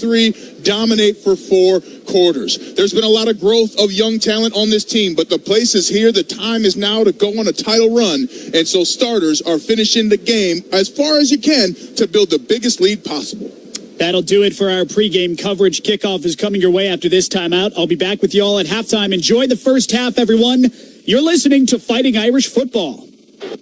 3, dominate for 4 quarters. There's been a lot of growth of young talent on this team, but the place is here. The time is now to go on a title run, and so starters are finishing the game as far as you can to build the biggest lead possible. That'll do it for our pregame coverage. Kickoff is coming your way after this timeout. I'll be back with you all at halftime. Enjoy the first half, everyone. You're listening to Fighting Irish Football.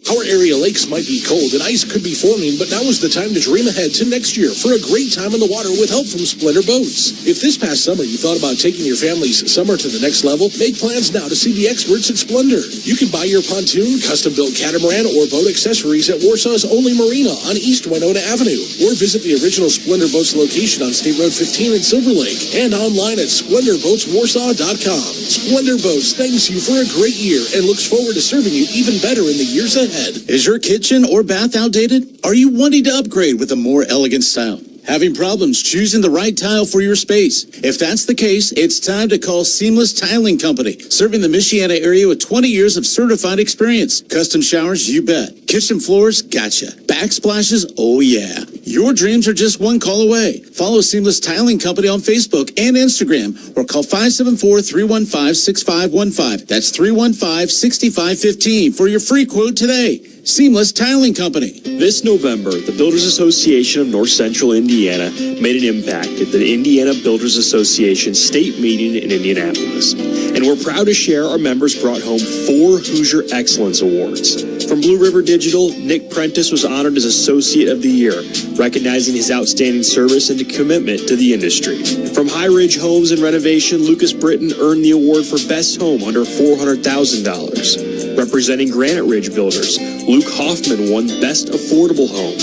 Our area lakes might be cold and ice could be forming, but now is the time to dream ahead to next year for a great time in the water with help from Splendor Boats. If this past summer you thought about taking your family's summer to the next level, make plans now to see the experts at Splendor. You can buy your pontoon, custom-built catamaran, or boat accessories at Warsaw's only marina on East Winona Avenue, or visit the original Splendor Boats location on State Road 15 in Silver Lake and online at SplendorBoatsWarsaw.com. Splendor Boats thanks you for a great year and looks forward to serving you even better in the years ahead. Is your kitchen or bath outdated? Are you wanting to upgrade with a more elegant style? Having problems choosing the right tile for your space? If that's the case, it's time to call Seamless Tiling Company, serving the Michiana area with 20 years of certified experience. Custom showers, you bet. Kitchen floors, gotcha. Backsplashes, oh yeah. Your dreams are just one call away. Follow Seamless Tiling Company on Facebook and Instagram, or call 574-315-6515. That's 315-6515 for your free quote today. Seamless Tiling Company. This November, the Builders Association of North Central Indiana made an impact at the Indiana Builders Association State Meeting in Indianapolis. And we're proud to share our members brought home 4 Hoosier Excellence Awards. From Blue River Digital, Nick Prentice was honored as Associate of the Year, recognizing his outstanding service and commitment to the industry. From High Ridge Homes and Renovation, Lucas Britton earned the award for Best Home under $400,000. Representing Granite Ridge Builders, Luke Hoffman won Best Affordable Home.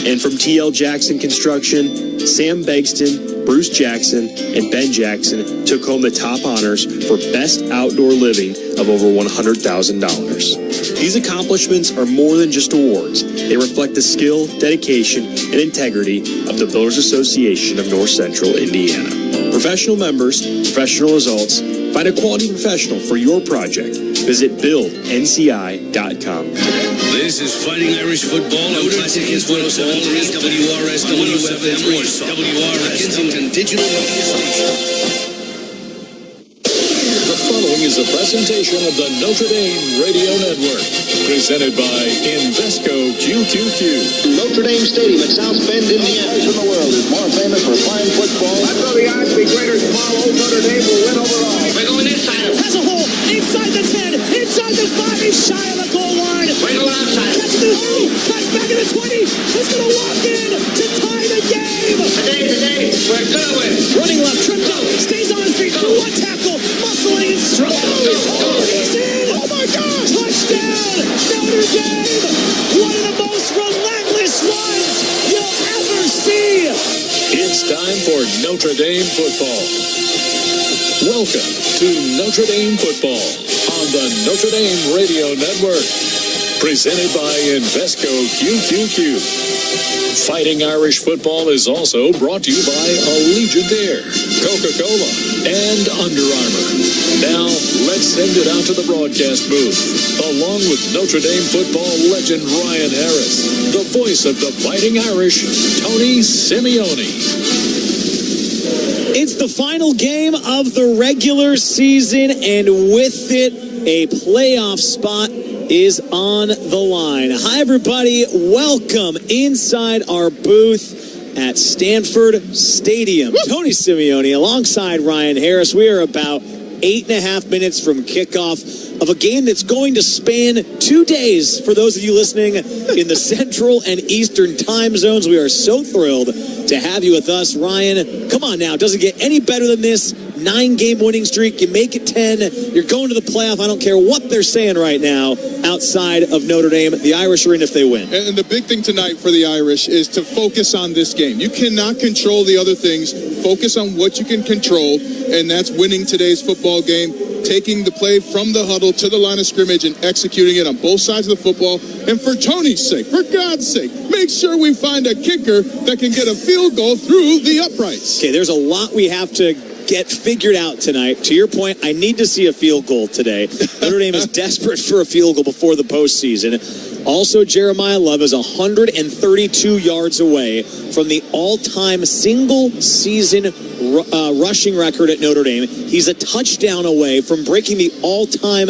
And from TL Jackson Construction, Sam Begston, Bruce Jackson, and Ben Jackson took home the top honors for Best Outdoor Living of over $100,000. These accomplishments are more than just awards. They reflect the skill, dedication, and integrity of the Builders Association of North Central Indiana. Professional members, professional results. Find a quality professional for your project. Visit buildnci.com. This is Fighting Irish Football on Classic Hits 107.3 WRS WFM Warsaw, WR Kensington Digital Media Station. The following is a presentation of the Notre Dame Radio Network, presented by Invesco QQQ. Notre Dame Stadium at South Bend, Indiana. In the world is more famous for playing football. I thought the odds be greater tomorrow. Notre Dame will win overall. We're going inside. Has a hole inside the 10, inside the 5. He's shy of the goal line. We're going outside. Catches the cuts back in the 20. He's going to walk in to tie the game. Today, we're going to win. Running left, tripped up, stays on his feet for one tackle, muscling and strong. He's in. Oh my gosh! Touchdown, Notre Dame. One of the most relentless runs you'll ever see. It's time for Notre Dame football. Welcome to Notre Dame football on the Notre Dame Radio Network, presented by Invesco QQQ. Fighting Irish Football is also brought to you by Allegiant Air, Coca-Cola, and Under Armour. Now, let's send it out to the broadcast booth, along with Notre Dame football legend Ryan Harris, the voice of the Fighting Irish, Tony Simeone. It's the final game of the regular season, and with it, a playoff spot is on the line. Hi, everybody. Welcome inside our booth at Stanford Stadium. Tony Simeone alongside Ryan Harris. We are about 8.5 minutes from kickoff of a game that's going to span 2 days for those of you listening in the Central and Eastern time zones. We are so thrilled to have you with us. Ryan, come on now. It doesn't get any better than this. 9-game winning streak. You make it 10. You're going to the playoff. I don't care what they're saying right now outside of Notre Dame. The Irish are in if they win. And the big thing tonight for the Irish is to focus on this game. You cannot control the other things. Focus on what you can control, and that's winning today's football game, taking the play from the huddle to the line of scrimmage and executing it on both sides of the football. And for Tony's sake, for God's sake, make sure we find a kicker that can get a field goal through the uprights. Okay, there's a lot we have to get figured out tonight. To your point, I need to see a field goal today. Notre Dame is desperate for a field goal before the postseason. Also, Jeremiah Love is 132 yards away from the all-time single-season rushing record at Notre Dame. He's a touchdown away from breaking the all-time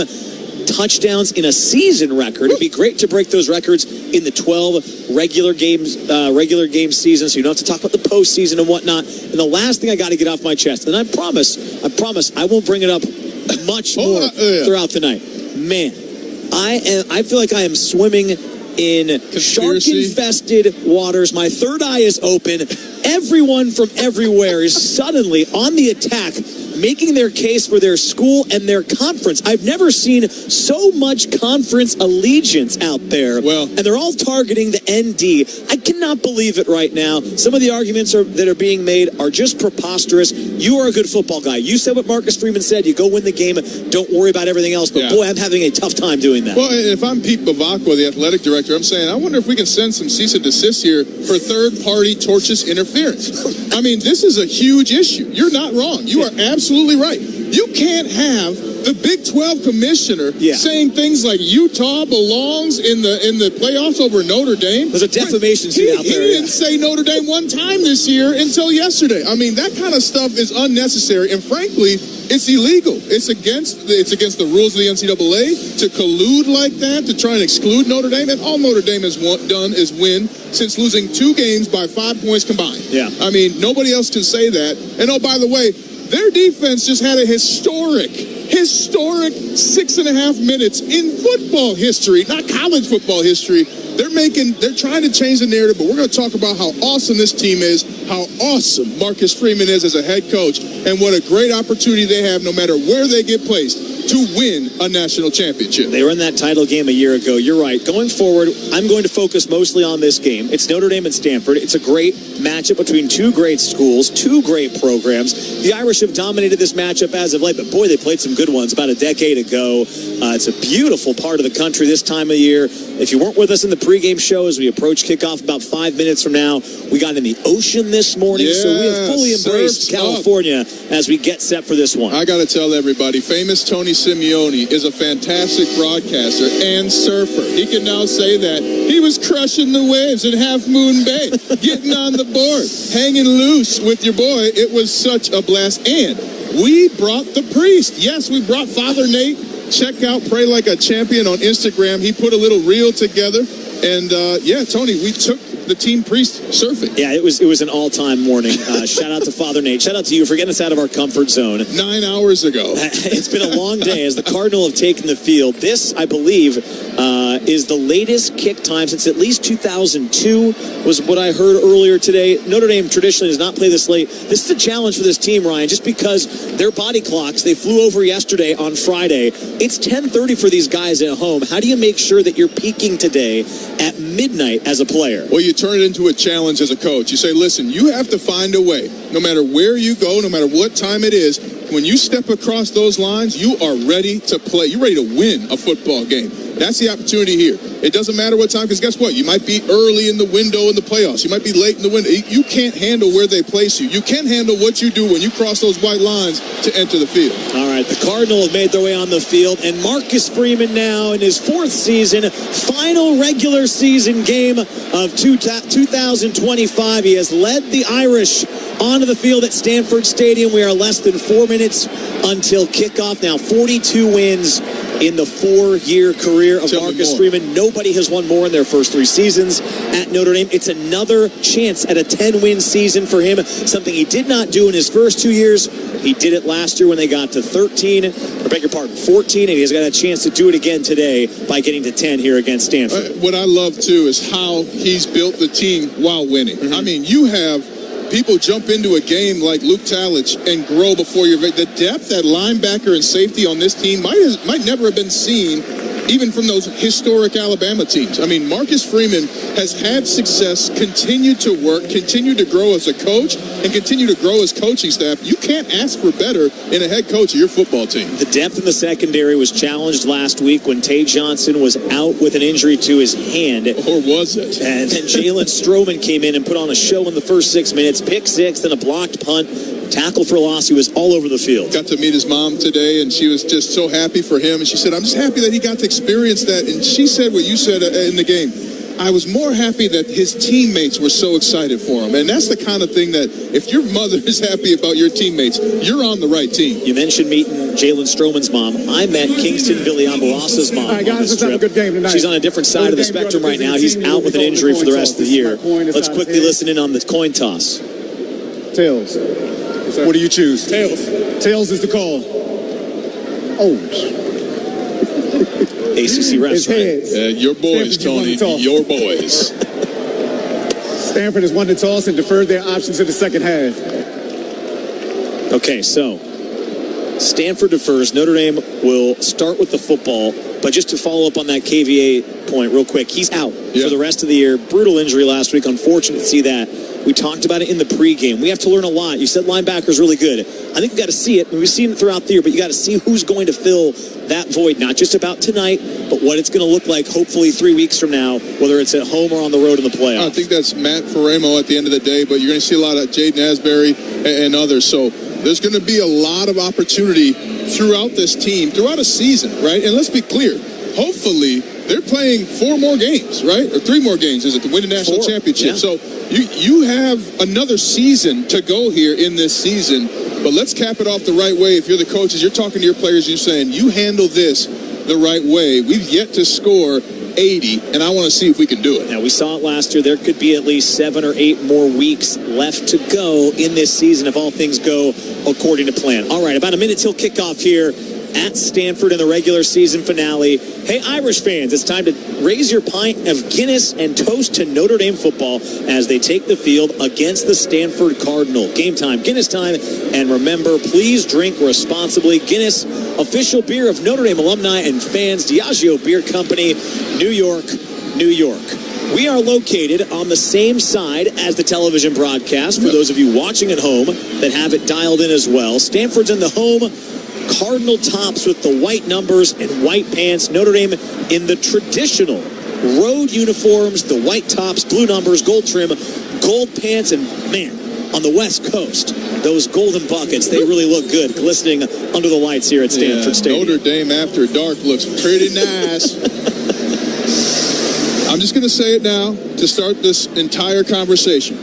touchdowns in a season record. It'd be great to break those records in the 12 regular game season, so you don't have to talk about the postseason and whatnot. And the last thing I got to get off my chest, and I promise I won't bring it up much more throughout the night. Man, I feel like I am swimming in shark-infested waters. My third eye is open. Everyone from everywhere is suddenly on the attack, making their case for their school and their conference. I've never seen so much conference allegiance out there. Well, and they're all targeting the ND. I cannot believe it right now. Some of the arguments that are being made are just preposterous. You are a good football guy. You said what Marcus Freeman said. You go win the game. Don't worry about everything else. But boy, I'm having a tough time doing that. Well, if I'm Pete Bavacqua, the athletic director, I'm saying, I wonder if we can send some cease and desist here for third-party tortious interference. I mean, this is a huge issue. You're not wrong. You are absolutely right. You can't have the Big 12 commissioner saying things like Utah belongs in the playoffs over Notre Dame. There's a defamation suit out there. He didn't say Notre Dame one time this year until yesterday. I mean, that kind of stuff is unnecessary, and frankly, it's illegal. It's against the rules of the NCAA to collude like that, to try and exclude Notre Dame. And all Notre Dame has done is win since losing 2 games by 5 points combined. Yeah. I mean, nobody else can say that. And oh, by the way, their defense just had a historic 6.5 minutes in football history, not college football history. They're trying to change the narrative, but we're going to talk about how awesome this team is, how awesome Marcus Freeman is as a head coach, and what a great opportunity they have no matter where they get placed to win a national championship. They were in that title game a year ago. You're right. Going forward, I'm going to focus mostly on this game. It's Notre Dame and Stanford. It's a great matchup between 2 great schools, 2 great programs. The Irish have dominated this matchup as of late, but boy, they played some good ones about a decade ago. It's a beautiful part of the country this time of year. If you weren't with us in the pregame show as we approach kickoff about 5 minutes from now, we got in the ocean this morning, so we have fully embraced California as we get set for this one. I got to tell everybody, famous Tony Simeone is a fantastic broadcaster and surfer. He can now say that he was crushing the waves in Half Moon Bay, getting on the board, hanging loose with your boy. It was such a blast. And we brought the priest. Yes, we brought Father Nate. Check out Pray Like a Champion on Instagram. He put a little reel together. And, Tony, we took the team priest surfing. Yeah, it was an all-time morning. Shout out to Father Nate. Shout out to you for getting us out of our comfort zone. 9 hours ago. It's been a long day as the Cardinal have taken the field. This, I believe, is the latest kick time since at least 2002 was what I heard earlier today. Notre Dame traditionally does not play this late. This is a challenge for this team, Ryan, just because their body clocks, they flew over yesterday on Friday. It's 10:30 for these guys at home. How do you make sure that you're peaking today at midnight as a player? Well, you turn it into a challenge as a coach. You say, listen, you have to find a way, no matter where you go, no matter what time it is, when you step across those lines, you are ready to play. You're ready to win a football game. That's the opportunity here. It doesn't matter what time, because guess what? You might be early in the window in the playoffs. You might be late in the window. You can't handle where they place you. You can handle what you do when you cross those white lines to enter the field. All right, the Cardinal have made their way on the field, and Marcus Freeman now in his 4th season, final regular season game of 2025. He has led the Irish onto the field at Stanford Stadium. We are less than 4 minutes until kickoff. Now 42 wins in the 4-year career of Marcus Freeman. Nobody has won more in their first 3 seasons at Notre Dame. It's another chance at a 10-win season for him, something he did not do in his first 2 years. He did it last year when they got to 14, and he's got a chance to do it again today by getting to 10 here against Stanford. What I love, too, is how he's built the team while winning. Mm-hmm. I mean, you have people jump into a game like Luke Talich and grow before your the depth at linebacker and safety on this team might never have been seen even from those historic Alabama teams. I mean, Marcus Freeman has had success, continued to work, continued to grow as a coach, and continue to grow his coaching staff. You can't ask for better in a head coach of your football team. The depth in the secondary was challenged last week when Tay Johnson was out with an injury to his hand. Or was it? And then Jalen Stroman came in and put on a show in the first 6 minutes, pick 6, then a blocked punt. Tackle for loss. He was all over the field. Got to meet his mom today, and she was just so happy for him. And she said, I'm just happy that he got to experience that. And she said what you said in the game. I was more happy that his teammates were so excited for him. And that's the kind of thing that if your mother is happy about your teammates, you're on the right team. You mentioned meeting Jalen Stroman's mom. I met Kingston Villiambarasa's mom. All right, guys, let's have a good game tonight. She's on a different side of the spectrum right now. He's out with an injury for the rest of the year. Let's quickly listen in on the coin toss. Tails. What do you choose? Tails. Tails is the call. Oh. ACC refs, right? Your boys, Tony. Your boys. Stanford has won the toss and deferred their options in the second half. Okay, so Stanford defers. Notre Dame will start with the football. But just to follow up on that KVA point real quick, he's out for the rest of the year. Brutal injury last week. Unfortunate to see that. We talked about it in the pregame. We have to learn a lot. You said linebacker's really good. I think we've got to see it. We've seen it throughout the year, but you got to see who's going to fill that void, not just about tonight, but what it's going to look like hopefully 3 weeks from now, whether it's at home or on the road in the playoffs. I think that's Matt Faremo at the end of the day, but you're going to see a lot of Jaden Asbury and others. So there's going to be a lot of opportunity throughout this team, throughout a season, right? And let's be clear. Hopefully, they're playing 4 more games, right? Or 3 more games, is it, to win the national championship. Yeah. So you have another season to go here in this season, but let's cap it off the right way. If you're the coaches, you're talking to your players, you're saying, you handle this the right way. We've yet to score 80, and I want to see if we can do it. Now, we saw it last year. There could be at least 7 or 8 more weeks left to go in this season if all things go according to plan. All right, about a minute till kickoff here at Stanford in the regular season finale. Hey, Irish fans, it's time to raise your pint of Guinness and toast to Notre Dame football as they take the field against the Stanford Cardinal. Game time, Guinness time, and remember, please drink responsibly. Guinness, official beer of Notre Dame alumni and fans, Diageo Beer Company, New York, New York. We are located on the same side as the television broadcast, for those of you watching at home that have it dialed in as well. Stanford's in the home. Cardinal tops with the white numbers and white pants. Notre Dame in the traditional road uniforms, the white tops, blue numbers, gold trim, gold pants, and man, on the West Coast, those golden buckets, they really look good glistening under the lights here at Stanford Stadium. Notre Dame after dark looks pretty nice. I'm just going to say it now to start this entire conversation.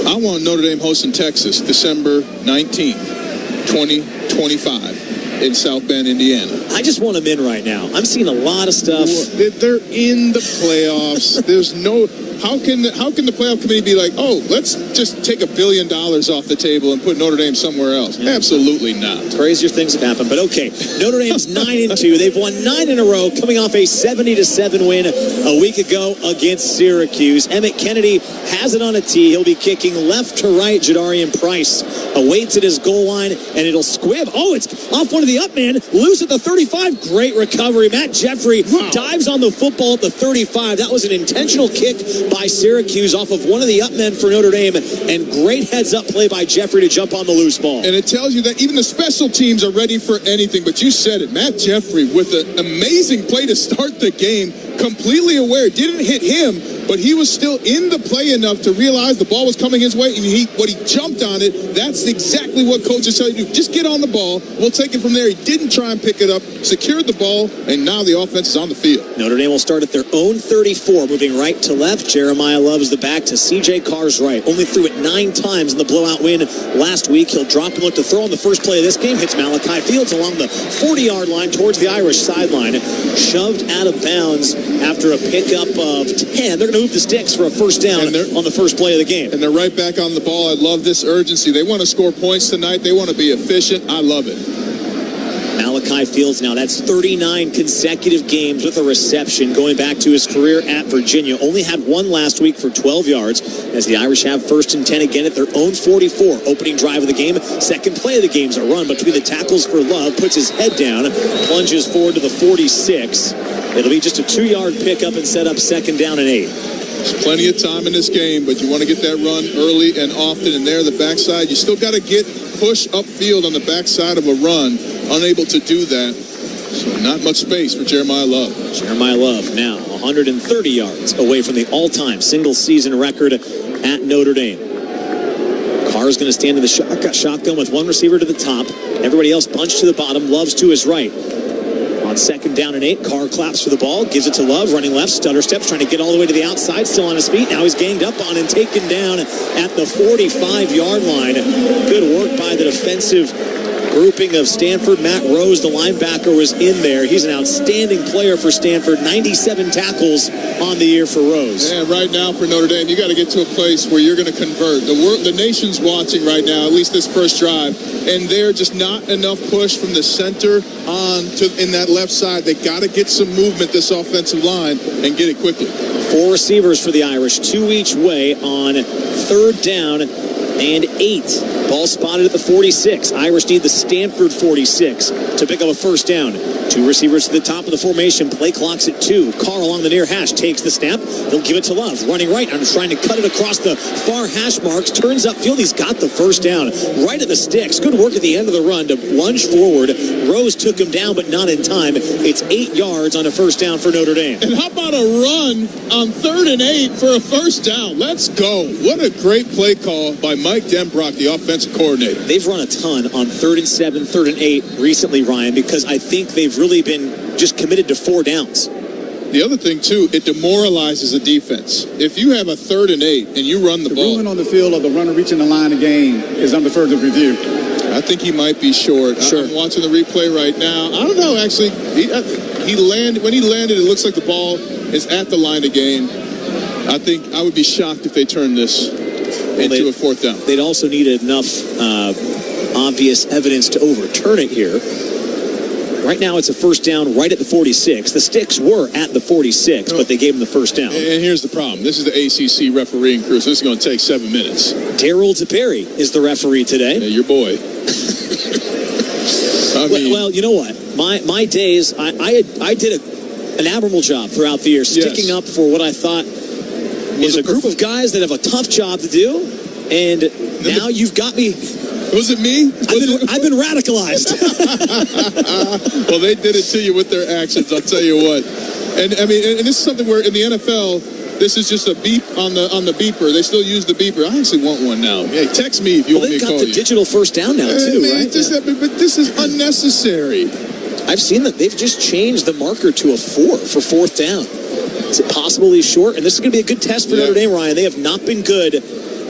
I want Notre Dame hosting Texas December 19th. 2025 in South Bend, Indiana. I just want them in right now. I'm seeing a lot of stuff. They're in the playoffs. There's no... How can the playoff committee be like, oh, let's just take $1 billion off the table and put Notre Dame somewhere else? Yeah. Absolutely not. Crazier things have happened, but okay. Notre Dame's 9-2. They've won 9 in a row, coming off a 70-7 win a week ago against Syracuse. Emmett Kennedy has it on a tee. He'll be kicking left to right. Jadarian Price awaits at his goal line, and it'll squib. Oh, it's off one of the up men. Loose at the 35. Great recovery. Matt Jeffrey dives on the football at the 35. That was an intentional kick by Syracuse off of one of the up men for Notre Dame, and great heads-up play by Jeffrey to jump on the loose ball. And it tells you that even the special teams are ready for anything, but you said it. Matt Jeffrey with an amazing play to start the game, completely aware. Didn't hit him, but he was still in the play enough to realize the ball was coming his way, and he jumped on it. That's exactly what coaches tell you to do. Just get on the ball. We'll take it from there. He didn't try and pick it up, secured the ball, and now the offense is on the field. Notre Dame will start at their own 34, moving right to left. Jeremiah loves the back to C.J. Carr's right. Only threw it 9 times in the blowout win last week. He'll drop and look to throw on the first play of this game. Hits Malachi Fields along the 40-yard line towards the Irish sideline. Shoved out of bounds after a pickup of 10. They're going to move the sticks for a first down on the first play of the game. And they're right back on the ball. I love this urgency. They want to score points tonight. They want to be efficient. I love it. Malachi Fields now, that's 39 consecutive games with a reception going back to his career at Virginia. Only had 1 last week for 12 yards as the Irish have 1st and 10 again at their own 44. Opening drive of the game, second play of the game's a run between the tackles for Love, puts his head down, plunges forward to the 46. It'll be just a 2-yard pickup and set up 2nd down and 8. There's plenty of time in this game, but you want to get that run early and often. And there, the backside, you still got to push upfield on the backside of a run. Unable to do that. So not much space for Jeremiah Love. Jeremiah Love now 130 yards away from the all-time single-season record at Notre Dame. Carr's going to stand in the shotgun with one receiver to the top. Everybody else bunched to the bottom. Love's to his right. On 2nd down and 8, Carr claps for the ball, gives it to Love, running left, stutter steps, trying to get all the way to the outside, still on his feet. Now he's ganged up on and taken down at the 45-yard line. Good work by the defensive grouping of Stanford. Matt Rose, the linebacker, was in there. He's an outstanding player for Stanford. 97 tackles on the year for Rose. And right now for Notre Dame, you got to get to a place where you're going to convert. The nation's watching right now, at least this first drive, and they're just not enough push from the center on to in that left side. They got to get some movement, this offensive line, and get it quickly. 4 receivers for the Irish, 2 each way on 3rd down and 8. Ball spotted at the 46. Irish need the Stanford 46 to pick up a first down. 2 receivers to the top of the formation. Play clock's at 2. Carr along the near hash takes the snap. He'll give it to Love. Running right. I'm trying to cut it across the far hash marks. Turns upfield. He's got the first down. Right at the sticks. Good work at the end of the run to lunge forward. Rose took him down, but not in time. It's 8 yards on a first down for Notre Dame. And how about a run on 3rd and 8 for a first down? Let's go. What a great play call by Mike Denbrock, the offensive coordinator. They've run a ton on 3rd and 7, 3rd and 8 recently, Ryan, because I think they've really been just committed to 4 downs. The other thing, too, it demoralizes the defense. If you have a 3rd and 8 and you run the ball. The ruling on the field of the runner reaching the line of game is under further review. I think he might be short. Sure. I'm watching the replay right now. I don't know, actually. He landed. When he landed, it looks like the ball is at the line of game. I think I would be shocked if they turned this into a 4th down. They'd also need enough obvious evidence to overturn it here. Right now, it's a first down right at the 46. The sticks were at the 46, but they gave him the first down. And here's the problem. This is the ACC refereeing crew, so this is going to take 7 minutes. Daryl DePerry is the referee today. Yeah, your boy. Well, you know what? My days, I did an admirable job throughout the year, sticking up for what I thought was a group of guys that have a tough job to do, and now you've got me. Was it me? I've been radicalized. Well, they did it to you with their actions, I'll tell you what. And I mean, and this is something where in the NFL, this is just a beep on the beeper. They still use the beeper. I actually want one now. Hey, text me if you want me to call you. They've got the digital first down now, too, right? But this is unnecessary. I've seen that they've just changed the marker to a 4 for 4th down. Is it possible he's short? And this is going to be a good test for Notre Dame, Ryan. They have not been good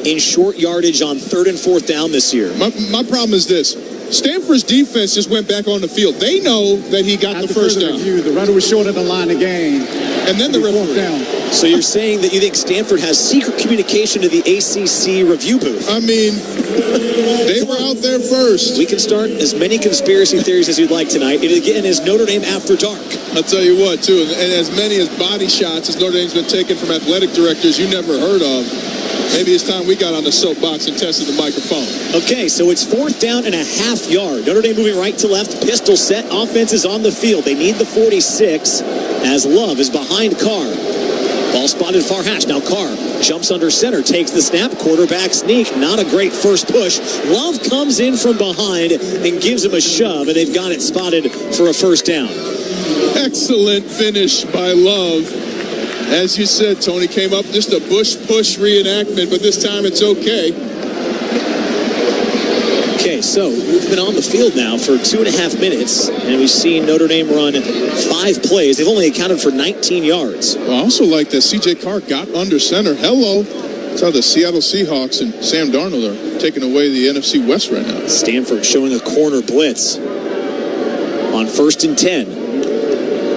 in short yardage on 3rd and 4th down this year. My problem is this. Stanford's defense just went back on the field. They know that he got the first down. Review, the runner was short at the line of game. And then the referee. Down. So you're saying that you think Stanford has secret communication to the ACC review booth? I mean, they were out there first. We can start as many conspiracy theories as you'd like tonight. It again is Notre Dame After Dark. I'll tell you what, too, and as many as body shots as Notre Dame's been taken from athletic directors you never heard of, maybe it's time we got on the soapbox and tested the microphone. Okay, so it's 4th down and a half yard. Notre Dame moving right to left, pistol set, offense is on the field. They need the 46 as Love is behind Carr. Ball spotted far hash. Now Carr jumps under center, takes the snap, quarterback sneak. Not a great first push. Love comes in from behind and gives him a shove, and they've got it spotted for a first down. Excellent finish by Love. As you said, Tony, came up just a push reenactment, but this time it's okay. Okay, so we've been on the field now for 2.5 minutes, and we've seen Notre Dame run 5 plays. They've only accounted for 19 yards. Well, I also like that C.J. Carr got under center. Hello. That's how the Seattle Seahawks and Sam Darnold are taking away the NFC West right now. Stanford showing a corner blitz on 1st and 10.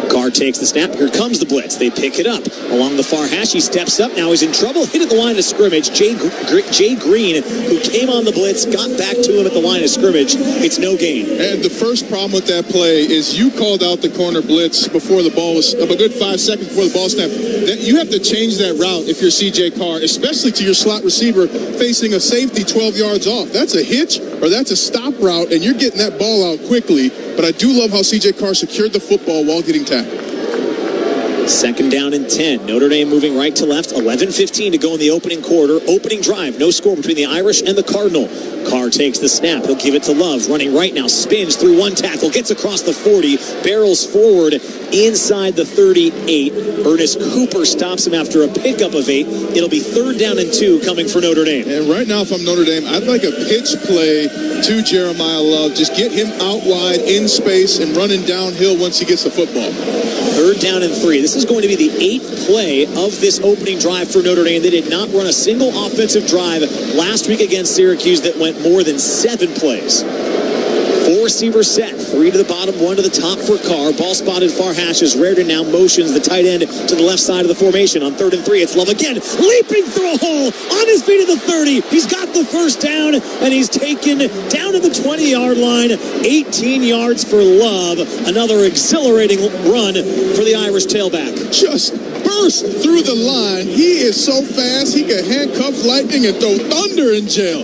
Carr takes the snap. Here comes the blitz. They pick it up. Along the far hash, he steps up. Now he's in trouble. Hit at the line of scrimmage. Jay Green, who came on the blitz, got back to him at the line of scrimmage. It's no gain. And the first problem with that play is you called out the corner blitz before the ball was, a good 5 seconds before the ball snapped. You have to change that route if you're C.J. Carr, especially to your slot receiver facing a safety 12 yards off. That's a hitch or that's a stop route, and you're getting that ball out quickly. But I do love how C.J. Carr secured the football while getting tackled. Second down and 10. Notre Dame moving right to left. 11:15 to go in the opening quarter. Opening drive. No score between the Irish and the Cardinal. Carr takes the snap. He'll give it to Love. Running right now. Spins through one tackle. Gets across the 40. Barrels forward inside the 38. Ernest Cooper stops him after a pickup of 8. It'll be 3rd down and 2 coming for Notre Dame. And right now, if I'm Notre Dame, I'd like a pitch play to Jeremiah Love. Just get him out wide in space and running downhill once he gets the football. 3rd down and 3. This is going to be the 8th play of this opening drive for Notre Dame. They did not run a single offensive drive last week against Syracuse that went more than 7 plays. 4 receivers set, 3 to the bottom, 1 to the top for Carr. Ball spotted far hashes. Reardon now motions the tight end to the left side of the formation. On 3rd and 3, it's Love again, leaping through a hole on his feet to the 30. He's got the first down, and he's taken down to the 20-yard line. 18 yards for Love. Another exhilarating run for the Irish tailback. Just burst through the line. He is so fast, he can handcuff lightning and throw thunder in jail.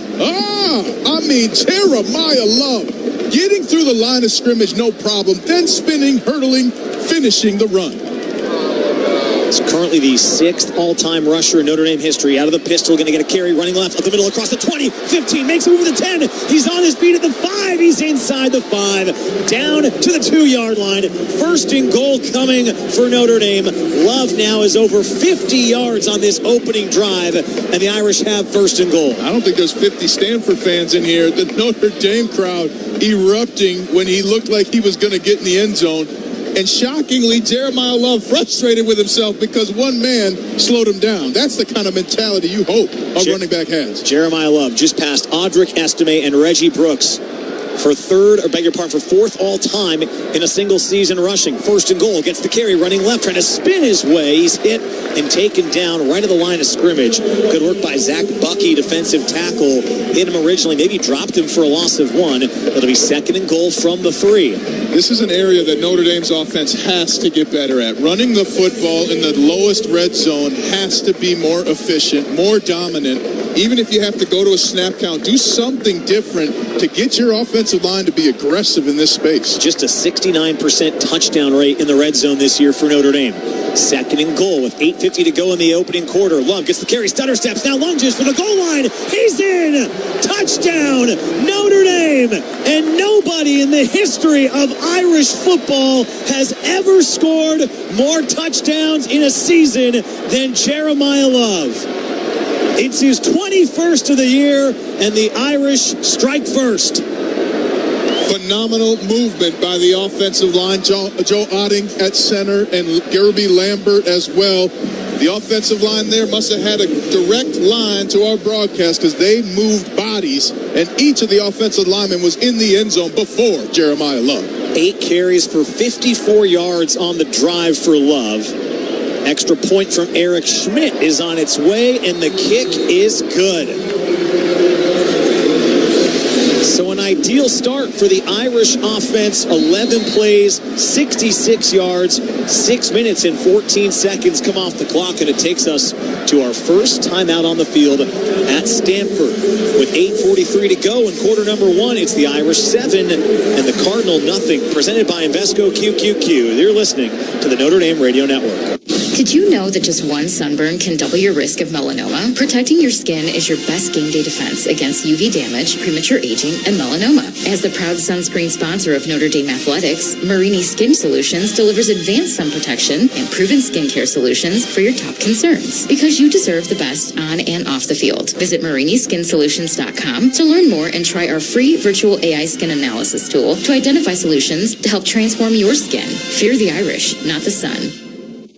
Jeremiah Love. Getting through the line of scrimmage, no problem. Then spinning, hurdling, finishing the run. It's currently the 6th all-time rusher in Notre Dame history. Out of the pistol, going to get a carry, running left up the middle, across the 20, 15, makes it over the 10. He's on his feet at the 5. He's inside the 5, down to the 2-yard line. 1st and goal coming for Notre Dame. Love now is over 50 yards on this opening drive, and the Irish have 1st and goal. I don't think there's 50 Stanford fans in here. The Notre Dame crowd erupting when he looked like he was going to get in the end zone. And shockingly, Jeremiah Love frustrated with himself because one man slowed him down. That's the kind of mentality you hope a running back has. Jeremiah Love just passed Audric Estime and Reggie Brooks for 4th all-time in a single season rushing. 1st and goal, gets the carry, running left, trying to spin his way. He's hit and taken down right at the line of scrimmage. Good work by Zach Bucky, defensive tackle. Hit him originally, maybe dropped him for a loss of 1. It'll be 2nd and goal from the 3. This is an area that Notre Dame's offense has to get better at. Running the football in the lowest red zone has to be more efficient, more dominant. Even if you have to go to a snap count, do something different to get your offensive line to be aggressive in this space. Just a 69% touchdown rate in the red zone this year for Notre Dame. 2nd and goal with 8:50 to go in the opening quarter. Love gets the carry, stutter steps, now lunges for the goal line. He's in! Touchdown, Notre Dame! And nobody in the history of Irish football has ever scored more touchdowns in a season than Jeremiah Love. It's his 21st of the year, and the Irish strike first. Phenomenal movement by the offensive line. Joe Otting at center and Gerby Lambert as well. The offensive line there must have had a direct line to our broadcast because they moved bodies, and each of the offensive linemen was in the end zone before Jeremiah Love. 8 carries for 54 yards on the drive for Love. Extra point from Eric Schmidt is on its way, and the kick is good. So an ideal start for the Irish offense. 11 plays, 66 yards, 6 minutes and 14 seconds come off the clock, and it takes us to our first timeout on the field at Stanford. With 8:43 to go in quarter number 1, it's the Irish 7 and the Cardinal nothing. Presented by Invesco QQQ. You're listening to the Notre Dame Radio Network. Did you know that just one sunburn can double your risk of melanoma? Protecting your skin is your best game day defense against UV damage, premature aging, and melanoma. As the proud sunscreen sponsor of Notre Dame Athletics, Marini Skin Solutions delivers advanced sun protection and proven skincare solutions for your top concerns. Because you deserve the best on and off the field. Visit MariniSkinSolutions.com to learn more and try our free virtual AI skin analysis tool to identify solutions to help transform your skin. Fear the Irish, not the sun.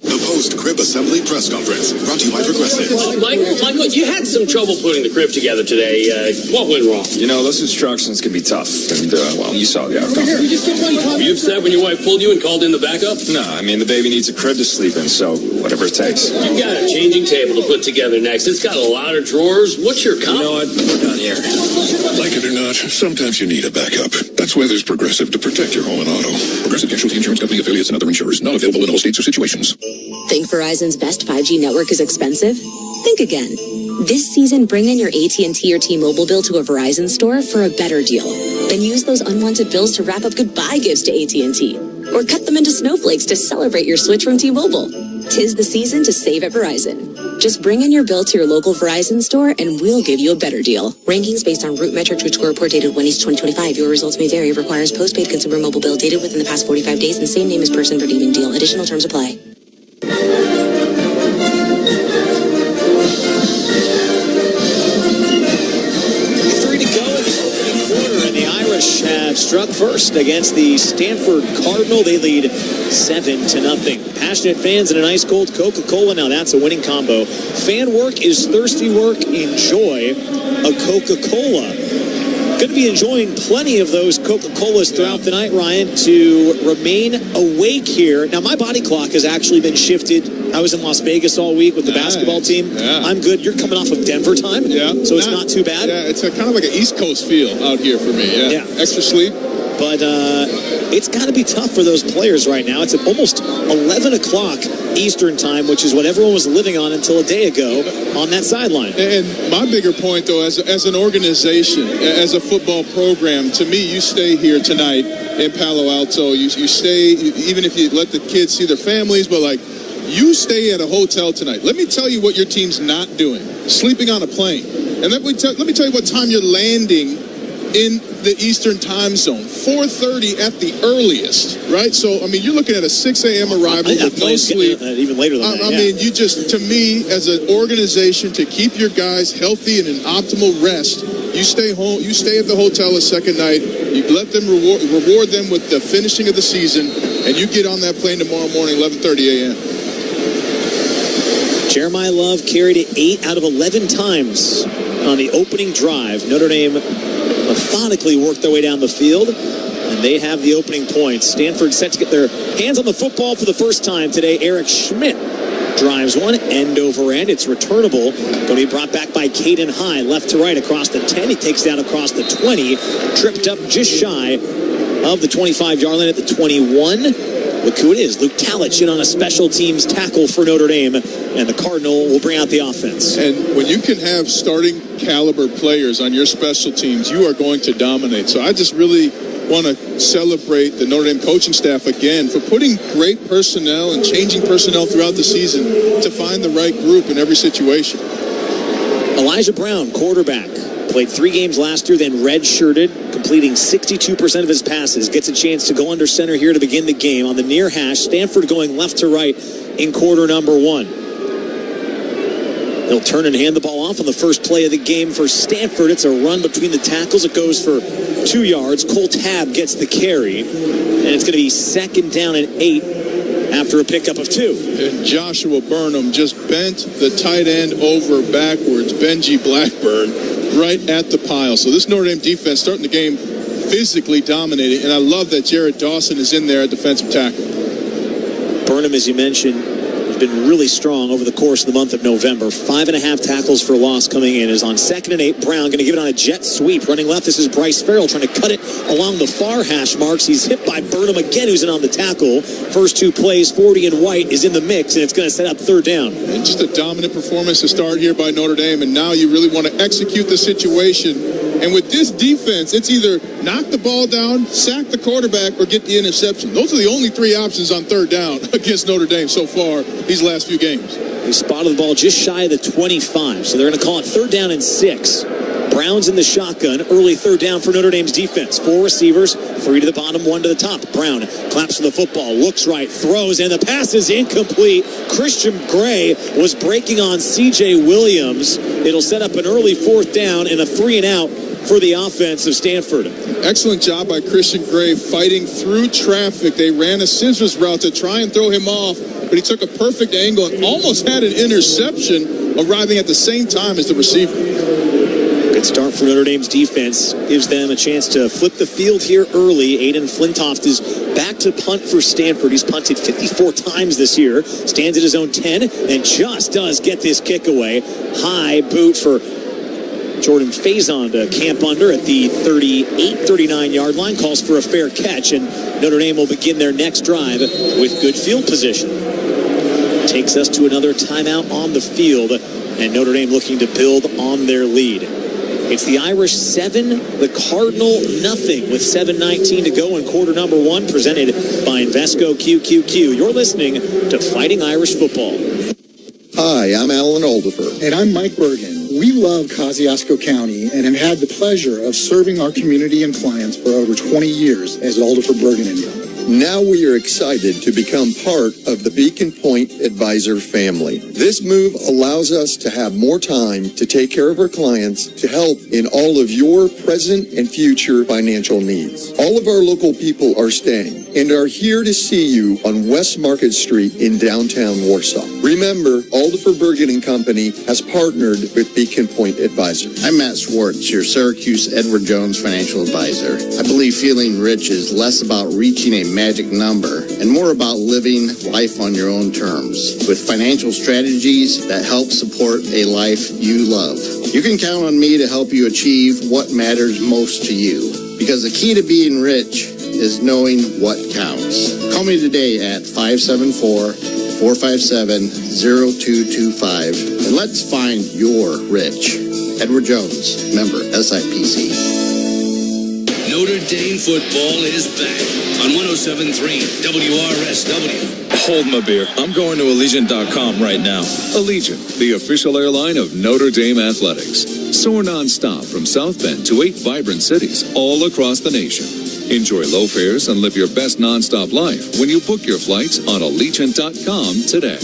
The post-crib assembly press conference, brought to you by Progressive. Michael, you had some trouble putting the crib together today. What went wrong? You know, those instructions can be tough, and, well, you saw the outcome. Were you upset when your wife pulled you and called in the backup? No, I mean, the baby needs a crib to sleep in, so whatever it takes. You've got a changing table to put together next. It's got a lot of drawers. What's your comment? You know what? We're done here. Like it or not, sometimes you need a backup. That's why there's Progressive to protect your home and auto. Progressive Casualty Insurance Company affiliates and other insurers. Not available in all states or situations. Think Verizon's best 5G network is expensive? Think again. This season, bring in your AT&T or T-Mobile bill to a Verizon store for a better deal. Then use those unwanted bills to wrap up goodbye gifts to AT&T. Or cut them into snowflakes to celebrate your switch from T-Mobile. 'Tis the season to save at Verizon. Just bring in your bill to your local Verizon store and we'll give you a better deal. Rankings based on root metrics which Scoreboard dated 1/2025. Your results may vary. Requires postpaid consumer mobile bill dated within the past 45 days and same name as person redeeming deal. Additional terms apply. 3 to go in the opening quarter, and the Irish have struck first against the Stanford Cardinal. They lead 7-0. Passionate fans and an ice cold Coca-Cola. Now that's a winning combo. Fan work is thirsty work. Enjoy a Coca-Cola. Going to be enjoying plenty of those Coca-Colas throughout the night, Ryan, to remain awake here. Now, my body clock has actually been shifted. I was in Las Vegas all week with the basketball team. Yeah. I'm good. You're coming off of Denver time. Yeah. So it's not too bad. Yeah, it's kind of like an East Coast feel out here for me. Yeah. Extra sleep. But it's got to be tough for those players right now. It's at almost 11 o'clock Eastern time, which is what everyone was living on until a day ago on that sideline. And my bigger point, though, as an organization, as a football program, to me, you stay here tonight in Palo Alto. You stay, even if you let the kids see their families, but like, you stay at a hotel tonight. Let me tell you what your team's not doing. Sleeping on a plane. And let me tell you what time you're landing in the Eastern time zone. 4:30 at the earliest, right? So, I mean, you're looking at a 6 a.m. arrival with no sleep. Even later than that. I mean, you just, to me, as an organization, to keep your guys healthy and in optimal rest, you stay home, you stay at the hotel a second night, you let them reward them with the finishing of the season, and you get on that plane tomorrow morning, 11:30 a.m. Jeremiah Love carried it 8 out of 11 times on the opening drive. Notre Dame methodically worked their way down the field, and they have the opening points. Stanford set to get their hands on the football for the first time today. Eric Schmidt drives one end over end. It's returnable. Going to be brought back by Caden High, left to right across the 10. He takes down across the 20, tripped up just shy of the 25-yard line at the 21. Look who it is. Luke Talich in on a special teams tackle for Notre Dame, and the Cardinal will bring out the offense. And when you can have starting caliber players on your special teams, you are going to dominate. So I just really want to celebrate the Notre Dame coaching staff again for putting great personnel and changing personnel throughout the season to find the right group in every situation. Elijah Brown, quarterback, played 3 games last year, then redshirted, completing 62% of his passes. Gets a chance to go under center here to begin the game. On the near hash, Stanford going left to right in quarter number 1. They'll turn and hand the ball off on the first play of the game for Stanford. It's a run between the tackles. It goes for 2 yards. Cole Tabb gets the carry, and it's going to be 2nd down and 8 after a pickup of 2. And Joshua Burnham just bent the tight end over backwards. Benji Blackburn right at the pile. So this Notre Dame defense starting the game physically dominating, and I love that Jared Dawson is in there at defensive tackle. Burnham, as you mentioned, has been really strong over the course of the month of November. 5.5 tackles for loss coming in. Is on 2nd and 8. Brown going to give it on a jet sweep. Running left, this is Bryce Farrell trying to cut it along the far hash marks. He's hit by Burnham again, who's in on the tackle. First 2 plays, 40 and White is in the mix, and it's going to set up 3rd down. And just a dominant performance to start here by Notre Dame, and now you really want to execute the situation. And with this defense, it's either knock the ball down, sack the quarterback, or get the interception. Those are the only 3 options on 3rd down against Notre Dame so far these last few games. They spotted the ball just shy of the 25, so they're going to call it 3rd down and 6. Brown's in the shotgun. Early 3rd down for Notre Dame's defense. 4 receivers, 3 to the bottom, 1 to the top. Brown claps for the football, looks right, throws, and the pass is incomplete. Christian Gray was breaking on C.J. Williams. It'll set up an early 4th down and a 3 and out for the offense of Stanford. Excellent job by Christian Gray fighting through traffic. They ran a scissors route to try and throw him off, but he took a perfect angle and almost had an interception, arriving at the same time as the receiver. Good start for Notre Dame's defense. Gives them a chance to flip the field here early. Aiden Flintoft is back to punt for Stanford. He's punted 54 times this year. Stands at his own 10 and just does get this kick away. High boot for Jordan Faison to camp under at the 39-yard line. Calls for a fair catch, and Notre Dame will begin their next drive with good field position. Takes us to another timeout on the field, and Notre Dame looking to build on their lead. It's the Irish 7, the Cardinal nothing, with 7:19 to go in quarter number 1, presented by Invesco QQQ. You're listening to Fighting Irish Football. Hi, I'm Alan Aldifer. And I'm Mike Bergen. We love Kosciuszko County and have had the pleasure of serving our community and clients for over 20 years as Aldifer Bergen and Company. Now we are excited to become part of the Beacon Point Advisor family. This move allows us to have more time to take care of our clients, to help in all of your present and future financial needs. All of our local people are staying and are here to see you on West Market Street in downtown Warsaw. Remember, Aldifer Bergen and Company has partnered with Beacon Point Advisor. I'm Matt Schwartz, your Syracuse Edward Jones financial advisor. I believe feeling rich is less about reaching a magic number and more about living life on your own terms with financial strategies that help support a life you love. You can count on me to help you achieve what matters most to you, because the key to being rich is knowing what counts. Call me today at 574-457-0225 and let's find your rich. Edward Jones, member SIPC. Notre Dame football is back on 107.3 WRSW. Hold my beer. I'm going to Allegiant.com right now. Allegiant, the official airline of Notre Dame Athletics. Soar nonstop from South Bend to 8 vibrant cities all across the nation. Enjoy low fares and live your best nonstop life when you book your flights on Allegiant.com today.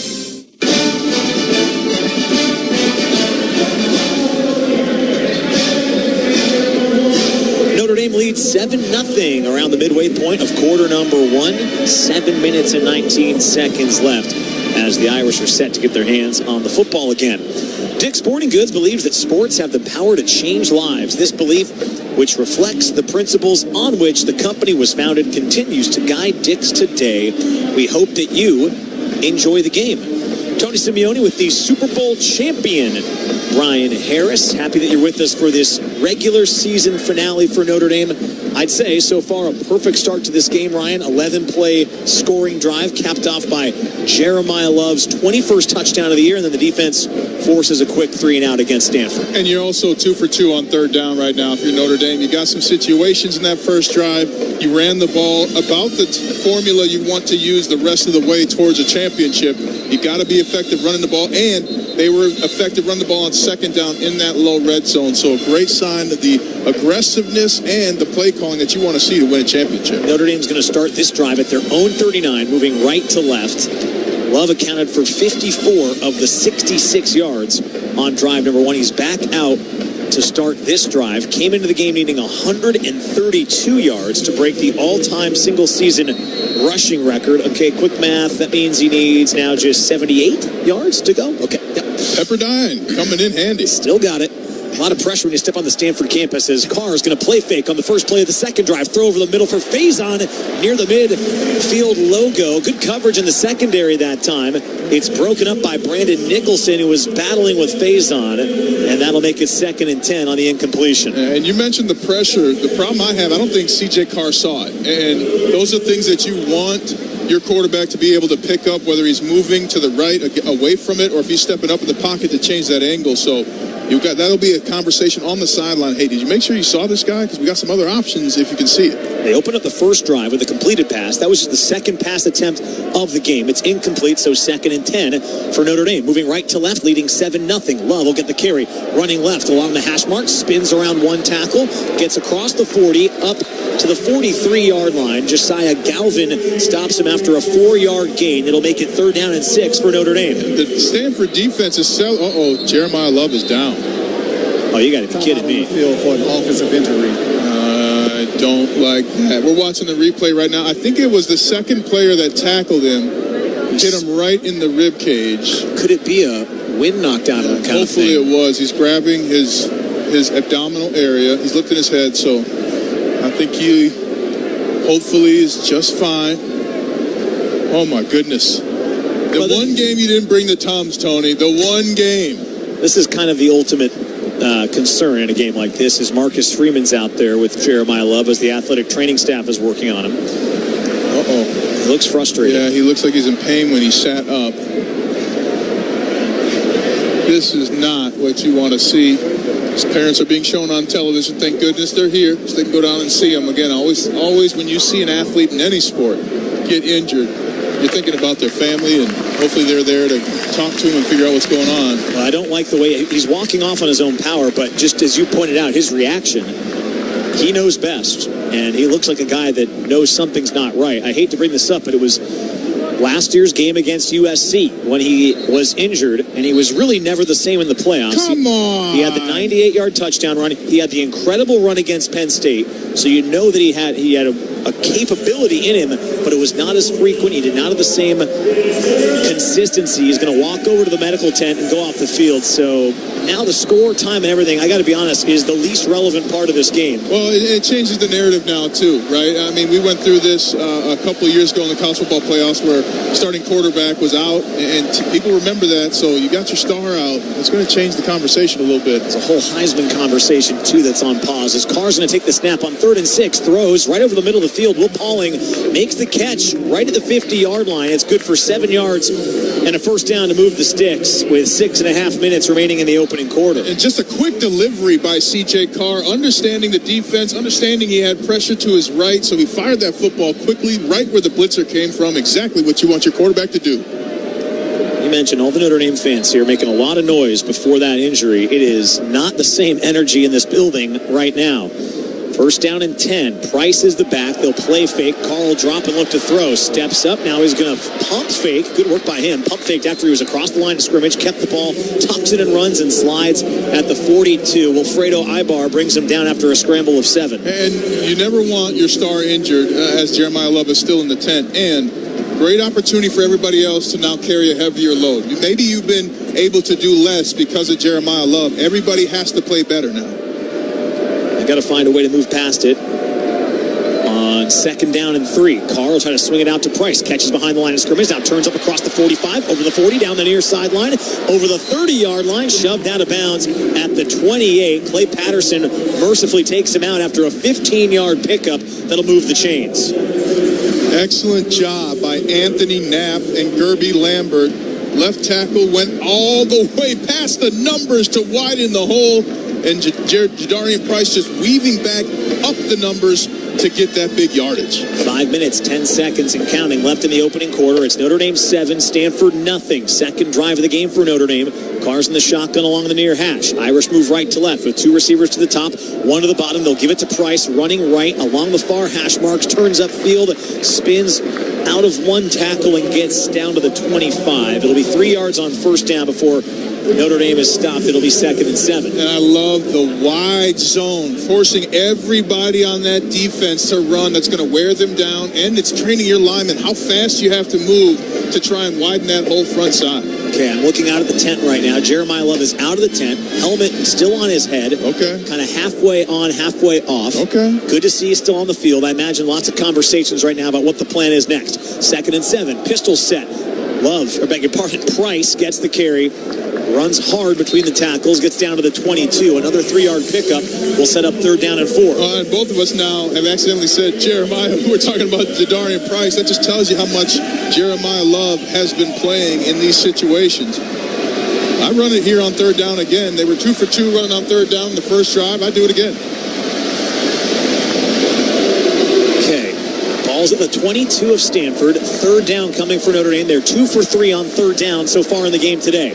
Notre Dame leads 7-0 around the midway point of quarter number 1. 7 minutes and 19 seconds left as the Irish are set to get their hands on the football again. Dick's Sporting Goods believes that sports have the power to change lives. This belief, which reflects the principles on which the company was founded, continues to guide Dick's today. We hope that you enjoy the game. Tony Simeone with the Super Bowl champion, Ryan Harris. Happy that you're with us for this regular season finale for Notre Dame. I'd say so far a perfect start to this game, Ryan. 11-play scoring drive capped off by Jeremiah Love's 21st touchdown of the year, and then the defense forces a quick 3-and-out against Stanford. And you're also 2 for 2 on third down right now if you're Notre Dame. You got some situations in that first drive. You ran the ball about the formula you want to use the rest of the way towards a championship. You got to be effective running the ball, and they were effective running the ball on second down in that low red zone. So a great sign of the aggressiveness and the play calling that you want to see to win a championship. Notre Dame's going to start this drive at their own 39, moving right to left. Love accounted for 54 of the 66 yards on drive number 1. He's back out to start this drive. Came into the game needing 132 yards to break the all-time single-season rushing record. Okay, quick math. That means he needs now just 78 yards to go. Okay. Yep. Pepperdine coming in handy. Still got it. A lot of pressure when you step on the Stanford campus as Carr is going to play fake on the first play of the second drive. Throw over the middle for Faison near the midfield logo. Good coverage in the secondary that time. It's broken up by Brandon Nicholson, who was battling with Faison, and that'll make it 2nd and 10 on the incompletion. And you mentioned the pressure. The problem I have, I don't think C.J. Carr saw it. And those are things that you want your quarterback to be able to pick up, whether he's moving to the right, away from it, or if he's stepping up in the pocket to change that angle. So that'll be a conversation on the sideline. Hey, did you make sure you saw this guy? Because we got some other options if you can see it. They opened up the first drive with a completed pass. That was just the second pass attempt of the game. It's incomplete, so 2nd and 10 for Notre Dame. Moving right to left, leading 7-0. Love will get the carry. Running left along the hash mark, spins around one tackle, gets across the 40, up to the 43-yard line. Josiah Galvin stops him after a 4-yard gain. It'll make it 3rd down and 6 for Notre Dame. The Stanford defense is Jeremiah Love is down. Oh, you got to be kidding me. Field for an offensive injury. I don't like that. We're watching the replay right now. I think it was the second player that tackled him, hit him right in the rib cage. Could it be a wind knocked out of him kind of thing? Hopefully it was. He's grabbing his abdominal area. He's lifting his head, so I think he hopefully is just fine. Oh, my goodness. The one game you didn't bring the Tums, Tony. The one game. This is kind of the ultimate concern in a game like this, is Marcus Freeman's out there with Jeremiah Love as the athletic training staff is working on him. He looks frustrated. Yeah, he looks like he's in pain when he sat up. This is not what you want to see. His parents are being shown on television. Thank goodness they're here, so they can go down and see them. Again, always when you see an athlete in any sport get injured, you're thinking about their family, and hopefully they're there to talk to him and figure out what's going on. Well, I don't like the way he's walking off on his own power, but just as you pointed out, his reaction, he knows best, and he looks like a guy that knows something's not right. I hate to bring this up, but it was last year's game against USC when he was injured, and he was really never the same in the playoffs. Come on! He had the 98-yard touchdown run. He had the incredible run against Penn State, so you know that he had a capability in him, but it was not as frequent. He did not have the same consistency. He's going to walk over to the medical tent and go off the field. So now the score, time, and everything, I got to be honest, is the least relevant part of this game. Well, it changes the narrative now, too, right? I mean, we went through this a couple of years ago in the college football playoffs where starting quarterback was out, and people remember that, so you got your star out. It's going to change the conversation a little bit. It's a whole Heisman conversation, too, that's on pause. As Carr's going to take the snap on 3rd and 6, throws right over the middle of the field. Will Pauling makes the catch right at the 50-yard line. It's good for 7 yards and a first down to move the sticks with 6.5 minutes remaining in the opening quarter. And just a quick delivery by C.J. Carr, understanding the defense, understanding he had pressure to his right, so he fired that football quickly right where the blitzer came from, exactly what you want your quarterback to do. You mentioned all the Notre Dame fans here making a lot of noise before that injury. It is not the same energy in this building right now. First down and 10. Price is the back. They'll play fake. Carr will drop and look to throw. Steps up. Now he's going to pump fake. Good work by him. Pump faked after he was across the line of scrimmage. Kept the ball. Tucks it and runs and slides at the 42. Wilfredo Ibar brings him down after a scramble of 7. And you never want your star injured as Jeremiah Love is still in the tent. And great opportunity for everybody else to now carry a heavier load. Maybe you've been able to do less because of Jeremiah Love. Everybody has to play better now. They got to find a way to move past it. On 2nd down and 3, Carr will try to swing it out to Price. Catches behind the line of scrimmage. Now turns up across the 45, over the 40, down the near sideline, over the 30-yard line, shoved out of bounds at the 28. Clay Patterson mercifully takes him out after a 15-yard pickup that'll move the chains. Excellent job by Anthony Knapp and Gerby Lambert. Left tackle went all the way past the numbers to widen the hole, and Jadarian Price just weaving back up the numbers to get that big yardage. 5 minutes, 10 seconds and counting left in the opening quarter. It's Notre Dame 7, Stanford nothing. Second drive of the game for Notre Dame. Carr's in the shotgun along the near hash. Irish move right to left with 2 receivers to the top, 1 to the bottom. They'll give it to Price, running right along the far hash marks, turns upfield, spins out of 1 tackle and gets down to the 25. It'll be 3 yards on first down before Notre Dame is stopped. It'll be 2nd and 7. And I love the wide zone, forcing everybody on that defense to run. That's going to wear them down, and it's training your linemen how fast you have to move to try and widen that whole front side. Okay, I'm looking out at the tent right now. Jeremiah Love is out of the tent. Helmet still on his head. Okay. Kind of halfway on, halfway off. Okay. Good to see he's still on the field. I imagine lots of conversations right now about what the plan is next. 2nd and 7. Pistol set. Price gets the carry. Runs hard between the tackles, gets down to the 22. Another 3-yard pickup will set up 3rd down and 4. And both of us now have accidentally said Jeremiah. We're talking about Jadarian Price. That just tells you how much Jeremiah Love has been playing in these situations. I run it here on 3rd down again. They were 2 for 2 running on 3rd down in the first drive. I do it again. Okay. Ball's at the 22 of Stanford. 3rd down coming for Notre Dame. They're 2 for 3 on 3rd down so far in the game today.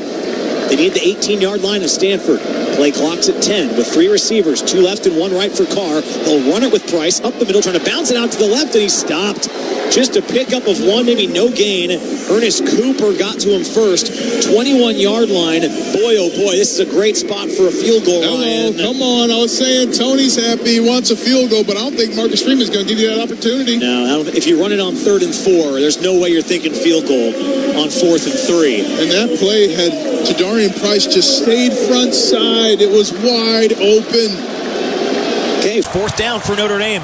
They need the 18-yard line of Stanford. Play clock's at 10 with 3 receivers, 2 left and 1 right for Carr. They'll run it with Price up the middle, trying to bounce it out to the left, and he's stopped. Just a pickup of 1, maybe no gain. Ernest Cooper got to him first. 21-yard line. Boy, oh boy, this is a great spot for a field goal, Ryan. Come on. I was saying Tony's happy. He wants a field goal, but I don't think Marcus Freeman's going to give you that opportunity. No, if you run it on 3rd and 4, there's no way you're thinking field goal on 4th and 3. And that play had Jadarian Price just stayed front side. It was wide open. Okay, 4th down for Notre Dame.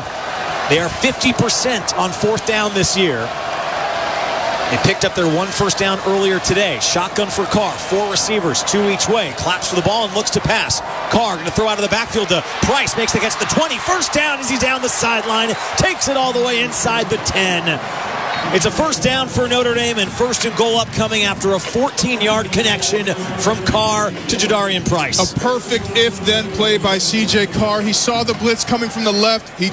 They are 50% on 4th down this year. They picked up their 1 first down earlier today. Shotgun for Carr, 4 receivers, 2 each way. Claps for the ball and looks to pass. Carr going to throw out of the backfield to Price. Makes the catch at the 20. First down as he's down the sideline. Takes it all the way inside the 10. It's a first down for Notre Dame and first and goal upcoming after a 14-yard connection from Carr to Jadarian Price. A perfect if-then play by C.J. Carr. He saw the blitz coming from the left. He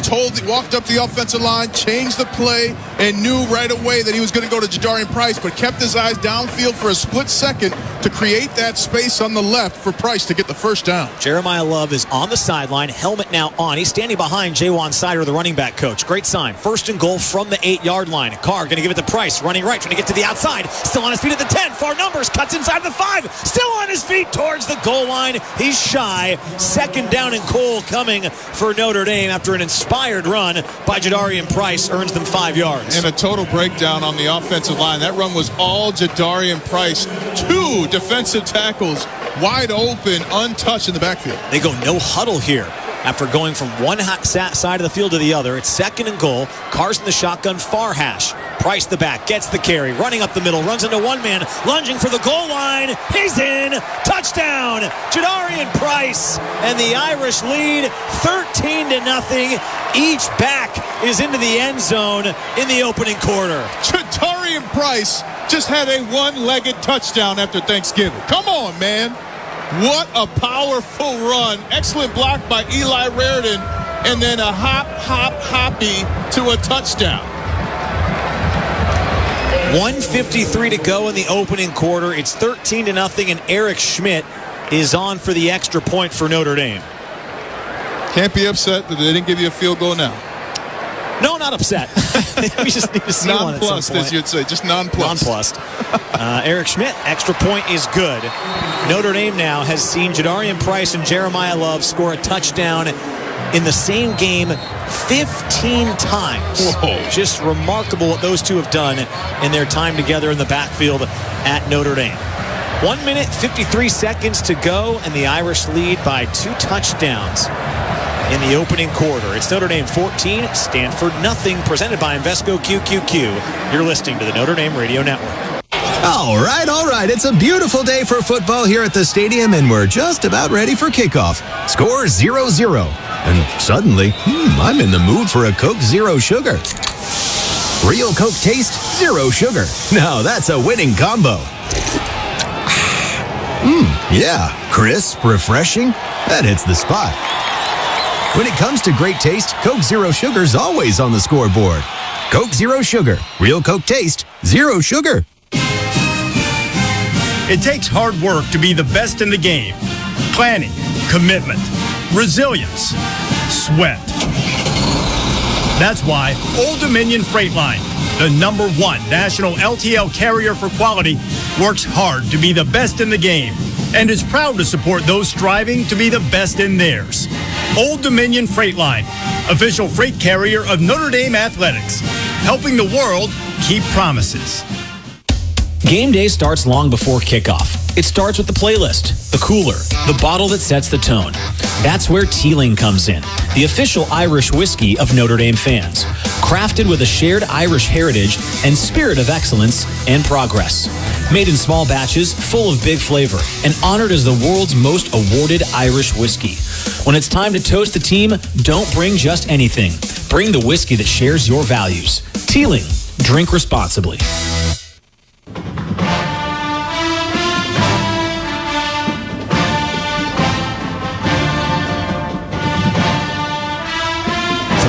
walked up the offensive line, changed the play, and knew right away that he was going to go to Jadarian Price, but kept his eyes downfield for a split second to create that space on the left for Price to get the first down. Jeremiah Love is on the sideline, helmet now on. He's standing behind Jaywan Sider, the running back coach. Great sign. First and goal from the 8-yard line. Carr going to give it to Price, running right, trying to get to the outside. Still on his feet at the 10. Far numbers, cuts inside the 5. Still on his feet towards the goal line. He's shy. Second down and goal coming for Notre Dame after an inspired run by Jadarian Price earns them 5 yards. And a total breakdown on the offensive line. That run was all Jadarian Price. 2 defensive tackles wide open, untouched in the backfield. They go no huddle here. After going from one side of the field to the other, it's second and goal. Carr's in the shotgun, far hash. Price the back, gets the carry, running up the middle, runs into one man, lunging for the goal line. He's in. Touchdown. Jadarian Price, and the Irish lead 13-0. Each back is into the end zone in the opening quarter. Jadarian Price just had a one-legged touchdown after Thanksgiving. Come on, man. What a powerful run. Excellent block by Eli Raridan. And then a hoppy to a touchdown. 1:53 to go in the opening quarter. It's 13-0, and Eric Schmidt is on for the extra point for Notre Dame. Can't be upset that they didn't give you a field goal now. No, not upset. We just need to see one at some nonplussed, point. as you'd say, just nonplussed. Eric Schmidt, extra point is good. Notre Dame now has seen Jadarian Price and Jeremiah Love score a touchdown in the same game 15 times. Whoa. Just remarkable what those two have done in their time together in the backfield at Notre Dame. 1 minute, 53 seconds to go, and the Irish lead by 2 touchdowns in the opening quarter. It's Notre Dame 14, Stanford nothing, presented by Invesco QQQ. You're listening to the Notre Dame Radio Network. All right. It's a beautiful day for football here at the stadium, and we're just about ready for kickoff. Score 0-0. And suddenly, I'm in the mood for a Coke Zero Sugar. Real Coke taste, zero sugar. Now that's a winning combo. Yeah, crisp, refreshing. That hits the spot. When it comes to great taste, Coke Zero Sugar's always on the scoreboard. Coke Zero Sugar. Real Coke taste, zero sugar. It takes hard work to be the best in the game. Planning, commitment, resilience, sweat. That's why Old Dominion Freight Line, the #1 national LTL carrier for quality, works hard to be the best in the game and is proud to support those striving to be the best in theirs. Old Dominion Freight Line, official freight carrier of Notre Dame Athletics, helping the world keep promises. Game day starts long before kickoff. It starts with the playlist, the cooler, the bottle that sets the tone. That's where Teeling comes in, the official Irish whiskey of Notre Dame fans. Crafted with a shared Irish heritage and spirit of excellence and progress. Made in small batches, full of big flavor, and honored as the world's most awarded Irish whiskey. When it's time to toast the team, don't bring just anything. Bring the whiskey that shares your values. Teeling. Drink responsibly.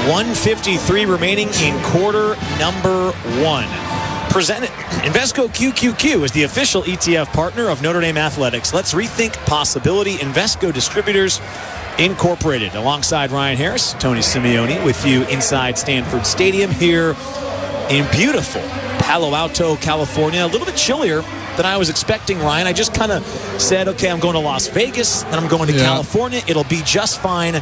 .153 remaining in quarter number 1. Presented, Invesco QQQ is the official ETF partner of Notre Dame Athletics. Let's rethink possibility. Invesco Distributors Incorporated. Alongside Ryan Harris, Tony Simeone with you inside Stanford Stadium here in beautiful Palo Alto, California. A little bit chillier than I was expecting, Ryan. I just kind of said, okay, I'm going to Las Vegas, then I'm going to California. It'll be just fine.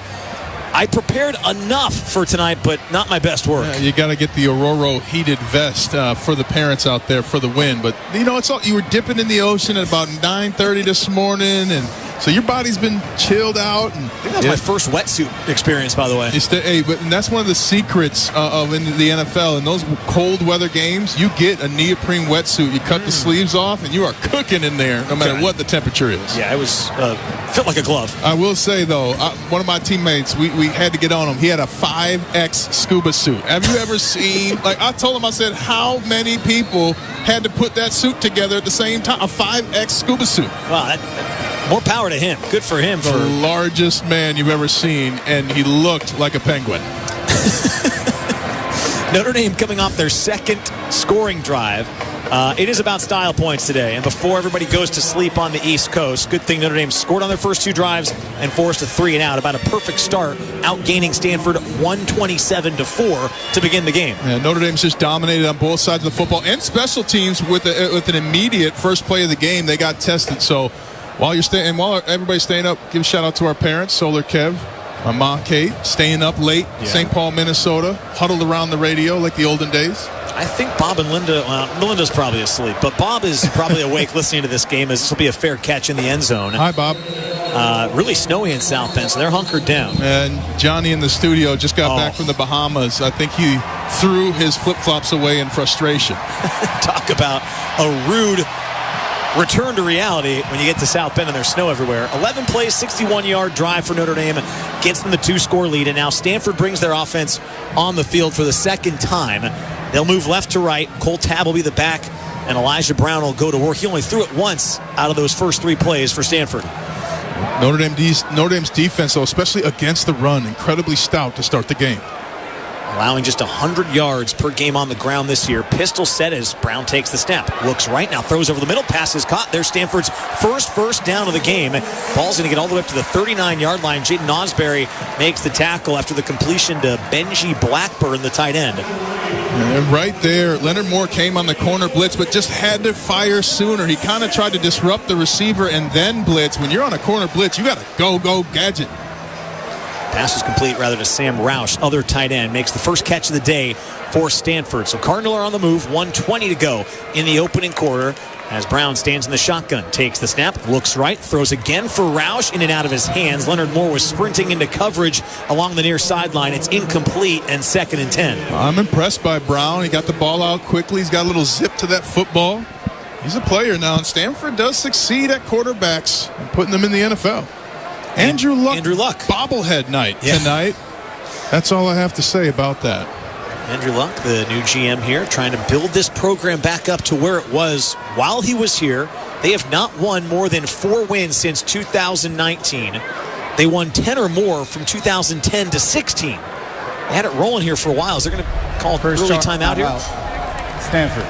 I prepared enough for tonight, but not my best work. Yeah, you got to get the Aurora heated vest for the parents out there for the win. But, you know, it's all, you were dipping in the ocean at about 9:30 this morning, and So your body's been chilled out. And I think that's my first wetsuit experience, by the way. But that's one of the secrets of in the NFL. In those cold weather games, you get a neoprene wetsuit. You cut the sleeves off, and you are cooking in there, no matter what the temperature is. Yeah, it was felt like a glove. I will say, though, one of my teammates, we had to get on him. He had a 5X scuba suit. Have you ever seen, like I told him, I said, how many people had to put that suit together at the same time? A 5X scuba suit. Wow, more power to him. Good for him. The largest man you've ever seen, and he looked like a penguin. Notre Dame coming off their second scoring drive. It is about style points today. And before everybody goes to sleep on the East Coast, good thing Notre Dame scored on their first 2 drives and forced a 3-and-out. About a perfect start, outgaining Stanford 127-4 to begin the game. Yeah, Notre Dame's just dominated on both sides of the football and special teams with an immediate first play of the game. They got tested. So while everybody's staying up, give a shout out to our parents, Solar Kev, my mom Kate, staying up late, St. Paul, Minnesota, huddled around the radio like the olden days. I think Bob and Linda, Melinda's probably asleep, but Bob is probably awake listening to this game, as this will be a fair catch in the end zone. Hi, Bob. Really snowy in South Bend, so they're hunkered down. And Johnny in the studio just got back from the Bahamas. I think he threw his flip-flops away in frustration. Talk about a rude return to reality when you get to South Bend and there's snow everywhere. 11 plays, 61-yard drive for Notre Dame, gets them the 2-score lead, and now Stanford brings their offense on the field for the second time. They'll move left to right. Cole Tabb will be the back, and Elijah Brown will go to work. He only threw it once out of those first 3 plays for Stanford. Notre Dame's defense, though, especially against the run, incredibly stout to start the game. Allowing just 100 yards per game on the ground this year. Pistol set as Brown takes the snap. Looks right, now throws over the middle. Pass is caught. There's Stanford's first down of the game. Ball's going to get all the way up to the 39-yard line. Jaden Osbury makes the tackle after the completion to Benji Blackburn, the tight end. And right there, Leonard Moore came on the corner blitz, but just had to fire sooner. He kind of tried to disrupt the receiver and then blitz. When you're on a corner blitz, you got to go gadget. Pass is complete rather to Sam Roush, other tight end, makes the first catch of the day for Stanford. So Cardinal are on the move, 1:20 to go in the opening quarter as Brown stands in the shotgun, takes the snap, looks right, throws again for Roush, in and out of his hands. Leonard Moore was sprinting into coverage along the near sideline. It's incomplete and 2nd and 10. I'm impressed by Brown. He got the ball out quickly. He's got a little zip to that football. He's a player now, and Stanford does succeed at quarterbacks and putting them in the NFL. Andrew Luck. Bobblehead night tonight. That's all I have to say about that. Andrew Luck, the new GM here, trying to build this program back up to where it was while he was here. They have not won more than 4 wins since 2019. They won 10 or more from 2010 to 16. They had it rolling here for a while. So they're going to call early timeout here. Stanford.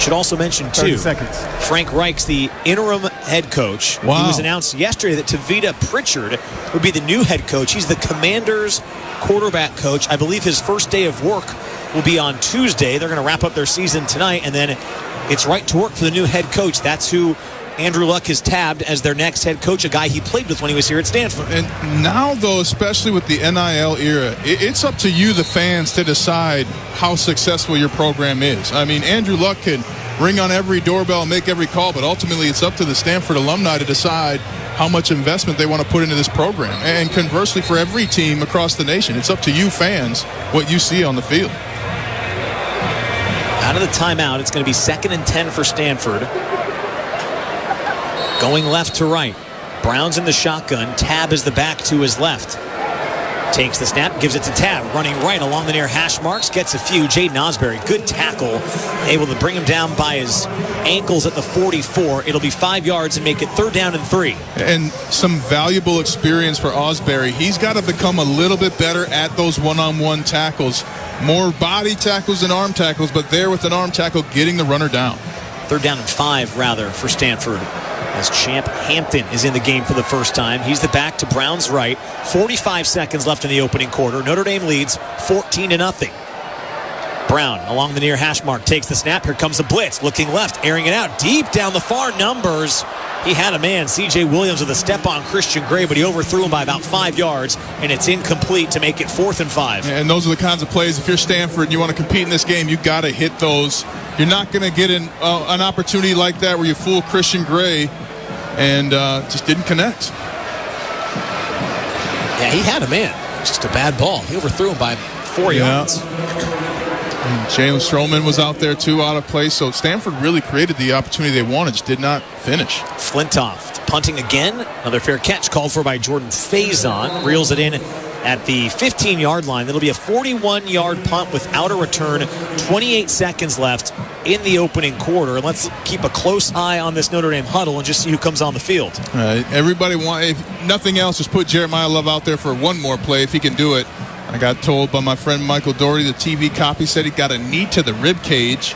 Should also mention, too, Frank Reich's the interim head coach. Wow. It was announced yesterday that Tavita Pritchard would be the new head coach. He's the Commanders quarterback coach. I believe his first day of work will be on Tuesday. They're going to wrap up their season tonight, and then it's right to work for the new head coach. That's who Andrew Luck has tabbed as their next head coach, a guy he played with when he was here at Stanford. And now, though, especially with the NIL era, it's up to you, the fans, to decide how successful your program is. I mean, Andrew Luck can ring on every doorbell and make every call, but ultimately it's up to the Stanford alumni to decide how much investment they want to put into this program. And conversely, for every team across the nation, it's up to you, fans, what you see on the field. Out of the timeout, it's going to be 2nd and 10 for Stanford. Going left to right. Brown's in the shotgun. Tabb is the back to his left. Takes the snap, gives it to Tabb. Running right along the near hash marks. Gets a few. Jaden Osbury, good tackle. Able to bring him down by his ankles at the 44. It'll be 5 yards and make it 3rd down and 3. And some valuable experience for Osbury. He's got to become a little bit better at those one-on-one tackles. More body tackles than arm tackles, but there with an arm tackle, getting the runner down. 3rd down and 5, rather, for Stanford, as Champ Hampton is in the game for the first time. He's the back to Brown's right. 45 seconds left in the opening quarter. Notre Dame leads 14-0. Brown along the near hash mark takes the snap. Here comes the blitz. Looking left, airing it out deep down the far numbers. He had a man, C.J. Williams, with a step on Christian Gray, but he overthrew him by about 5 yards, and it's incomplete to make it 4th and 5. And those are the kinds of plays, if you're Stanford and you want to compete in this game, you got to hit those. You're not going to get an opportunity like that where you fool Christian Gray and just didn't connect. Yeah, he had him in. Just a bad ball. He overthrew him by 4 yards. And Jalen Stroman was out there, too, out of place. So Stanford really created the opportunity they wanted, just did not finish. Flintoff punting again. Another fair catch called for by Jordan Faison. Reels it in at the 15-yard line. That'll be a 41-yard punt without a return. 28 seconds left in the opening quarter. And let's keep a close eye on this Notre Dame huddle and just see who comes on the field. Everybody if nothing else, just put Jeremiah Love out there for one more play if he can do it. I got told by my friend Michael Doherty, the TV copy said he got a knee to the rib cage.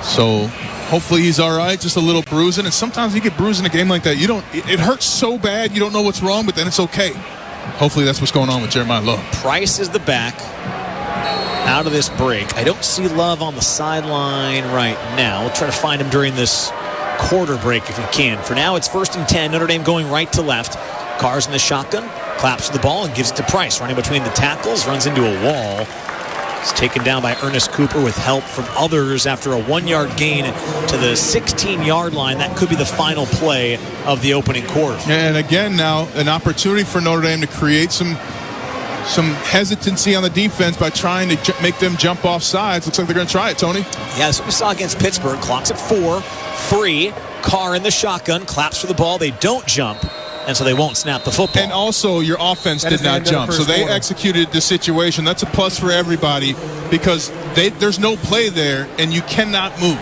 So hopefully he's all right, just a little bruising. And sometimes you get bruised in a game like that. It hurts so bad you don't know what's wrong, but then it's okay. Hopefully that's what's going on with Jeremiah Love. Price is the back out of this break. I don't see Love on the sideline right now. We'll try to find him during this quarter break if we can. For now, it's 1st and 10. Notre Dame going right to left. Carr's in the shotgun. Claps to the ball and gives it to Price. Running between the tackles. Runs into a wall. He's taken down by Ernest Cooper with help from others after a 1-yard gain to the 16-yard line. That could be the final play of the opening quarter. And again now, an opportunity for Notre Dame to create some hesitancy on the defense by trying to make them jump off sides. Looks like they're going to try it, Tony. Yeah, that's what we saw against Pittsburgh. Clock's at 4. Free. Carr in the shotgun. Claps for the ball. They don't jump. And so they won't snap the football. And also, your offense did not jump. So they executed the situation. That's a plus for everybody because there's no play there, and you cannot move.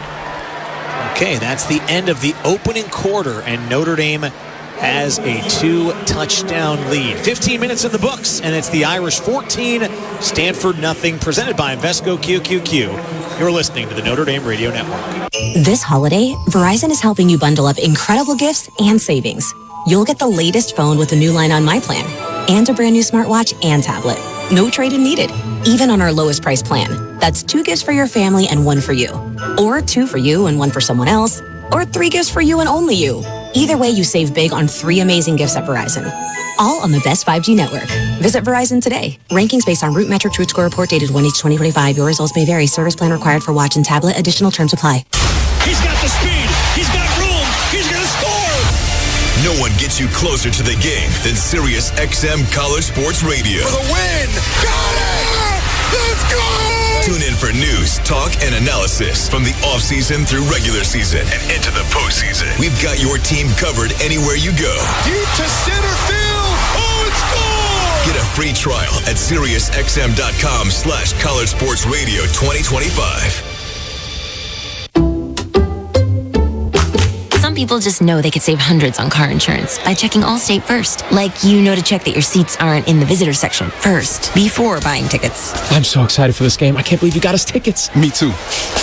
Okay, that's the end of the opening quarter, and Notre Dame has a 2-touchdown lead. 15 minutes in the books, and it's the Irish 14, Stanford nothing, presented by Invesco QQQ. You're listening to the Notre Dame Radio Network. This holiday, Verizon is helping you bundle up incredible gifts and savings. You'll get the latest phone with a new line on My Plan and a brand new smartwatch and tablet. No trade-in needed, even on our lowest price plan. That's 2 gifts for your family and 1 for you. Or 2 for you and 1 for someone else. Or 3 gifts for you and only you. Either way, you save big on 3 amazing gifts at Verizon. All on the best 5G network. Visit Verizon today. Rankings based on Root Metric Truth Score report dated 1/8/2025. Your results may vary. Service plan required for watch and tablet. Additional terms apply. He's got the speed. He's got room. He's going to score. No one gets you closer to the game than Sirius XM College Sports Radio. For the win. Got it. Let's go. Tune in for news, talk, and analysis from the offseason through regular season and into the postseason. We've got your team covered anywhere you go. Deep to center field. Oh, it's gone. Get a free trial at SiriusXM.com/College Sports Radio 2025. Some people just know they could save hundreds on car insurance by checking Allstate first. Like, to check that your seats aren't in the visitor section first, before buying tickets. I'm so excited for this game. I can't believe you got us tickets. Me too.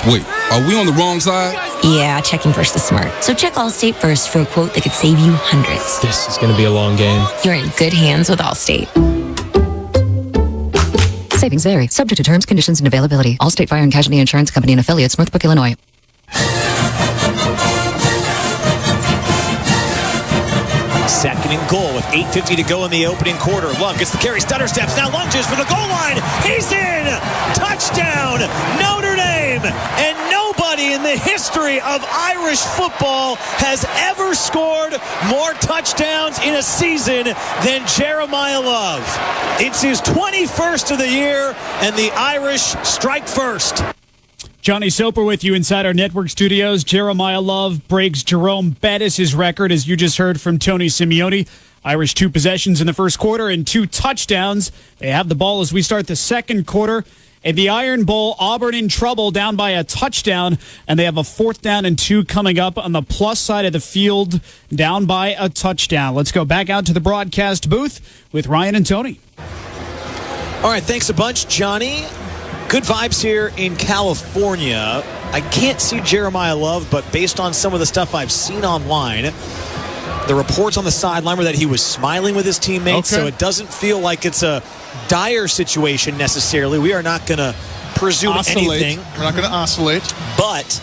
Wait, are we on the wrong side? Yeah, checking first is smart. So check Allstate first for a quote that could save you hundreds. This is going to be a long game. You're in good hands with Allstate. Savings vary, subject to terms, conditions, and availability. Allstate Fire and Casualty Insurance Company and Affiliates, Northbrook, Illinois. Second and goal with 8:50 to go in the opening quarter. Love gets the carry, stutter steps, now lunges for the goal line. He's in! Touchdown, Notre Dame! And nobody in the history of Irish football has ever scored more touchdowns in a season than Jeremiah Love. It's his 21st of the year, and the Irish strike first. Johnny Soper with you inside our network studios. Jeremiah Love breaks Jerome Bettis' record, as you just heard from Tony Simeone. Irish 2 possessions in the first quarter and 2 touchdowns. They have the ball as we start the second quarter. In the Iron Bowl, Auburn in trouble, down by a touchdown, and they have a 4th down and 2 coming up on the plus side of the field, down by a touchdown. Let's go back out to the broadcast booth with Ryan and Tony. All right, thanks a bunch, Johnny. Good vibes here in California. I can't see Jeremiah Love, but based on some of the stuff I've seen online, the reports on the sideline were that he was smiling with his teammates, so it doesn't feel like it's a dire situation necessarily. We are not going to presume anything. We're not going to oscillate. But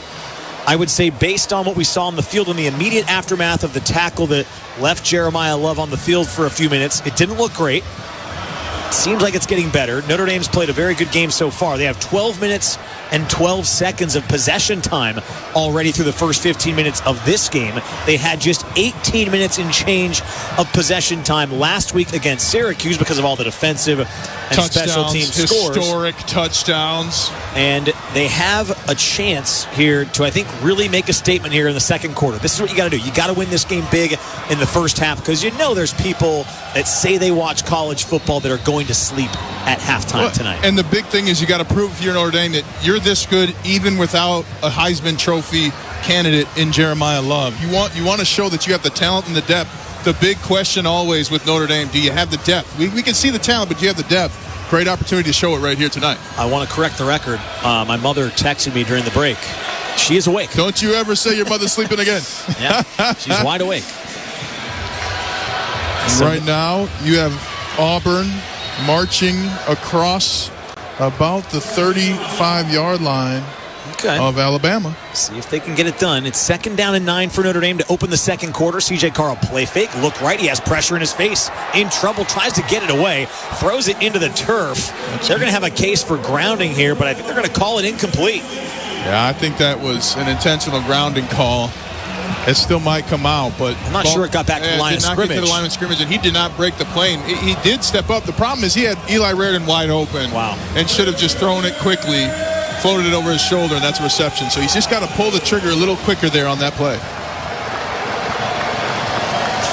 I would say based on what we saw on the field in the immediate aftermath of the tackle that left Jeremiah Love on the field for a few minutes, it didn't look great. seems like it's getting better. Notre Dame's played a very good game so far. They have 12 minutes and 12 seconds of possession time already through the first 15 minutes of this game. They had just 18 minutes and change of possession time last week against Syracuse because of all the defensive and special team scores. Historic touchdowns. And they have a chance here to, I think, really make a statement here in the second quarter. This is what you got to do. You got to win this game big in the first half because you know there's people that say they watch college football that are going to sleep at halftime tonight. And the big thing is you got to prove if you're Notre Dame that you're this good even without a Heisman Trophy candidate in Jeremiah Love. You want to show that you have the talent and the depth. The big question always with Notre Dame, do you have the depth? We can see the talent, but do you have the depth? Great opportunity to show it right here tonight. I want to correct the record. My mother texted me during the break. She is awake. Don't you ever say your mother's sleeping again. Yeah, she's wide awake. Right now, you have Auburn marching across about the 35-yard line of Alabama. See if they can get it done. It's 2nd down and 9 for Notre Dame to open the second quarter. C.J. Carl play fake. Look right. He has pressure in his face. In trouble. Tries to get it away. Throws it into the turf. They're going to have a case for grounding here, but I think they're going to call it incomplete. Yeah, I think that was an intentional grounding call. It still might come out, but I'm not sure it got back to the line of scrimmage. Get to the line of scrimmage, and he did not break the plane. He did step up. The problem is he had Eli Raridon wide open. Wow. And should have just thrown it quickly, floated it over his shoulder, and that's a reception. So he's just got to pull the trigger a little quicker there on that play.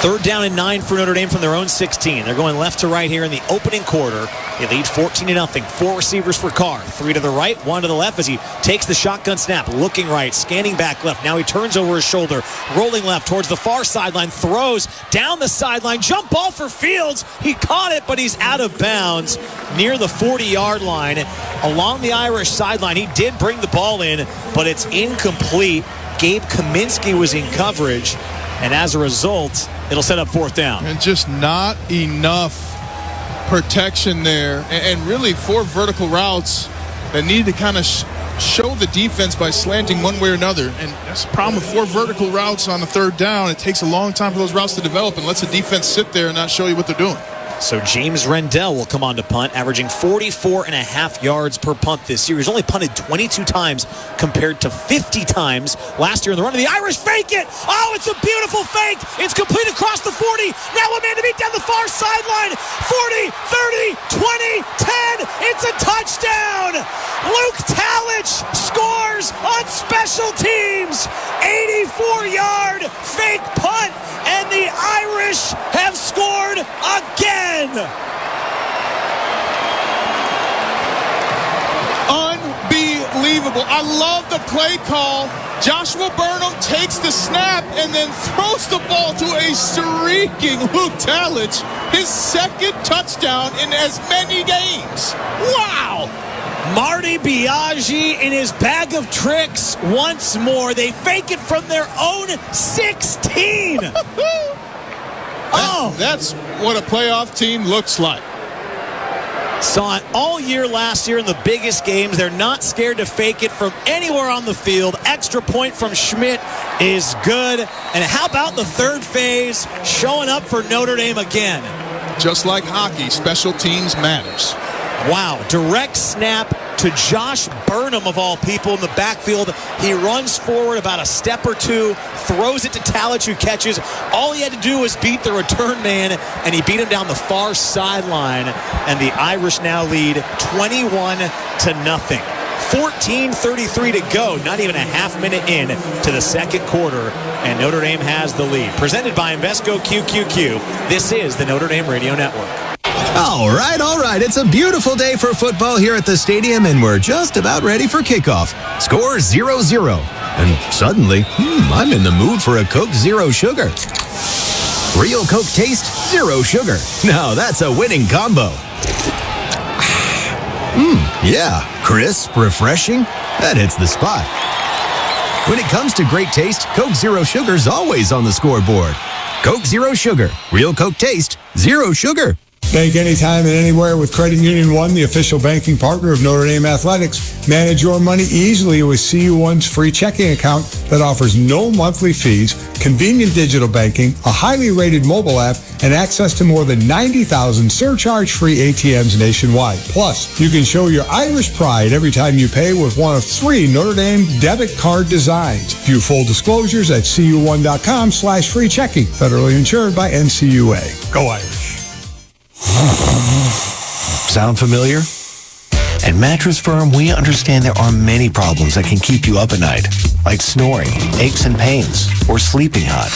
3rd down and 9 for Notre Dame from their own 16. They're going left to right here in the opening quarter. They lead 14-0. 4 receivers for Carr. 3 to the right, 1 to the left as he takes the shotgun snap. Looking right, scanning back left. Now he turns over his shoulder, rolling left towards the far sideline. Throws down the sideline. Jump ball for Fields. He caught it, but he's out of bounds near the 40-yard line. Along the Irish sideline, he did bring the ball in, but it's incomplete. Gabe Kaminsky was in coverage. And as a result, it'll set up 4th down. And just not enough protection there. And really 4 vertical routes that need to kind of show the defense by slanting one way or another. And that's the problem with 4 vertical routes on the 3rd down. It takes a long time for those routes to develop and lets the defense sit there and not show you what they're doing. So James Rendell will come on to punt, averaging 44.5 yards per punt this year. He's only punted 22 times compared to 50 times last year in the run. And the Irish fake it. Oh, it's a beautiful fake. It's complete across the 40. Now a man to beat down the far sideline. 40, 30, 20, 10. It's a touchdown. Luke Talich scores on special teams. 84-yard fake punt. And the Irish have scored again. Unbelievable. I love the play call. Joshua Burnham takes the snap and then throws the ball to a streaking Luke Talich. His 2nd touchdown in as many games. Wow. Marty Biaggi in his bag of tricks once more. They fake it from their own 16. That's what a playoff team looks like. Saw it all year last year in the biggest games. They're not scared to fake it from anywhere on the field. Extra point from Schmidt is good. And how about the 3rd phase showing up for Notre Dame again? Just like hockey, special teams matters. Wow, direct snap to Josh Burnham, of all people, in the backfield. He runs forward about a step or 2, throws it to Talich, who catches. All he had to do was beat the return man, and he beat him down the far sideline. And the Irish now lead 21-0. 14:33 to go, not even a half minute in to the second quarter, and Notre Dame has the lead. Presented by Invesco QQQ, this is the Notre Dame Radio Network. All right. It's a beautiful day for football here at the stadium, and we're just about ready for kickoff. Score 0-0. And suddenly, I'm in the mood for a Coke Zero Sugar. Real Coke taste, zero sugar. Now that's a winning combo. Yeah, crisp, refreshing. That hits the spot. When it comes to great taste, Coke Zero Sugar's always on the scoreboard. Coke Zero Sugar. Real Coke taste, zero sugar. Bank anytime and anywhere with Credit Union One, the official banking partner of Notre Dame Athletics. Manage your money easily with CU1's free checking account that offers no monthly fees, convenient digital banking, a highly rated mobile app, and access to more than 90,000 surcharge-free ATMs nationwide. Plus, you can show your Irish pride every time you pay with one of 3 Notre Dame debit card designs. View full disclosures at cu1.com/free checking. Federally insured by NCUA. Go Irish. Sound familiar? At Mattress Firm, we understand there are many problems that can keep you up at night, like snoring, aches and pains, or sleeping hot.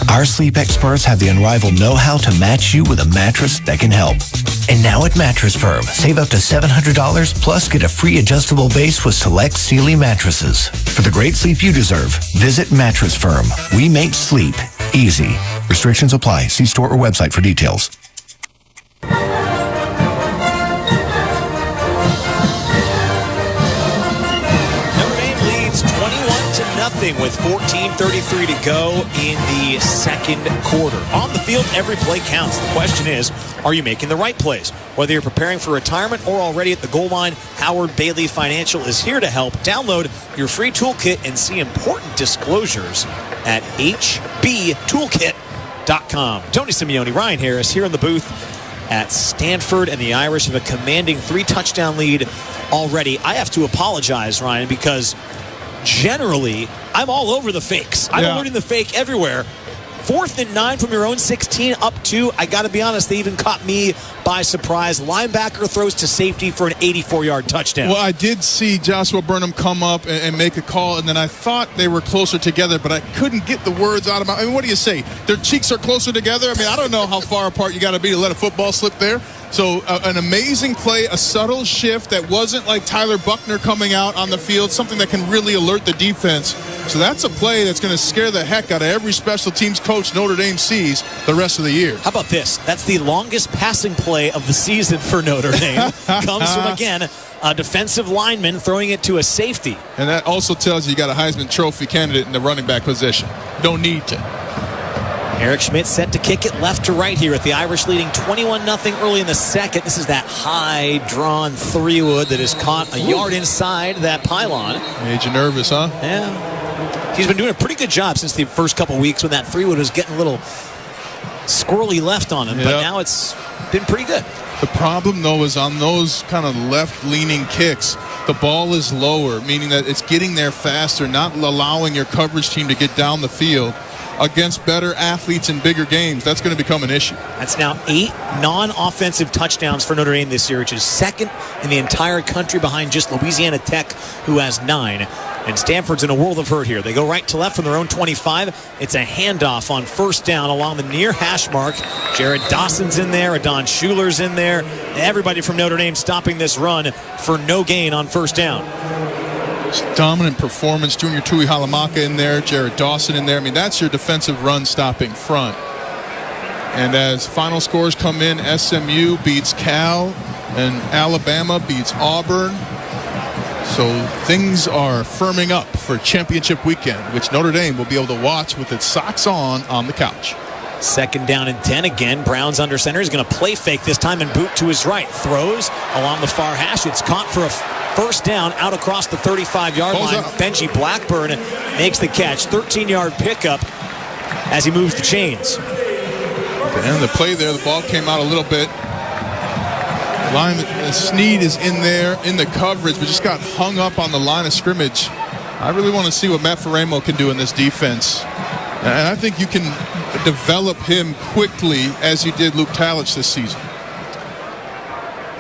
Our sleep experts have the unrivaled know-how to match you with a mattress that can help. And now at Mattress Firm, save up to $700 plus get a free adjustable base with select Sealy mattresses. For the great sleep you deserve, visit Mattress Firm. We make sleep easy. Restrictions apply. See store or website for details. With 14:33 to go in the second quarter. On the field, every play counts. The question is, are you making the right plays? Whether you're preparing for retirement or already at the goal line, Howard Bailey Financial is here to help. Download your free toolkit and see important disclosures at hbtoolkit.com. Tony Simeone, Ryan Harris here in the booth at Stanford, and the Irish have a commanding 3-touchdown lead already. I have to apologize, Ryan, because generally, I'm all over the fakes. I'm alerting the fake everywhere. 4th and 9 from your own 16, up 2. I got to be honest, they even caught me by surprise. Linebacker throws to safety for an 84-yard touchdown. Well, I did see Joshua Burnham come up and make a call, and then I thought they were closer together, but I couldn't get the words out of my... I mean, what do you say? Their cheeks are closer together? I mean, I don't know how far apart you got to be to let a football slip there. So an amazing play, a subtle shift that wasn't like Tyler Buckner coming out on the field, something that can really alert the defense. So that's a play that's going to scare the heck out of every special teams coach Notre Dame sees the rest of the year. How about this? That's the longest passing play of the season for Notre Dame. Comes from, again, a defensive lineman throwing it to a safety. And that also tells you got a Heisman Trophy candidate in the running back position. Don't need to. Eric Schmidt set to kick it left to right here at the Irish leading 21-0 early in the second. This is that high drawn 3-wood that is caught a yard inside that pylon. Made you nervous, huh? Yeah. He's been doing a pretty good job since the first couple weeks when that 3-wood was getting a little squirrely left on him, but now it's been pretty good. The problem, though, is on those kind of left-leaning kicks, the ball is lower, meaning that it's getting there faster, not allowing your coverage team to get down the field against better athletes in bigger games. That's going to become an issue. That's now 8 non-offensive touchdowns for Notre Dame this year, which is second in the entire country behind just Louisiana Tech, who has 9. And Stanford's in a world of hurt here. They go right to left from their own 25. It's a handoff on first down along the near hash mark. Jared Dawson's in there. Adon Schuler's in there. Everybody from Notre Dame stopping this run for no gain on first down. Dominant performance. Junior Tui Halamaka in there. Jared Dawson in there. I mean, that's your defensive run-stopping front. And as final scores come in, SMU beats Cal, and Alabama beats Auburn. So things are firming up for championship weekend, which Notre Dame will be able to watch with its socks on the couch. Second down and 10 again. Brown's under center. He's going to play fake this time and boot to his right. Throws along the far hash. It's caught for a first down out across the 35-yard line. Benji Blackburn makes the catch. 13-yard pickup as he moves the chains. And the play there, the ball came out a little bit. Snead is in there in the coverage, but just got hung up on the line of scrimmage. I really want to see what Matt Faremo can do in this defense. And I think you can develop him quickly as you did Luke Talich this season.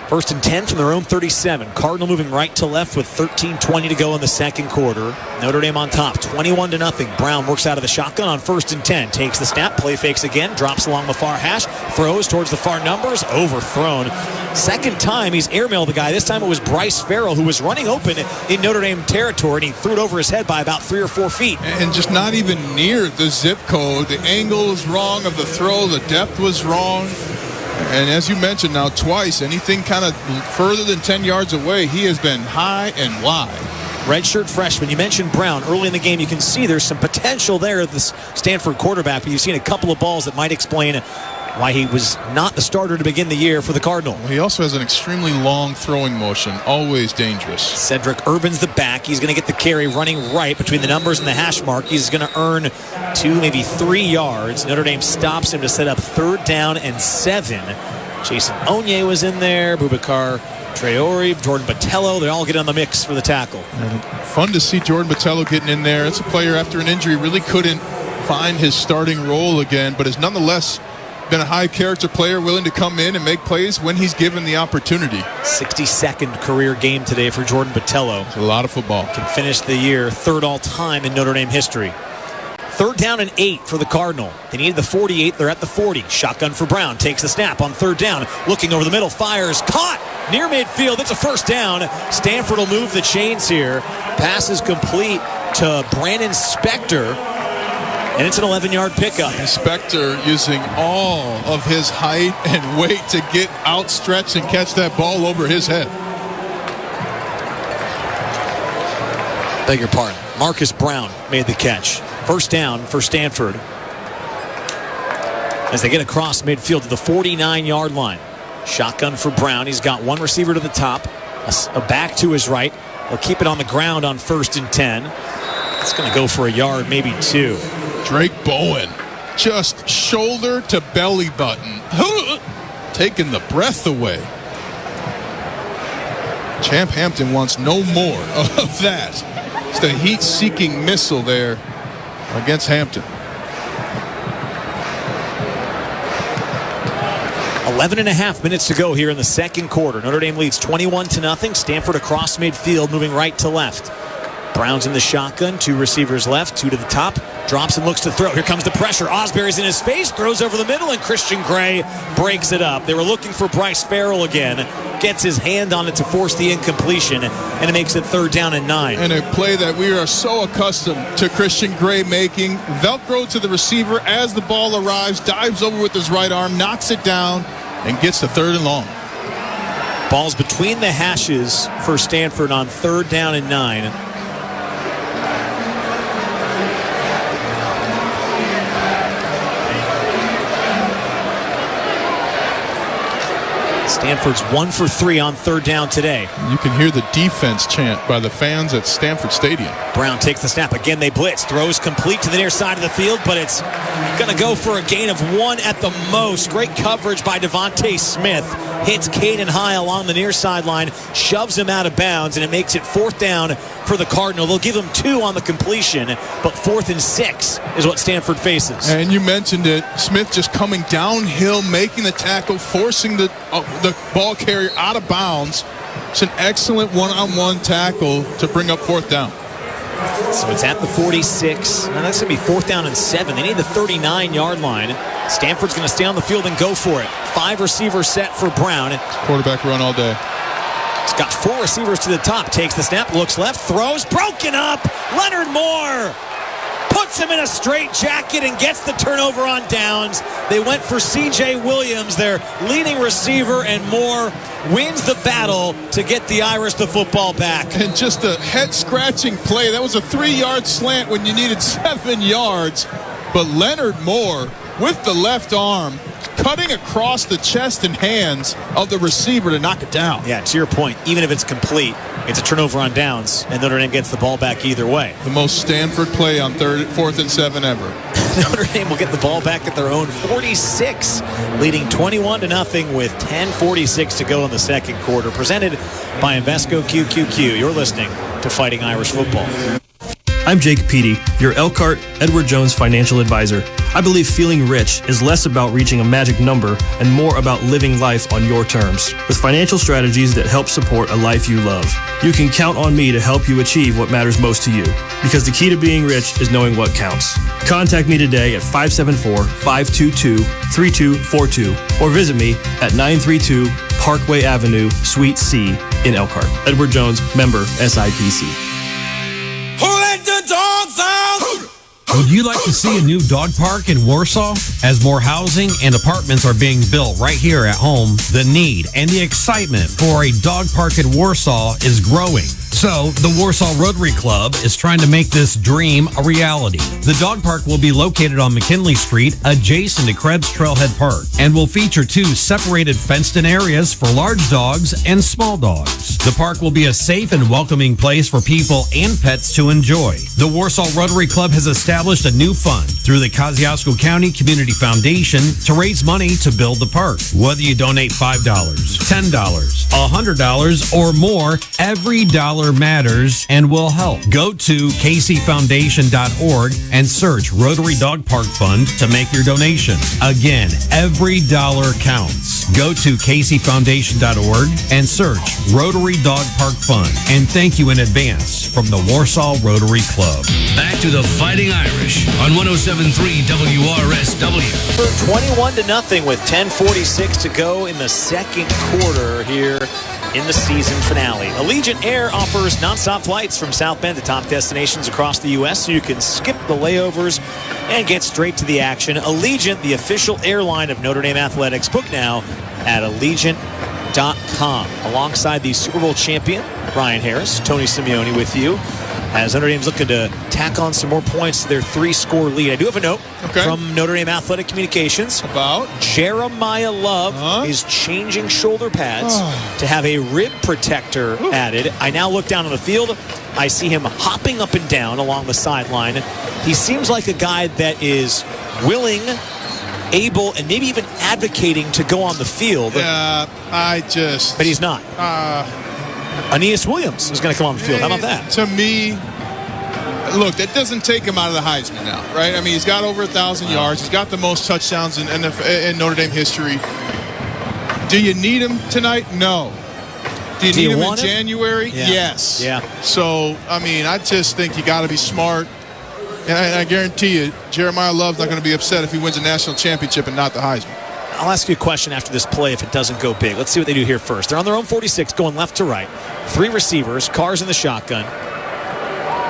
First and 10 from their own 37. Cardinal moving right to left with 13:20 to go in the second quarter. Notre Dame on top, 21-0. Brown works out of the shotgun on first and 10. Takes the snap, play fakes again, drops along the far hash, throws towards the far numbers, overthrown. Second time he's airmailed the guy. This time it was Bryce Farrell, who was running open in Notre Dame territory, and he threw it over his head by about 3 or 4 feet. And just not even near the zip code. The angle was wrong of the throw. The depth was wrong. And as you mentioned now twice, anything kind of further than 10 yards away, he has been high and wide. Redshirt freshman. You mentioned Brown early in the game. You can see there's some potential there at this Stanford quarterback, but you've seen a couple of balls that might explain why he was not the starter to begin the year for the Cardinal. Well, he also has an extremely long throwing motion, always dangerous. Cedric Urban's the back. He's going to get the carry running right between the numbers and the hash mark. He's going to earn 2, maybe 3 yards. Notre Dame stops him to set up 3rd down and 7. Jason Onye was in there, Boubacar Traore, Jordan Botello. They all get on the mix for the tackle. And fun to see Jordan Botello getting in there. It's a player after an injury really couldn't find his starting role again, but has nonetheless been a high character player, willing to come in and make plays when he's given the opportunity. 62nd career game today for Jordan Botello. It's a lot of football. Can finish the year 3rd all time in Notre Dame history. 3rd down and 8 for the Cardinal. They needed the 48. They're at the 40. Shotgun for Brown. Takes the snap on 3rd down. Looking over the middle. Fires. Caught near midfield. It's a 1st down. Stanford will move the chains here. Pass is complete to Brandon Spector. And it's an 11-yard pickup. Spector using all of his height and weight to get outstretched and catch that ball over his head. Beg your pardon. Marcus Brown made the catch. 1st down for Stanford as they get across midfield to the 49-yard line. Shotgun for Brown. He's got 1 receiver to the top, a back to his right. He'll keep it on the ground on 1st and 10. It's going to go for a yard, maybe 2. Drake Bowen, just shoulder to belly button, taking the breath away. Champ Hampton wants no more of that. It's the heat-seeking missile there against Hampton. 11.5 minutes to go here in the 2nd quarter. Notre Dame leads 21-0. Stanford across midfield, moving right to left. Brown's in the shotgun. 2 receivers left, 2 to the top. Drops and looks to throw. Here comes the pressure. Osbury's in his face, throws over the middle, and Christian Gray breaks it up. They were looking for Bryce Farrell again. Gets his hand on it to force the incompletion, and it makes it 3rd down and 9. And a play that we are so accustomed to Christian Gray making. Velcro to the receiver as the ball arrives, dives over with his right arm, knocks it down, and gets to 3rd and long. Ball's between the hashes for Stanford on 3rd down and 9. Stanford's 1 for 3 on 3rd down today. You can hear the defense chant by the fans at Stanford Stadium. Brown takes the snap. Again, they blitz. Throws complete to the near side of the field, but it's going to go for a gain of 1 at the most. Great coverage by Devontae Smith. Hits Caden High along the near sideline, shoves him out of bounds, and it makes it 4th down for the Cardinal. They'll give him 2 on the completion, but 4th and 6 is what Stanford faces. And you mentioned it. Smith just coming downhill, making the tackle, forcing the ball carrier out of bounds. It's an excellent one-on-one tackle to bring up 4th down. So it's at the 46. Now that's going to be 4th down and 7. They need the 39-yard line. Stanford's going to stay on the field and go for it. 5 receivers set for Brown. Quarterback run all day. He's got 4 receivers to the top. Takes the snap, looks left, throws, broken up. Leonard Moore puts him in a straight jacket and gets the turnover on downs. They went for C.J. Williams, their leading receiver, and Moore wins the battle to get the Irish the football back. And just a head-scratching play. That was a 3-yard slant when you needed 7 yards. But Leonard Moore, with the left arm, cutting across the chest and hands of the receiver to knock it down. Yeah, to your point, even if it's complete, it's a turnover on downs, and Notre Dame gets the ball back either way. The most Stanford play on 4th and 7 ever. Notre Dame will get the ball back at their own 46, leading 21-0 with 10:46 to go in the 2nd quarter. Presented by Invesco QQQ. You're listening to Fighting Irish Football. I'm Jake Petey, your Elkhart Edward Jones financial advisor. I believe feeling rich is less about reaching a magic number and more about living life on your terms, with financial strategies that help support a life you love. You can count on me to help you achieve what matters most to you, because the key to being rich is knowing what counts. Contact me today at 574-522-3242 or visit me at 932 Parkway Avenue, Suite C in Elkhart. Edward Jones, member SIPC. Who let the dogs out? Would you like to see a new dog park in Warsaw? As more housing and apartments are being built right here at home, the need and the excitement for a dog park in Warsaw is growing. So, the Warsaw Rotary Club is trying to make this dream a reality. The dog park will be located on McKinley Street, adjacent to Krebs Trailhead Park, and will feature 2 separated fenced-in areas for large dogs and small dogs. The park will be a safe and welcoming place for people and pets to enjoy. The Warsaw Rotary Club has established a new fund through the Kosciuszko County Community Foundation to raise money to build the park. Whether you donate $5, $10, $100, or more, every dollar matters and will help. Go to kcfoundation.org and search Rotary Dog Park Fund to make your donation. Again, every dollar counts. Go to kcfoundation.org and search Rotary Dog Park Fund. And thank you in advance from the Warsaw Rotary Club. Back to the Fighting Irish on 107.3 WRSW. 21-0 with 10:46 to go in the second quarter here in the season finale. Allegiant Air offers nonstop flights from South Bend to top destinations across the U.S. so you can skip the layovers and get straight to the action. Allegiant, the official airline of Notre Dame Athletics. Book now at Allegiant.com. Alongside the Super Bowl champion, Ryan Harris, Tony Simeone with you, as Notre Dame's looking to tack on some more points to their 3-score lead. I do have a note from Notre Dame Athletic Communications about Jeremiah Love is changing shoulder pads to have a rib protector added. I now look down on the field. I see him hopping up and down along the sideline. He seems like a guy that is willing, able, and maybe even advocating to go on the field. Yeah, but he's not. Aeneas Williams is going to come on the field. How about that? To me, look, that doesn't take him out of the Heisman now, right? I mean, he's got over 1,000 yards. He's got the most touchdowns in Notre Dame history. Do you need him tonight? No. Do you need him in January? Yeah. Yes. Yeah. So, I mean, I just think you got to be smart. And I guarantee you, Jeremiah Love's not going to be upset if he wins a national championship and not the Heisman. I'll ask you a question after this play if it doesn't go big. Let's see what they do here first. They're on their own 46, going left to right. 3 receivers, Carr's in the shotgun.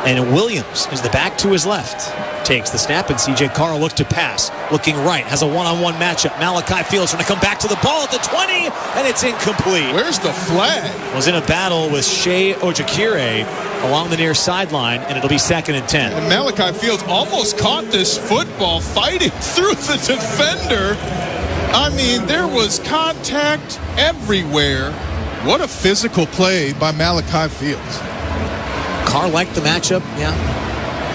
And Williams is the back to his left. Takes the snap, and C.J. Carr look to pass. Looking right, has a one-on-one matchup. Malachi Fields going to come back to the ball at the 20, and it's incomplete. Where's the flag? Was in a battle with Shea Ojikire along the near sideline, and it'll be 2nd and 10. And Malachi Fields almost caught this football fighting through the defender. I mean, there was contact everywhere. What a physical play by Malachi Fields. Carr liked the matchup, yeah.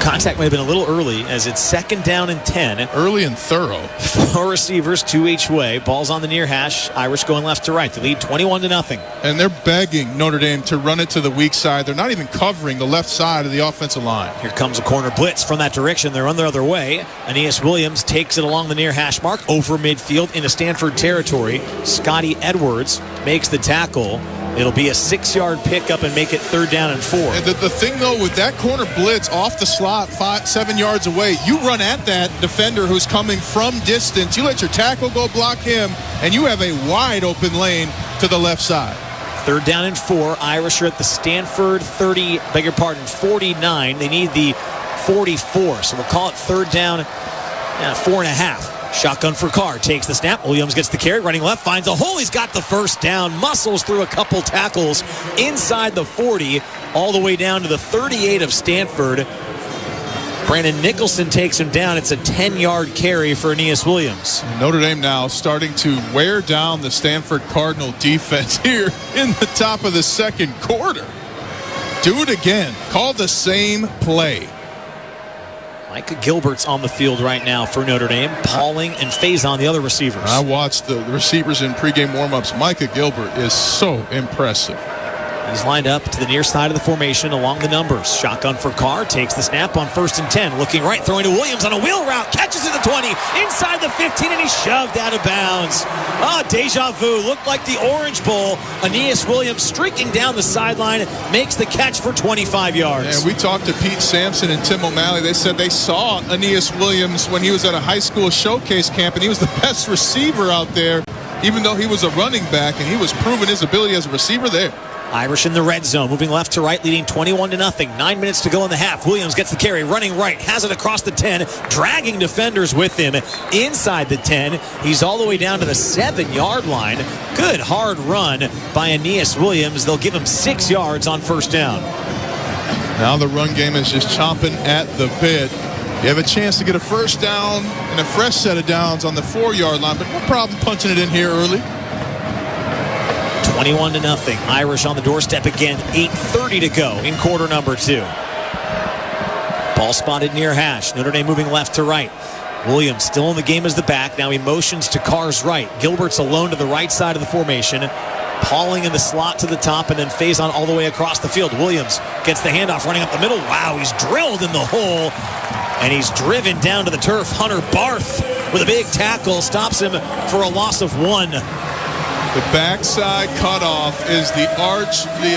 Contact might have been a little early as it's 2nd down and 10. Early and thorough. 4 receivers, 2 each way. Ball's on the near hash. Irish going left to right. The lead 21-0. And they're begging Notre Dame to run it to the weak side. They're not even covering the left side of the offensive line. Here comes a corner blitz from that direction. They're on the other way. Aeneas Williams takes it along the near hash mark over midfield into Stanford territory. Scotty Edwards makes the tackle. It'll be a 6-yard pickup and make it 3rd down and 4. And the thing, though, with that corner blitz off the slot, 7 yards away, you run at that defender who's coming from distance. You let your tackle go block him, and you have a wide open lane to the left side. 3rd down and 4. Irish are at the Stanford 49. They need the 44, so we'll call it 3rd down, 4.5. Shotgun for Carr, takes the snap. Williams gets the carry, running left, finds a hole. He's got the first down, muscles through a couple tackles inside the 40, all the way down to the 38 of Stanford. Brandon Nicholson takes him down. It's a 10-yard carry for Aeneas Williams. Notre Dame now starting to wear down the Stanford Cardinal defense here in the top of the second quarter. Do it again. Call the same play. Micah Gilbert's on the field right now for Notre Dame. Pauling and Faison, the other receivers. I watched the receivers in pregame warmups. Micah Gilbert is so impressive. He's lined up to the near side of the formation along the numbers. Shotgun for Carr, takes the snap on 1st and 10. Looking right, throwing to Williams on a wheel route. Catches at the 20, inside the 15, and he's shoved out of bounds. Deja vu. Looked like the Orange Bowl. Aeneas Williams streaking down the sideline, makes the catch for 25 yards. And we talked to Pete Sampson and Tim O'Malley. They said they saw Aeneas Williams when he was at a high school showcase camp, and he was the best receiver out there, even though he was a running back, and he was proving his ability as a receiver there. Irish in the red zone, moving left to right, leading 21-0. 9 minutes to go in the half. Williams gets the carry, running right, has it across the 10, dragging defenders with him inside the 10. He's all the way down to the 7-yard line. Good hard run by Aeneas Williams. They'll give him 6 yards on first down. Now the run game is just chomping at the bit. You have a chance to get a first down and a fresh set of downs on the 4-yard line, but no problem punching it in here early. 21-0. Irish on the doorstep again. 8:30 to go in quarter number 2. Ball spotted near hash. Notre Dame moving left to right. Williams still in the game as the back. Now he motions to Carr's right. Gilbert's alone to the right side of the formation. Pauling in the slot to the top, and then Faison all the way across the field. Williams gets the handoff running up the middle. Wow, he's drilled in the hole, and he's driven down to the turf. Hunter Barth with a big tackle stops him for a loss of 1. The backside cutoff is the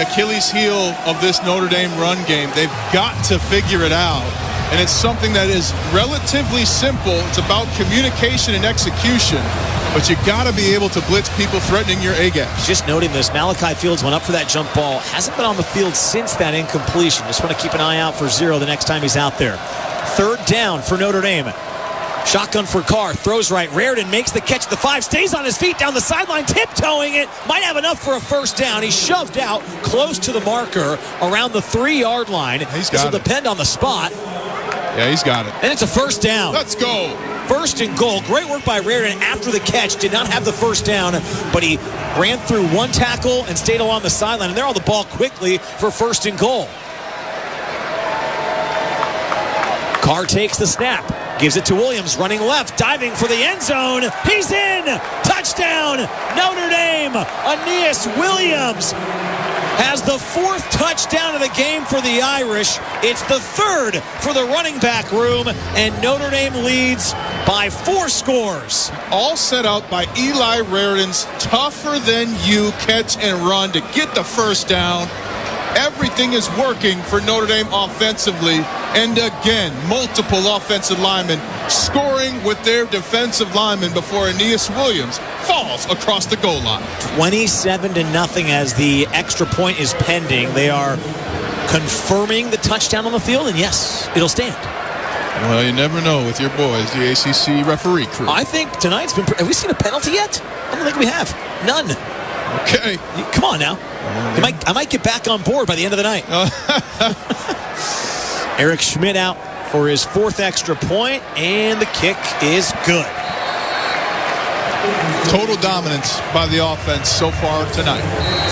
Achilles heel of this Notre Dame run game. They've got to figure it out. And it's something that is relatively simple. It's about communication and execution. But you got to be able to blitz people threatening your A-gaps. Just noting this, Malachi Fields went up for that jump ball. Hasn't been on the field since that incompletion. Just want to keep an eye out for 0 the next time he's out there. 3rd down for Notre Dame. Shotgun for Carr, throws right. Reardon makes the catch at the 5, stays on his feet down the sideline, tiptoeing it. Might have enough for a first down. He's shoved out close to the marker around the 3-yard line. This will depend on the spot. Yeah, he's got it. And it's a first down. Let's go. 1st and goal. Great work by Reardon after the catch. Did not have the first down, but he ran through one tackle and stayed along the sideline. And they're on the ball quickly for 1st and goal. Carr takes the snap. Gives it to Williams, running left, diving for the end zone. He's in! Touchdown, Notre Dame! Aeneas Williams has the 4th touchdown of the game for the Irish. It's the 3rd for the running back room, and Notre Dame leads by 4 scores. All set out by Eli Reardon's tougher-than-you catch and run to get the first down. Everything is working for Notre Dame offensively. And again, multiple offensive linemen scoring with their defensive linemen before Aeneas Williams falls across the goal line. 27-0 as the extra point is pending. They are confirming the touchdown on the field, and yes, it'll stand. Well, you never know with your boys, the ACC referee crew. I think tonight's been... Have we seen a penalty yet? I don't think we have. None. Okay. Come on now. I might get back on board by the end of the night. Eric Schmidt out for his 4th extra point, and the kick is good. Total dominance by the offense so far tonight.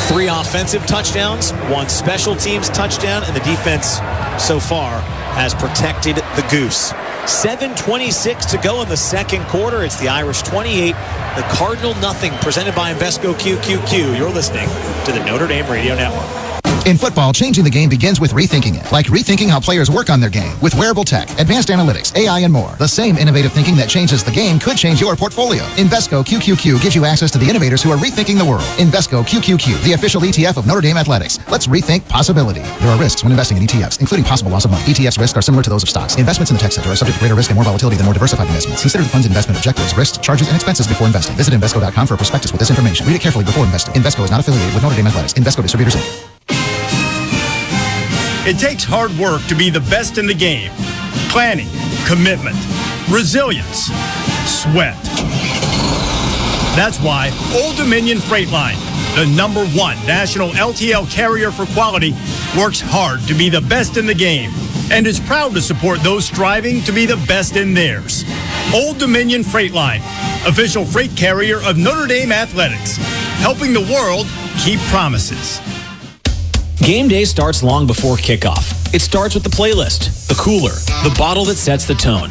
3 offensive touchdowns, 1 special teams touchdown, and the defense so far has protected the Goose. 7:26 to go in the 2nd quarter. It's the Irish 28, the Cardinal nothing, presented by Invesco QQQ. You're listening to the Notre Dame Radio Network. In football, changing the game begins with rethinking it. Like rethinking how players work on their game with wearable tech, advanced analytics, AI, and more. The same innovative thinking that changes the game could change your portfolio. Invesco QQQ gives you access to the innovators who are rethinking the world. Invesco QQQ, the official ETF of Notre Dame Athletics. Let's rethink possibility. There are risks when investing in ETFs, including possible loss of money. ETFs risks are similar to those of stocks. Investments in the tech sector are subject to greater risk and more volatility than more diversified investments. Consider the fund's investment objectives, risks, charges, and expenses before investing. Visit Invesco.com for a prospectus with this information. Read it carefully before investing. Invesco is not affiliated with Notre Dame Athletics. Invesco Distributors Inc. It takes hard work to be the best in the game. Planning, commitment, resilience, sweat. That's why Old Dominion Freight Line, the #1 national LTL carrier for quality, works hard to be the best in the game and is proud to support those striving to be the best in theirs. Old Dominion Freight Line, official freight carrier of Notre Dame Athletics, helping the world keep promises. Game day starts long before kickoff. It starts with the playlist, the cooler, the bottle that sets the tone.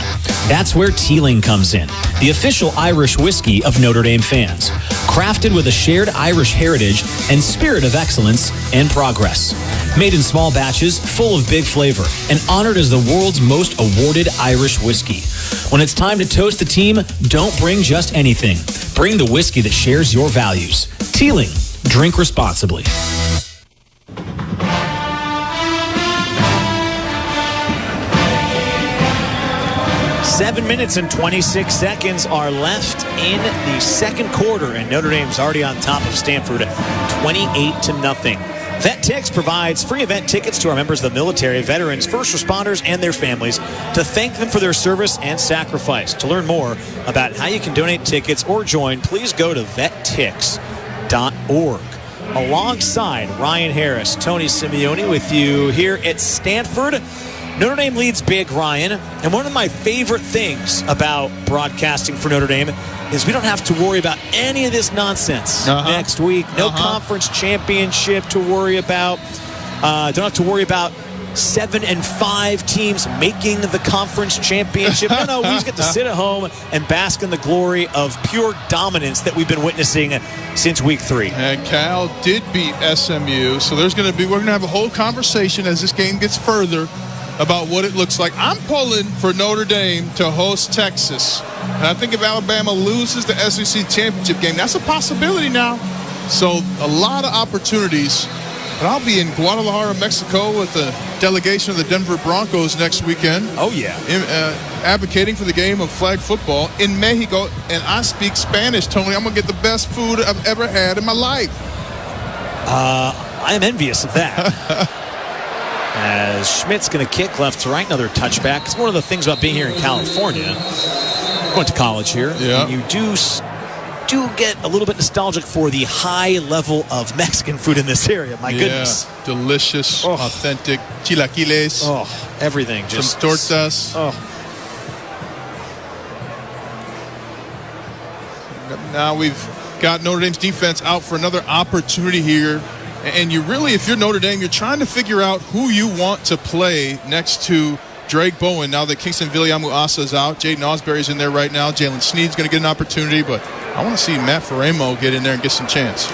That's where Teeling comes in, the official Irish whiskey of Notre Dame fans. Crafted with a shared Irish heritage and spirit of excellence and progress. Made in small batches, full of big flavor, and honored as the world's most awarded Irish whiskey. When it's time to toast the team, don't bring just anything. Bring the whiskey that shares your values. Teeling. Drink responsibly. 7 minutes and 26 seconds are left in the 2nd quarter, and Notre Dame's already on top of Stanford, 28-0. VetTix provides free event tickets to our members of the military, veterans, first responders, and their families to thank them for their service and sacrifice. To learn more about how you can donate tickets or join, please go to vettix.org. Alongside Ryan Harris, Tony Simeone with you here at Stanford. Notre Dame leads big, Ryan. And one of my favorite things about broadcasting for Notre Dame is we don't have to worry about any of this nonsense next week. No conference championship to worry about. Don't have to worry about 7 and 5 teams making the conference championship. No, we just get to sit at home and bask in the glory of pure dominance that we've been witnessing since week 3. And Cal did beat SMU, so we're going to have a whole conversation as this game gets further about what it looks like. I'm pulling for Notre Dame to host Texas. And I think if Alabama loses the SEC championship game, that's a possibility now. So a lot of opportunities. But I'll be in Guadalajara, Mexico with the delegation of the Denver Broncos next weekend. Oh, yeah. Advocating for the game of flag football in Mexico. And I speak Spanish, Tony. I'm going to get the best food I've ever had in my life. I am envious of that. As Schmidt's going to kick left to right, another touchback. It's one of the things about being here in California. Went to college here. Yeah. And you do get a little bit nostalgic for the high level of Mexican food in this area. My goodness. Delicious, authentic chilaquiles. Oh, everything. Just some tortas. Now we've got Notre Dame's defense out for another opportunity here. And you really, if you're Notre Dame, you're trying to figure out who you want to play next to Drake Bowen. Now that Kingston Viliamu-Asa is out, Jaden Osbury's in there right now. Jalen Sneed's going to get an opportunity, but I want to see Matt Faremo get in there and get some chance.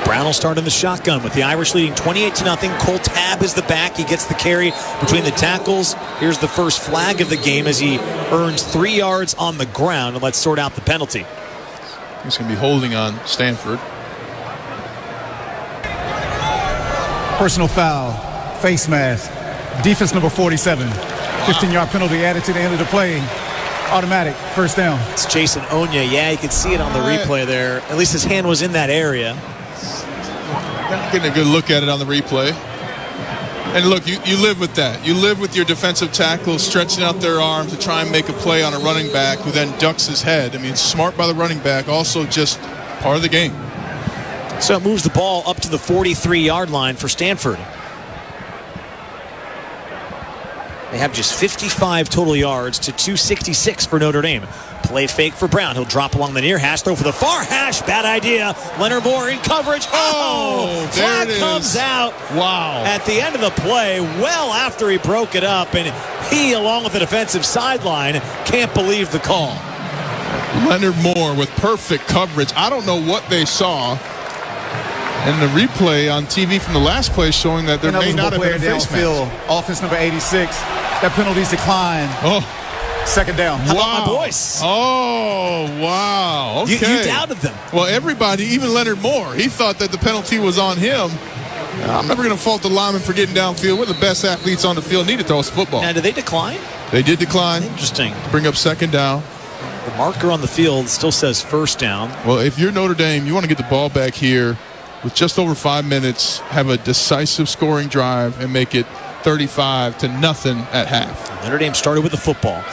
Brown will start in the shotgun with the Irish leading 28-0. Cole Tabb is the back. He gets the carry between the tackles. Here's the first flag of the game as he earns 3 yards on the ground. And let's sort out the penalty. He's going to be holding on Stanford. Personal foul, face mask, defense number 47. 15-yard penalty added to the end of the play. Automatic, first down. It's Jason Onya. Yeah, you can see it on the replay there. At least his hand was in that area. Getting a good look at it on the replay. And look, you live with that. You live with your defensive tackles stretching out their arms to try and make a play on a running back who then ducks his head. I mean, smart by the running back, also just part of the game. So it moves the ball up to the 43-yard line for Stanford. They have just 55 total yards to 266 for Notre Dame. Play fake for Brown. He'll drop along the near hash, throw for the far hash. Bad idea. Leonard Moore in coverage. Oh, there flag it comes is. out. Wow. At the end of the play, well after he broke it up, and he, along with the defensive sideline, can't believe the call. Leonard Moore with perfect coverage. I don't know what they saw. And the replay on TV from the last play showing that there may not have been a face mask. Offense number 86. That penalty's declined. Second down. How about my boys? Oh, wow. Okay. You doubted them. Well, everybody, even Leonard Moore, he thought that the penalty was on him. I'm never going to fault the lineman for getting downfield. We're the best athletes on the field. Need to throw us a football. Now, did they decline? They did decline. Interesting. To bring up second down. The marker on the field still says first down. Well, if you're Notre Dame, you want to get the ball back here with just over 5 minutes, have a decisive scoring drive, and make it 35-0 at half. Notre Dame started with the football.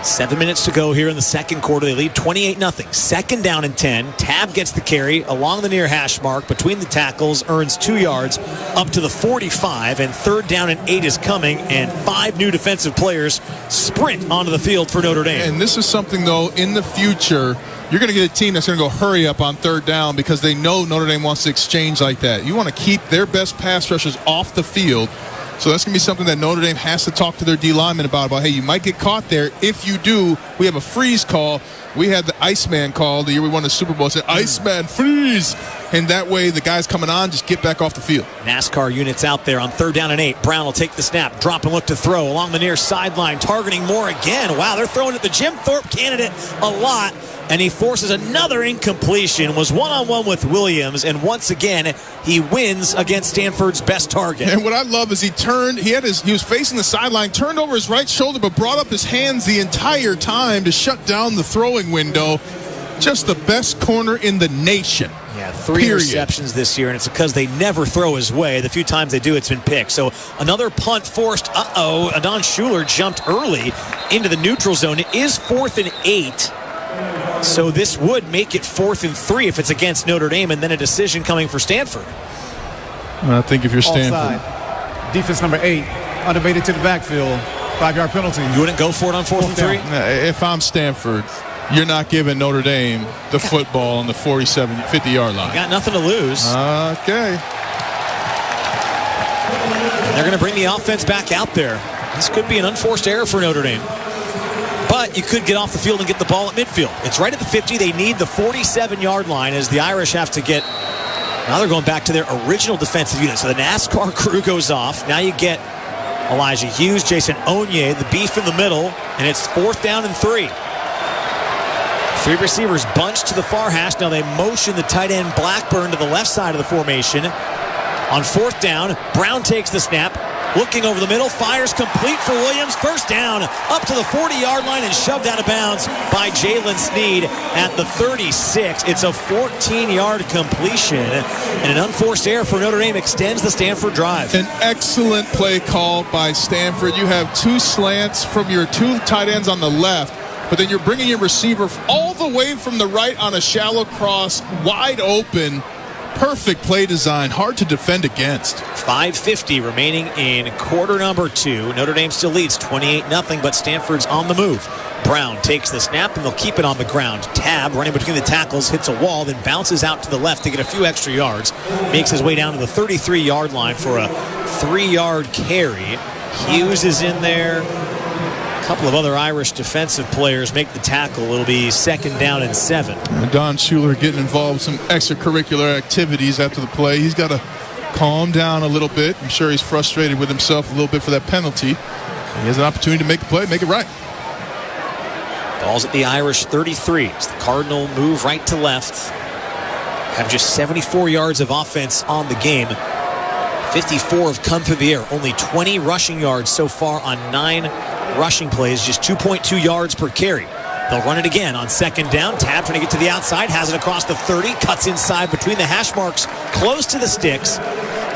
7 minutes to go here in the second quarter. They lead 28-0. Second down and 10. Tabb gets the carry along the near hash mark between the tackles, earns 2 yards up to the 45, and third down and 8 is coming, and 5 new defensive players sprint onto the field for Notre Dame. And this is something, though, in the future, you're going to get a team that's going to go hurry up on third down because they know Notre Dame wants to exchange like that. You want to keep their best pass rushers off the field. So that's going to be something that Notre Dame has to talk to their D linemen about, hey, you might get caught there. If you do, we have a freeze call. We had the Iceman call the year we won the Super Bowl. It said, Iceman, freeze. And that way, the guys coming on just get back off the field. NASCAR units out there on third down and 8. Brown will take the snap, drop and look to throw along the near sideline, targeting Moore again. Wow, they're throwing at the Jim Thorpe candidate a lot. And he forces another incompletion, was one-on-one with Williams, and once again, he wins against Stanford's best target. And what I love is he was facing the sideline, turned over his right shoulder, but brought up his hands the entire time to shut down the throwing window. Just the best corner in the nation. Yeah, 3 receptions this year, and it's because they never throw his way. The few times they do, it's been picked. So another punt forced. Adon Schuler jumped early into the neutral zone. It is 4th and 8. So this would make it 4th and 3 if it's against Notre Dame, and then a decision coming for Stanford. I think if you're Stanford. Offside. Defense number 8, underbated to the backfield. 5-yard penalty. You wouldn't go for it on 4th and 3? If I'm Stanford, you're not giving Notre Dame the football on the 50-yard line. You got nothing to lose. Okay. And they're going to bring the offense back out there. This could be an unforced error for Notre Dame. But you could get off the field and get the ball at midfield. It's right at the 50. They need the 47-yard line as the Irish have to get. Now they're going back to their original defensive unit. So the NASCAR crew goes off. Now you get Elijah Hughes, Jason Onye, the beef in the middle, and it's 4th down and 3. 3 receivers bunched to the far hash. Now they motion the tight end Blackburn to the left side of the formation. On 4th down, Brown takes the snap. Looking over the middle, fires complete for Williams. 1st down, up to the 40-yard line and shoved out of bounds by Jalen Sneed at the 36. It's a 14-yard completion, and an unforced error for Notre Dame extends the Stanford drive. An excellent play call by Stanford. You have 2 slants from your 2 tight ends on the left, but then you're bringing your receiver all the way from the right on a shallow cross, wide open. Perfect play design, hard to defend against. 5:50 remaining in quarter number 2. Notre Dame still leads 28-0, but Stanford's on the move. Brown takes the snap, and they'll keep it on the ground. Tab, running between the tackles, hits a wall, then bounces out to the left to get a few extra yards. Makes his way down to the 33-yard line for a 3-yard carry. Hughes is in there. A couple of other Irish defensive players make the tackle. It'll be 2nd down and 7. Don Schuler getting involved with some extracurricular activities after the play. He's got to calm down a little bit. I'm sure he's frustrated with himself a little bit for that penalty. He has an opportunity to make a play, make it right. Ball's at the Irish 33. It's the Cardinal move right to left. Have just 74 yards of offense on the game. 54 have come through the air. Only 20 rushing yards so far on 9 rushing plays, just 2.2 yards per carry. They'll run it again on 2nd down. Tab trying to get to the outside, has it across the 30, cuts inside between the hash marks, close to the sticks.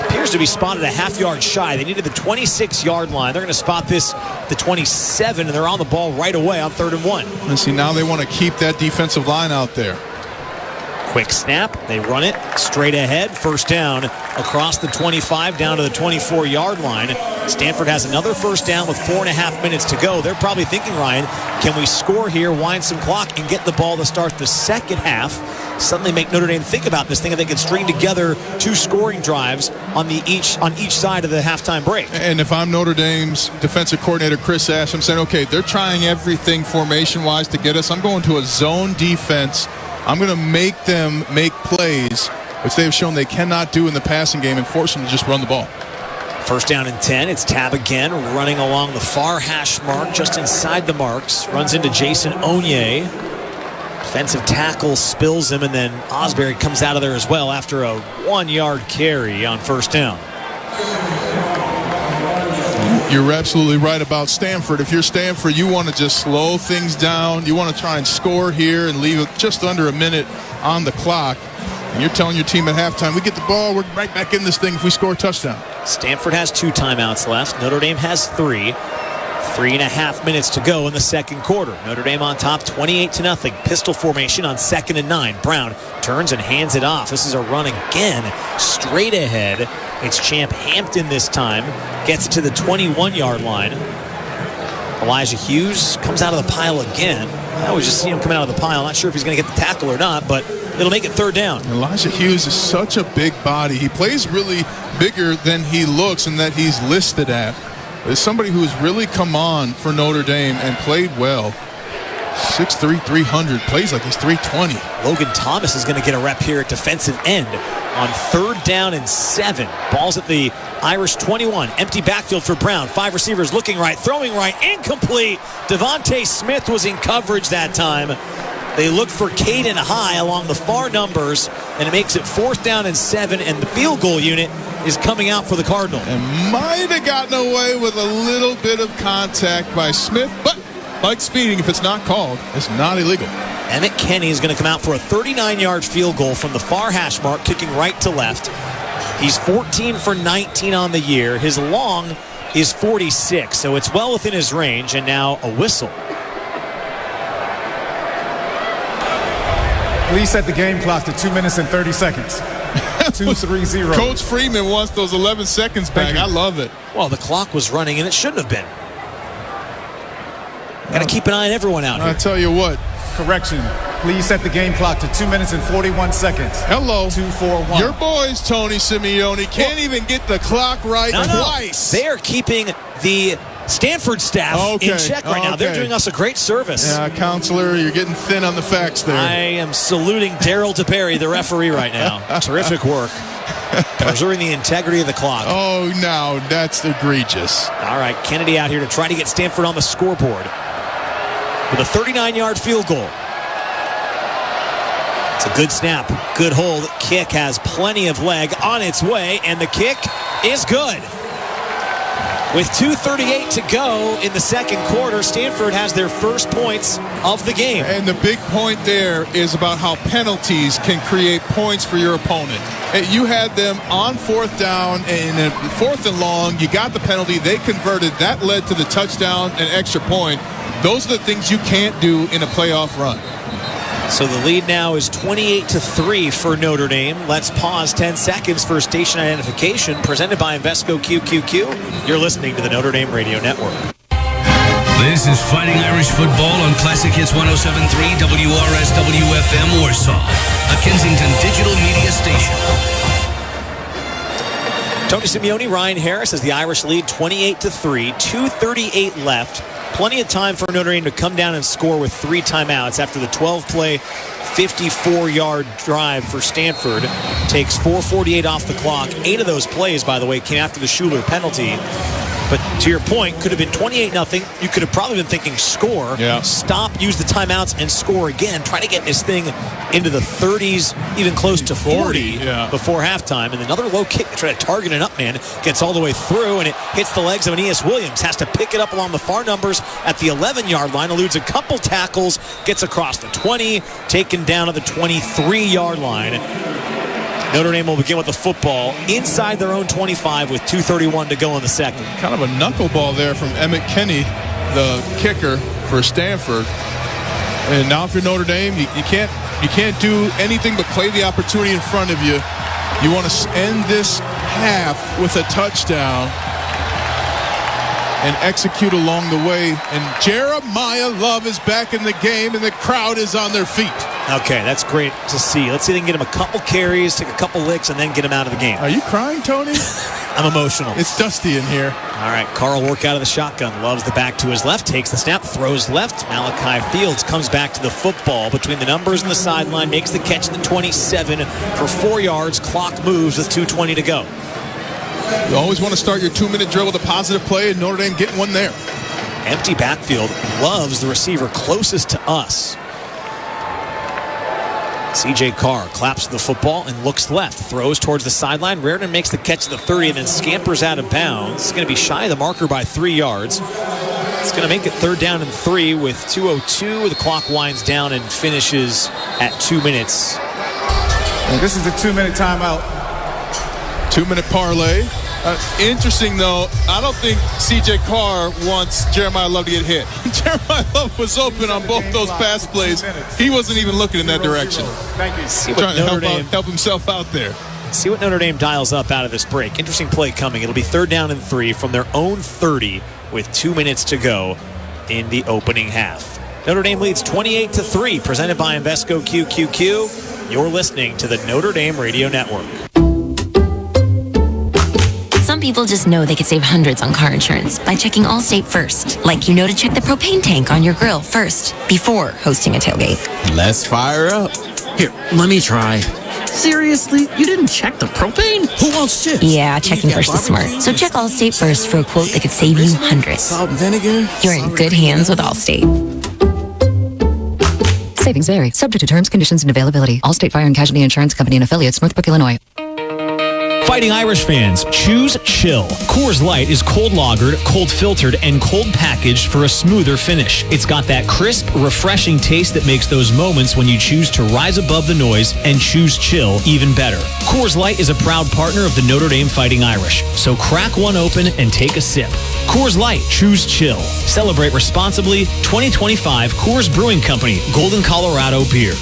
Appears to be spotted a half-yard shy. They needed the 26-yard line. They're going to spot this the 27, and they're on the ball right away on 3rd and 1. And see, now they want to keep that defensive line out there. Quick snap. They run it straight ahead. 1st down across the 25 down to the 24-yard line. Stanford has another 1st down with 4.5 minutes to go. They're probably thinking, Ryan, can we score here, wind some clock, and get the ball to start the second half? Suddenly make Notre Dame think about this thing, and they can string together 2 scoring drives on each side of the halftime break. And if I'm Notre Dame's defensive coordinator, Chris Ash, I'm saying, okay, they're trying everything formation-wise to get us. I'm going to a zone defense. I'm going to make them make plays, which they've shown they cannot do in the passing game, and force them to just run the ball. 1st down and 10. It's Tab again, running along the far hash mark, just inside the marks. Runs into Jason Onye. Defensive tackle spills him, and then Osbury comes out of there as well after a 1-yard carry on 1st down. You're absolutely right about Stanford. If you're Stanford, you want to just slow things down. You want to try and score here and leave it just under a minute on the clock. And you're telling your team at halftime, we get the ball, we're right back in this thing if we score a touchdown. Stanford has 2 timeouts left. Notre Dame has 3. 3.5 minutes to go in the second quarter. Notre Dame on top, 28-0. Pistol formation on 2nd and 9. Brown turns and hands it off. This is a run again, straight ahead. It's Champ Hampton this time. Gets it to the 21-yard line. Elijah Hughes comes out of the pile again. I always just see him coming out of the pile. Not sure if he's going to get the tackle or not, but it'll make it 3rd down. Elijah Hughes is such a big body. He plays really bigger than he looks and that he's listed at. There's somebody who has really come on for Notre Dame and played well. 6'3", 300, plays like he's 320. Logan Thomas is going to get a rep here at defensive end on 3rd down and 7. Ball's at the Irish 21. Empty backfield for Brown. 5 receivers looking right, throwing right, incomplete. Devontae Smith was in coverage that time. They look for Caden High along the far numbers, and it makes it 4th down and 7, and the field goal unit is coming out for the Cardinal. And might have gotten away with a little bit of contact by Smith, but like speeding, if it's not called, it's not illegal. Emmett Kenny is going to come out for a 39-yard field goal from the far hash mark, kicking right to left. He's 14 for 19 on the year. His long is 46, so it's well within his range, and now a whistle. Please set the game clock to 2 minutes and 30 seconds. 2-3-0. Coach Freeman wants those 11 seconds back. I love it. Well, the clock was running, and it shouldn't have been. Got to keep an eye on everyone out here. I tell you what. Correction. Please set the game clock to 2 minutes and 41 seconds. Hello. 2-4-1. Your boys, Tony Simeone, can't even get the clock right twice. They are keeping the Stanford staff in check right now. They're doing us a great service. Yeah, counselor, you're getting thin on the facts there. I am saluting Daryl DeBerry, the referee, right now. Terrific work. Preserving the integrity of the clock. Oh, no, that's egregious. All right, Kennedy out here to try to get Stanford on the scoreboard with a 39-yard field goal. It's a good snap, good hold. Kick has plenty of leg on its way, and the kick is good. With 2:38 to go in the second quarter, Stanford has their first points of the game. And the big point there is about how penalties can create points for your opponent. You had them on fourth down, and in fourth and long, you got the penalty. They converted. That led to the touchdown and extra point. Those are the things you can't do in a playoff run. So the lead now is 28-3 for Notre Dame. Let's pause 10 seconds for station identification. Presented by Invesco QQQ. You're listening to the Notre Dame Radio Network. This is Fighting Irish Football on Classic Hits 107.3 WRS WFM Warsaw, a Kensington digital media station. Tony Simeone, Ryan Harris as the Irish lead 28-3, 2:38 left. Plenty of time for Notre Dame to come down and score with 3 timeouts after the 12-play, 54-yard drive for Stanford. Takes 4:48 off the clock. 8 of those plays, by the way, came after the Schuler penalty. But to your point, could have been 28-0. You could have probably been thinking score. Yeah. Stop, use the timeouts, and score again. Try to get this thing into the 30s, even close to 40 before halftime. And another low kick to try to target an up man. Gets all the way through, and it hits the legs of Aeneas Williams. Has to pick it up along the far numbers at the 11-yard line. Eludes a couple tackles. Gets across the 20. Taken down at the 23-yard line. Notre Dame will begin with the football inside their own 25 with 2:31 to go in the second. Kind of a knuckleball there from Emmett Kenny, the kicker for Stanford. And now if you're Notre Dame, you can't do anything but play the opportunity in front of you. You want to end this half with a touchdown and execute along the way. And Jeremiah Love is back in the game, and the crowd is on their feet. Okay, that's great to see. Let's see if they can get him a couple carries, take a couple licks, and then get him out of the game. Are you crying, Tony? I'm emotional. It's dusty in here. All right, Carl work out of the shotgun. Loves the back to his left, takes the snap, throws left. Malachi Fields comes back to the football between the numbers and the sideline, makes the catch at the 27 for 4 yards. Clock moves with 2:20 to go. You always want to start your 2-minute drill with a positive play, and Notre Dame getting one there. Empty backfield. Loves the receiver closest to us. C.J. Carr claps the football and looks left. Throws towards the sideline. Reardon makes the catch at the 30 and then scampers out of bounds. It's going to be shy of the marker by 3 yards. It's going to make it 3rd down and 3 with 2:02. The clock winds down and finishes at 2 minutes. This is a 2-minute timeout. 2-minute parlay. Interesting, though, I don't think C.J. Carr wants Jeremiah Love to get hit. Jeremiah Love was open on both those pass plays. He wasn't even looking in that direction. Thank you. See what Notre Dame help himself out there. See what Notre Dame dials up out of this break. Interesting play coming. It'll be 3rd down and 3 from their own 30 with 2 minutes to go in the opening half. Notre Dame leads 28-3, presented by Invesco QQQ. You're listening to the Notre Dame Radio Network. Some people just know they could save hundreds on car insurance by checking Allstate first. Like you know to check the propane tank on your grill first before hosting a tailgate. Let's fire up. Here, let me try. Seriously? You didn't check the propane? Who wants chips? Yeah, checking first is smart. So check Allstate first for a quote that could save you hundreds. Salt and vinegar? You're in good hands with Allstate. Savings vary. Subject to terms, conditions, and availability. Allstate Fire and Casualty Insurance Company and affiliates, Northbrook, Illinois. Fighting Irish fans, choose chill. Coors Light is cold lagered, cold filtered, and cold packaged for a smoother finish. It's got that crisp, refreshing taste that makes those moments when you choose to rise above the noise and choose chill even better. Coors Light is a proud partner of the Notre Dame Fighting Irish, so crack one open and take a sip. Coors Light, choose chill. Celebrate responsibly. 2025 Coors Brewing Company, Golden, Colorado beer.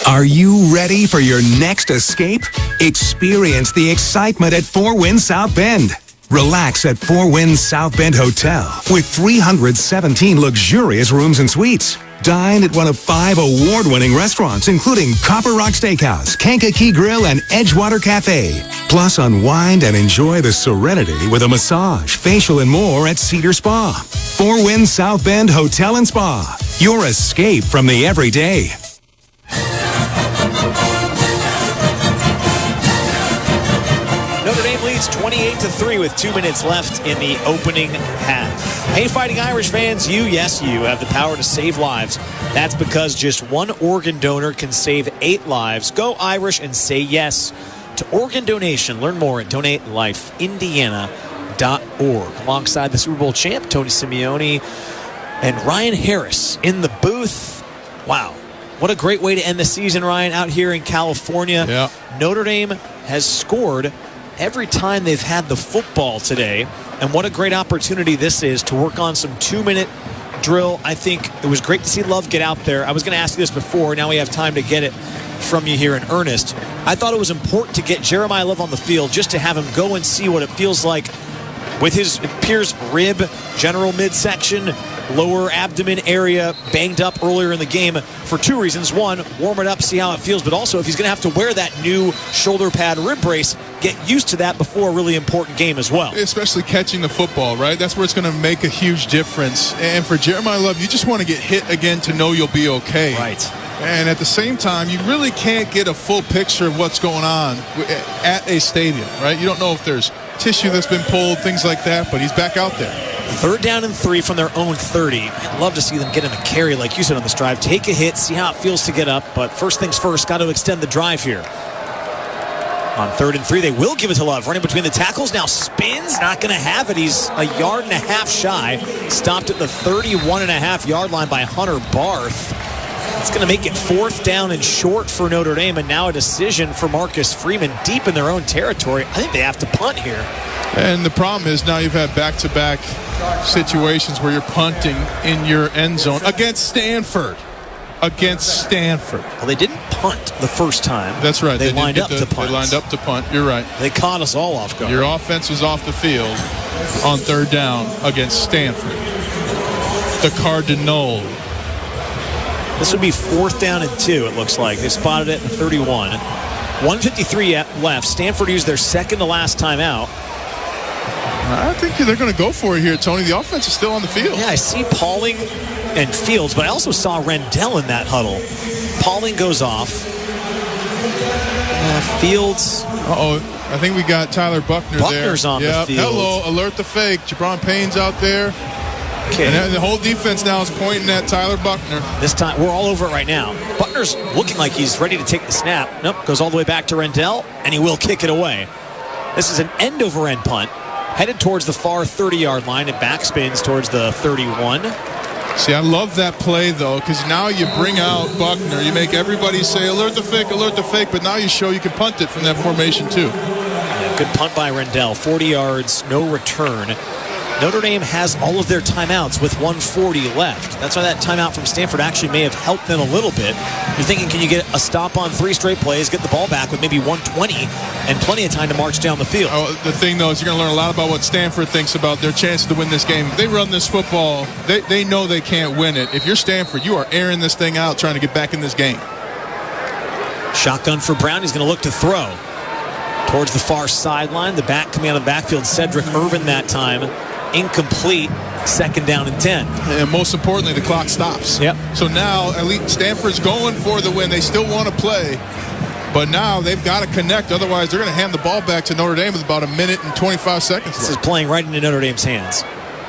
Are you ready for your next escape? Experience the excitement at Four Winds South Bend. Relax at Four Winds South Bend Hotel with 317 luxurious rooms and suites. Dine at one of 5 award-winning restaurants, including Copper Rock Steakhouse, Kankakee Grill, and Edgewater Cafe. Plus, unwind and enjoy the serenity with a massage, facial, and more at Cedar Spa. Four Winds South Bend Hotel and Spa. Your escape from the everyday. Notre Dame leads 28-3 with 2 minutes left in the opening half. Hey, Fighting Irish fans, you have the power to save lives. That's because just one organ donor can save 8 lives. Go Irish and say yes to organ donation. Learn more at DonateLifeIndiana.org. Alongside the Super Bowl champ, Tony Simeone, and Ryan Harris in the booth. Wow. What a great way to end the season, Ryan, out here in California. Yeah. Notre Dame has scored every time they've had the football today. And what a great opportunity this is to work on some 2-minute drill. I think it was great to see Love get out there. I was going to ask you this before. Now we have time to get it from you here in earnest. I thought it was important to get Jeremiah Love on the field just to have him go and see what it feels like with his, it appears, rib, general midsection, lower abdomen area banged up earlier in the game for 2 reasons. One, warm it up, see how it feels, but also if he's going to have to wear that new shoulder pad rib brace, get used to that before a really important game as well. Especially catching the football, right? That's where it's going to make a huge difference. And for Jeremiah Love, you just want to get hit again to know you'll be okay. Right. And at the same time, you really can't get a full picture of what's going on at a stadium, right? You don't know if there's tissue that's been pulled, things like that, but he's back out there. 3rd down and 3 from their own 30. I'd love to see them get him a carry, like you said, on this drive. Take a hit, see how it feels to get up, but first things first, got to extend the drive here. On 3rd and 3, they will give it to Love. Running between the tackles, now spins, not going to have it. He's a 1.5 yards shy. Stopped at the 31.5-yard line by Hunter Barth. It's going to make it 4th down and short for Notre Dame, and now a decision for Marcus Freeman deep in their own territory. I think they have to punt here. And the problem is now you've had back-to-back situations where you're punting in your end zone against Stanford. Well, they didn't punt the first time. That's right. They lined up to punt. They lined up to punt. You're right. They caught us all off guard. Your offense was off the field on 3rd down against Stanford. The CARDINAl. This would be 4th down and 2, it looks like. They spotted it at the 31. 1:53 left. Stanford used their second to last timeout. I think they're going to go for it here, Tony. The offense is still on the field. Yeah, I see Pauling and Fields, but I also saw Rendell in that huddle. Pauling goes off. Fields. Uh-oh. I think we got Tyler Buckner there. Buckner's on the field. Hello, alert the fake. Jabron Payne's out there. Okay. And the whole defense now is pointing at Tyler Buckner. This time, we're all over it right now. Buckner's looking like he's ready to take the snap. Nope, goes all the way back to Rendell, and he will kick it away. This is an end-over-end punt, headed towards the far 30-yard line and backspins towards the 31. See, I love that play, though, because now you bring out Buckner. You make everybody say, alert the fake, but now you show you can punt it from that formation, too. Yeah, good punt by Rendell. 40 yards, no return. Notre Dame has all of their timeouts with 1:40 left. That's why that timeout from Stanford actually may have helped them a little bit. You're thinking, can you get a stop on 3 straight plays, get the ball back with maybe 1:20 and plenty of time to march down the field? Oh, the thing, though, is you're going to learn a lot about what Stanford thinks about their chances to win this game. They run this football. They know they can't win it. If you're Stanford, you are airing this thing out trying to get back in this game. Shotgun for Brown. He's going to look to throw towards the far sideline. The back coming out of the backfield, Cedric Irvin that time. Incomplete. 2nd down and 10. And most importantly, the clock stops. Yep. So now, at least Stanford's going for the win. They still want to play. But now they've got to connect. Otherwise, they're going to hand the ball back to Notre Dame with about 1 minute and 25 seconds left. This is playing right into Notre Dame's hands.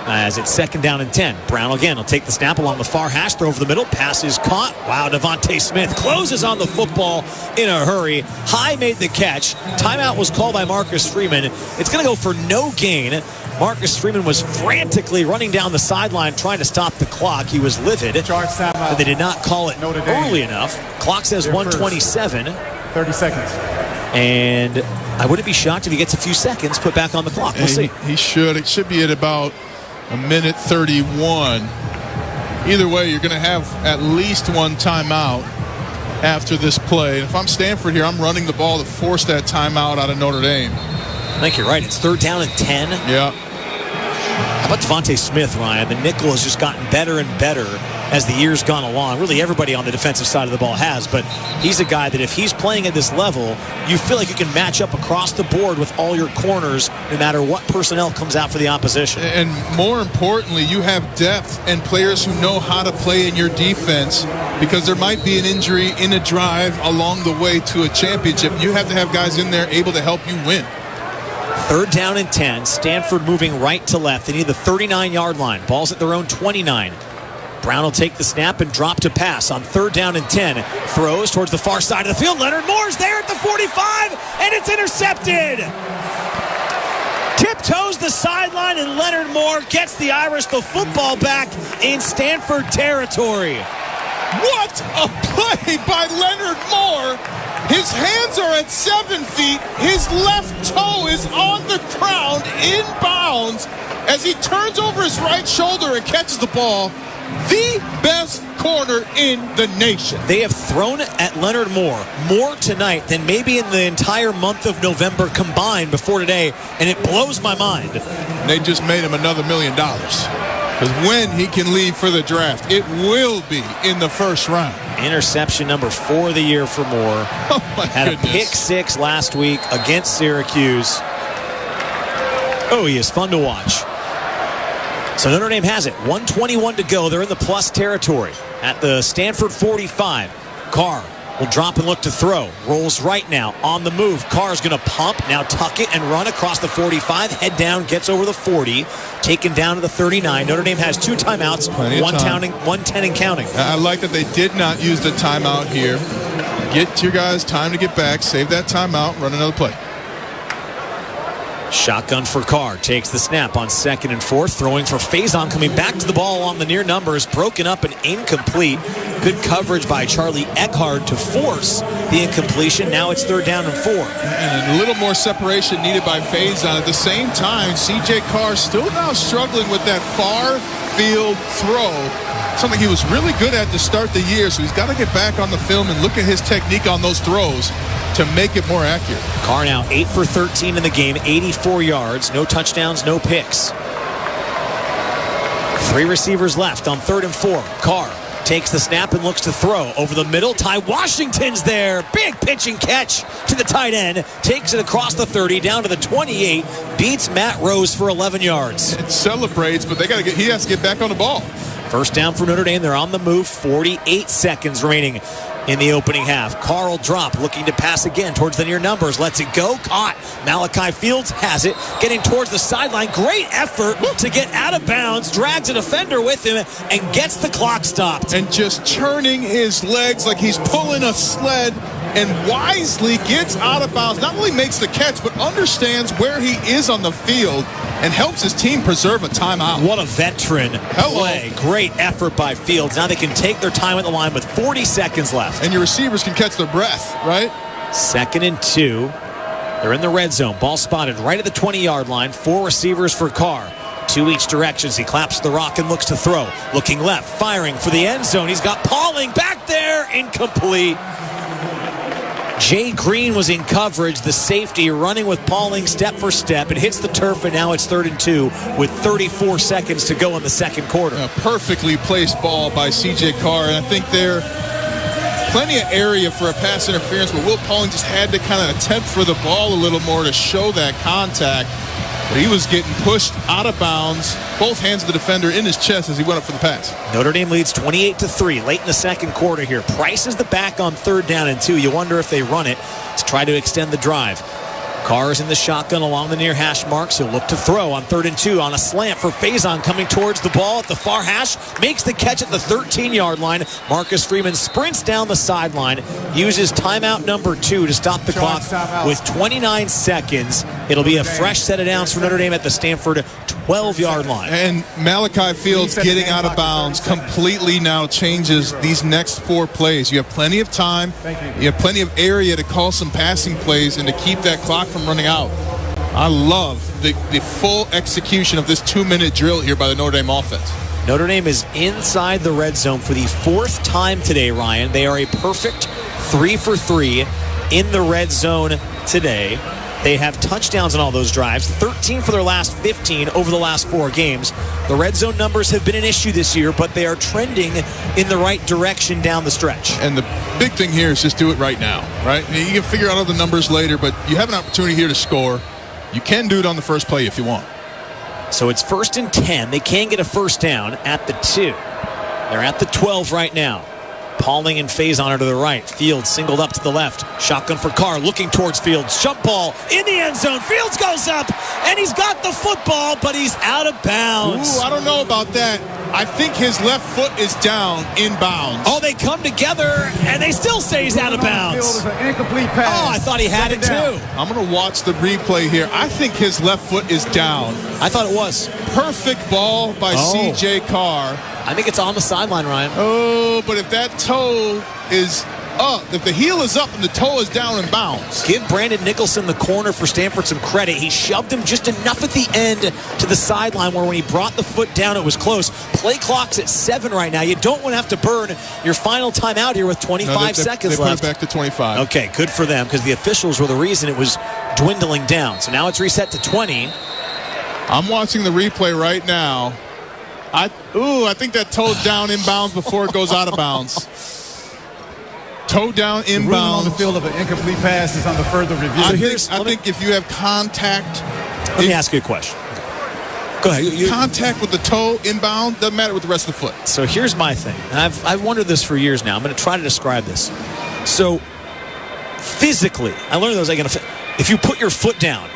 as it's 2nd down and 10. Brown again will take the snap along the far hash, throw over the middle, pass is caught. Wow, Devontae Smith closes on the football in a hurry. High made the catch. Timeout was called by Marcus Freeman. It's going to go for no gain. Marcus Freeman was frantically running down the sideline trying to stop the clock. He was livid, but they did not call it early enough. Clock says 1:27. 30 seconds. And I wouldn't be shocked if he gets a few seconds put back on the clock. We'll see. He should. It should be at about a minute 31. Either way, you're going to have at least one timeout after this play. And if I'm Stanford here, I'm running the ball to force that timeout out of Notre Dame. I think you're right. It's 3rd down and 10. Yeah. How about Devontae Smith, Ryan? The nickel has just gotten better and better as the years gone along. Really, everybody on the defensive side of the ball has, but he's a guy that if he's playing at this level, you feel like you can match up across the board with all your corners no matter what personnel comes out for the opposition. And more importantly, you have depth and players who know how to play in your defense, because there might be an injury in a drive along the way to a championship. You have to have guys in there able to help you win. 3rd down and 10. Stanford moving right to left. They need the 39-yard line. Ball's at their own 29. Brown will take the snap and drop to pass on 3rd down and 10. Throws towards the far side of the field. Leonard Moore's there at the 45, and it's intercepted. Tiptoes the sideline, and Leonard Moore gets the Irish the football back in Stanford territory. What a play by Leonard Moore. His hands are at 7 feet. His left toe is on the ground in bounds as he turns over his right shoulder and catches the ball. The best corner in the nation. They have thrown at Leonard Moore more tonight than maybe in the entire month of November combined before today, and it blows my mind. They just made him another $1 million. Because when he can leave for the draft, it will be in the 1st round. Interception number 4 of the year for Moore. Had a pick 6 last week against Syracuse. Oh, he is fun to watch. So Notre Dame has it. 1:21 to go. They're in the plus territory at the Stanford 45. Carr will drop and look to throw. Rolls right now on the move. Carr's going to pump, now tuck it and run across the 45. Head down, gets over the 40. Taken down to the 39. Notre Dame has 2 timeouts. 1:10 and counting. I like that they did not use the timeout here. Get your guys time to get back. Save that timeout. Run another play. Shotgun for Carr. Takes the snap on 2nd and 4. Throwing for Faison. Coming back to the ball on the near numbers. Broken up and incomplete. Good coverage by Charlie Eckhard to force the incompletion. Now it's 3rd down and 4. And a little more separation needed by Faison. At the same time, C.J. Carr still now struggling with that far field throw. Something he was really good at to start the year. So he's got to get back on the film and look at his technique on those throws to make it more accurate. Carr now 8 for 13 in the game, 84 yards, no touchdowns, no picks. 3 receivers left on 3rd and 4. Carr takes the snap and looks to throw over the middle. Ty Washington's there. Big pitch and catch to the tight end. Takes it across the 30 down to the 28. Beats Matt Rose for 11 yards. It celebrates, but he has to get back on the ball. 1st down for Notre Dame. They're on the move. 48 seconds remaining in the opening half. Carr will drop, looking to pass again towards the near numbers. Lets it go. Caught. Malachi Fields has it. Getting towards the sideline. Great effort to get out of bounds. Drags a defender with him and gets the clock stopped. And just churning his legs like he's pulling a sled, and wisely gets out of bounds. Not only makes the catch, but understands where he is on the field and helps his team preserve a timeout. What a veteran play. Great effort by Fields. Now they can take their time at the line with 40 seconds left. And your receivers can catch their breath, right? 2nd and 2. They're in the red zone. Ball spotted right at the 20-yard line. 4 receivers for Carr. 2 each direction as he claps the rock and looks to throw. Looking left, firing for the end zone. He's got Pauling back there. Incomplete. Jay Green was in coverage, the safety running with Pauling step for step. It hits the turf, and now it's 3rd and 2 with 34 seconds to go in the 2nd quarter. A perfectly placed ball by C.J. Carr, and I think there plenty of area for a pass interference, but Will Pauling just had to kind of attempt for the ball a little more to show that contact. But he was getting pushed out of bounds, both hands of the defender in his chest as he went up for the pass. Notre Dame leads 28-3 late in the 2nd quarter here. Price is the back on 3rd down and 2. You wonder if they run it to try to extend the drive. Carr is in the shotgun along the near hash marks. He'll look to throw on 3rd and 2 on a slant for Faison coming towards the ball at the far hash. Makes the catch at the 13-yard line. Marcus Freeman sprints down the sideline. Uses timeout number 2 to stop the clock with 29 seconds. It'll be a fresh set of downs for Notre Dame at the Stanford 12-yard line. And Malachi Fields getting out of bounds completely now changes these next 4 plays. You have plenty of time. You have plenty of area to call some passing plays and to keep that clock from running out. I love the full execution of this 2-minute drill here by the Notre Dame offense. Notre Dame is inside the red zone for the 4th time today, Ryan. They are a perfect 3 for 3 in the red zone today. They have touchdowns on all those drives, 13 for their last 15 over the last 4 games. The red zone numbers have been an issue this year, but they are trending in the right direction down the stretch. And the big thing here is just do it right now, right? You can figure out all the numbers later, but you have an opportunity here to score. You can do it on the first play if you want. So it's 1st and 10. They can get a first down at the 2. They're at the 12 right now. Pauling and Faison are to the right. Fields singled up to the left. Shotgun for Carr, looking towards Fields. Jump ball in the end zone. Fields goes up, and he's got the football, but he's out of bounds. Ooh, I don't know about that. I think his left foot is down in bounds. Oh, they come together, and they still say he's out of bounds. An incomplete pass. Oh, I thought he had it too. I'm going to watch the replay here. I think his left foot is down. I thought it was. Perfect ball by C.J. Carr. I think it's on the sideline, Ryan. Oh, but if that toe is up, if the heel is up and the toe is down in bounds. Give Brandon Nicholson, the corner for Stanford, some credit. He shoved him just enough at the end to the sideline where when he brought the foot down, it was close. Play clock's at 7 right now. You don't want to have to burn your final timeout here with 25 seconds left. They put it back to 25. Okay, good for them because the officials were the reason it was dwindling down. So now it's reset to 20. I'm watching the replay right now. I think that toe's down in bounds before it goes out of bounds. Toe down in bounds. On the field of an incomplete pass is under further review. I think if you have contact. Let me ask you a question. Go ahead. Contact with the toe inbound doesn't matter with the rest of the foot. So here's my thing. And I've wondered this for years now. I'm going to try to describe this. So physically, I learned those. If you put your foot down,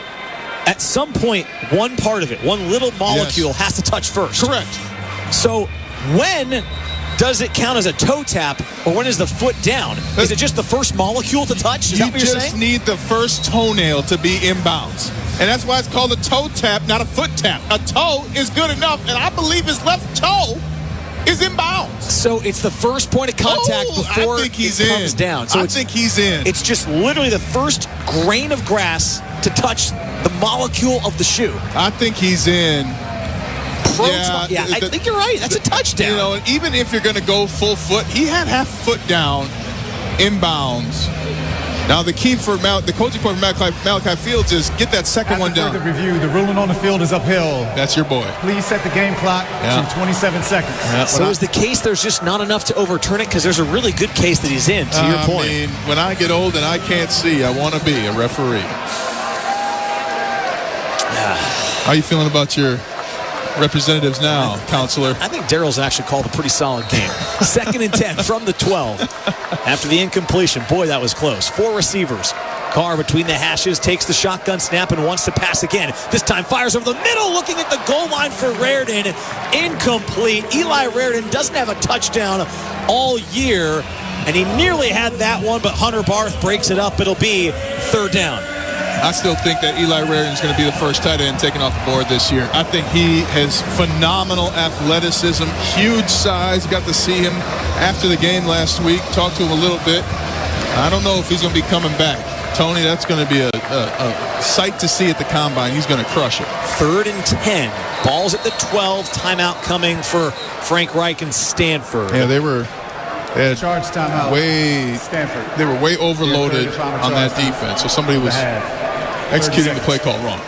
at some point, one part of it, one little molecule has to touch first. Correct. So when does it count as a toe tap, or when is the foot down? Is it just the first molecule to touch? Is that what you're saying? You just need the first toenail to be inbounds. And that's why it's called a toe tap, not a foot tap. A toe is good enough, and I believe his left toe is inbounds. So it's the first point of contact before it comes down. So I think he's in. It's just literally the first grain of grass to touch the molecule of the shoe. I think he's in. I think you're right. That's a touchdown. You know, and even if you're going to go full foot, he had half foot down inbounds. Now the key for the coaching point for Malachi Fields is get that second one down. After further review, the ruling on the field is uphill. That's your boy. Please set the game clock to 27 seconds. Yeah. So is the case there's just not enough to overturn it? Because there's a really good case that he's in, to your point. I mean, when I get old and I can't see, I want to be a referee. How are you feeling about your representatives now, counselor? I think Daryl's actually called a pretty solid game. 2nd and 10 from the 12. After the incompletion, boy, that was close. 4 receivers. Carr between the hashes takes the shotgun snap and wants to pass again. This time fires over the middle, looking at the goal line for Raridan. Incomplete. Eli Raridan doesn't have a touchdown all year, and he nearly had that one, but Hunter Barth breaks it up. It'll be 3rd down. I still think that Eli Raridan is going to be the first tight end taken off the board this year. I think he has phenomenal athleticism, huge size. Got to see him after the game last week, talked to him a little bit. I don't know if he's going to be coming back. Tony, that's going to be a sight to see at the combine. He's going to crush it. 3rd and 10. Ball's at the 12. Timeout coming for Frank Reich and Stanford. Yeah, they had charge timeout. Stanford. They were way overloaded on that defense. So somebody was executing the play call wrong.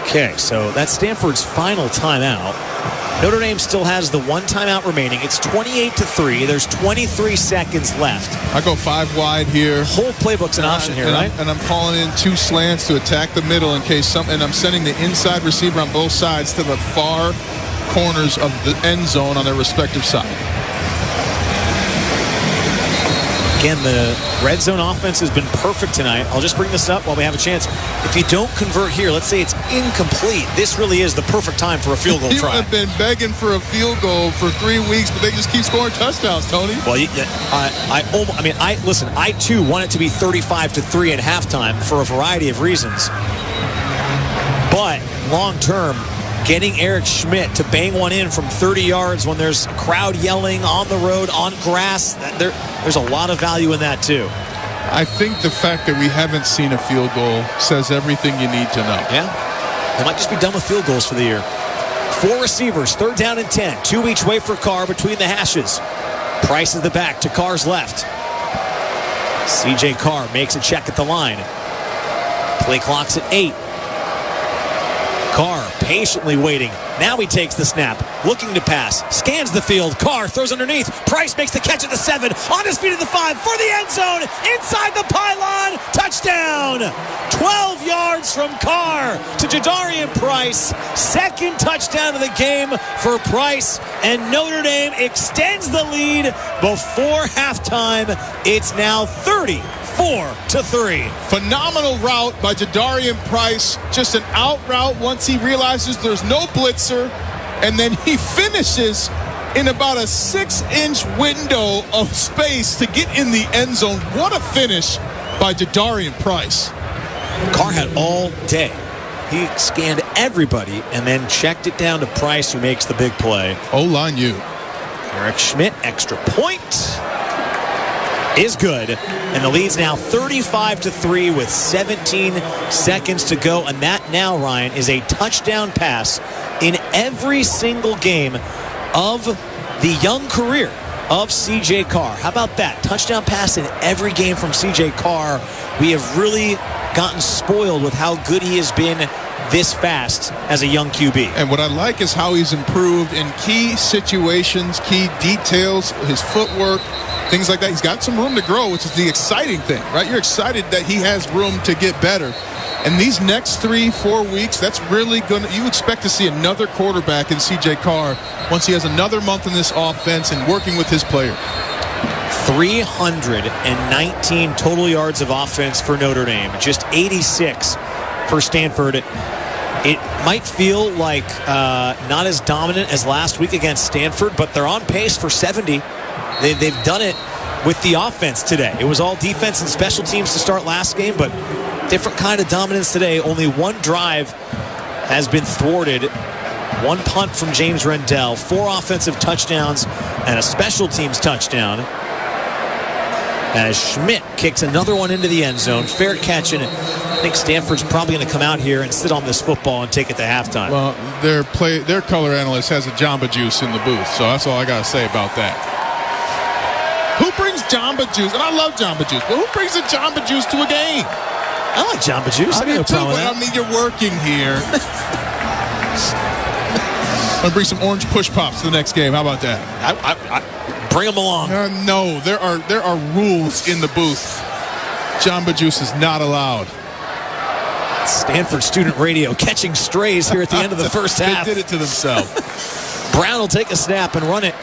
Okay, so that's Stanford's final timeout. Notre Dame still has the 1 timeout remaining. It's 28-3. There's 23 seconds left. I go 5 wide here. Whole playbook's an option here, right? I'm calling in 2 slants to attack the middle in case and I'm sending the inside receiver on both sides to the far corners of the end zone on their respective side. Again, the red zone offense has been perfect tonight. I'll just bring this up while we have a chance. If you don't convert here, let's say it's incomplete, this really is the perfect time for a field goal People try. have been begging for a field goal for 3 weeks, but they just keep scoring touchdowns, Tony. Well, I too want it to be 35-3 at halftime for a variety of reasons. But long term, getting Eric Schmidt to bang one in from 30 yards when there's a crowd yelling on the road, on grass, there's a lot of value in that too. I think the fact that we haven't seen a field goal says everything you need to know. Yeah. They might just be done with field goals for the year. 4 receivers, 3rd down and 10. 2 each way for Carr between the hashes. Price is the back to Carr's left. C.J. Carr makes a check at the line. Play clock's at 8. Carr patiently waiting. Now he takes the snap, looking to pass, scans the field. Carr throws underneath. Price makes the catch at the 7, on his feet at the 5, for the end zone, inside the pylon, touchdown! 12 yards from Carr to Jadarian Price. 2nd touchdown of the game for Price, and Notre Dame extends the lead before halftime. It's now 34-3. Phenomenal route by Jadarian Price. Just an out route once he realizes there's no blitzer, and then he finishes in about a 6-inch window of space to get in the end zone. What a finish by Jadarian Price. Carr had all day. He scanned everybody and then checked it down to Price, who makes the big play. O-line you. Eric Schmidt, extra point. Is good, and the lead's now 35-3 with 17 seconds to go, and that now, Ryan, is a touchdown pass in every single game of the young career of C.J. Carr. How about that? Touchdown pass in every game from C.J. Carr. We have really gotten spoiled with how good he has been this fast as a young QB. And what I like is how he's improved in key situations, key details, his footwork, things like that. He's got some room to grow, which is the exciting thing, right? You're excited that he has room to get better. And these next 3-4 weeks, that's really you expect to see another quarterback in C.J. Carr once he has another month in this offense and working with his player. 319 total yards of offense for Notre Dame, just 86 for Stanford. It might feel like not as dominant as last week against Stanford, but they're on pace for 70. They've done it with the offense today. It was all defense and special teams to start last game, but different kind of dominance today. Only one drive has been thwarted. One punt from James Rendell, 4 offensive touchdowns, and a special teams touchdown. As Schmidt kicks another one into the end zone. Fair catch, and I think Stanford's probably going to come out here and sit on this football and take it to halftime. Well, their color analyst has a Jamba Juice in the booth, so that's all I got to say about that. Who brings Jamba Juice? And I love Jamba Juice, but who brings a Jamba Juice to a game? I like Jamba Juice. I do too, but I mean, you're working here. I'm going to bring some orange push pops to the next game. How about that? I bring them along. No, there are rules in the booth. Jamba Juice is not allowed. Stanford Student Radio catching strays here at the end of the first half. They did it to themselves. Brown will take a snap and run it.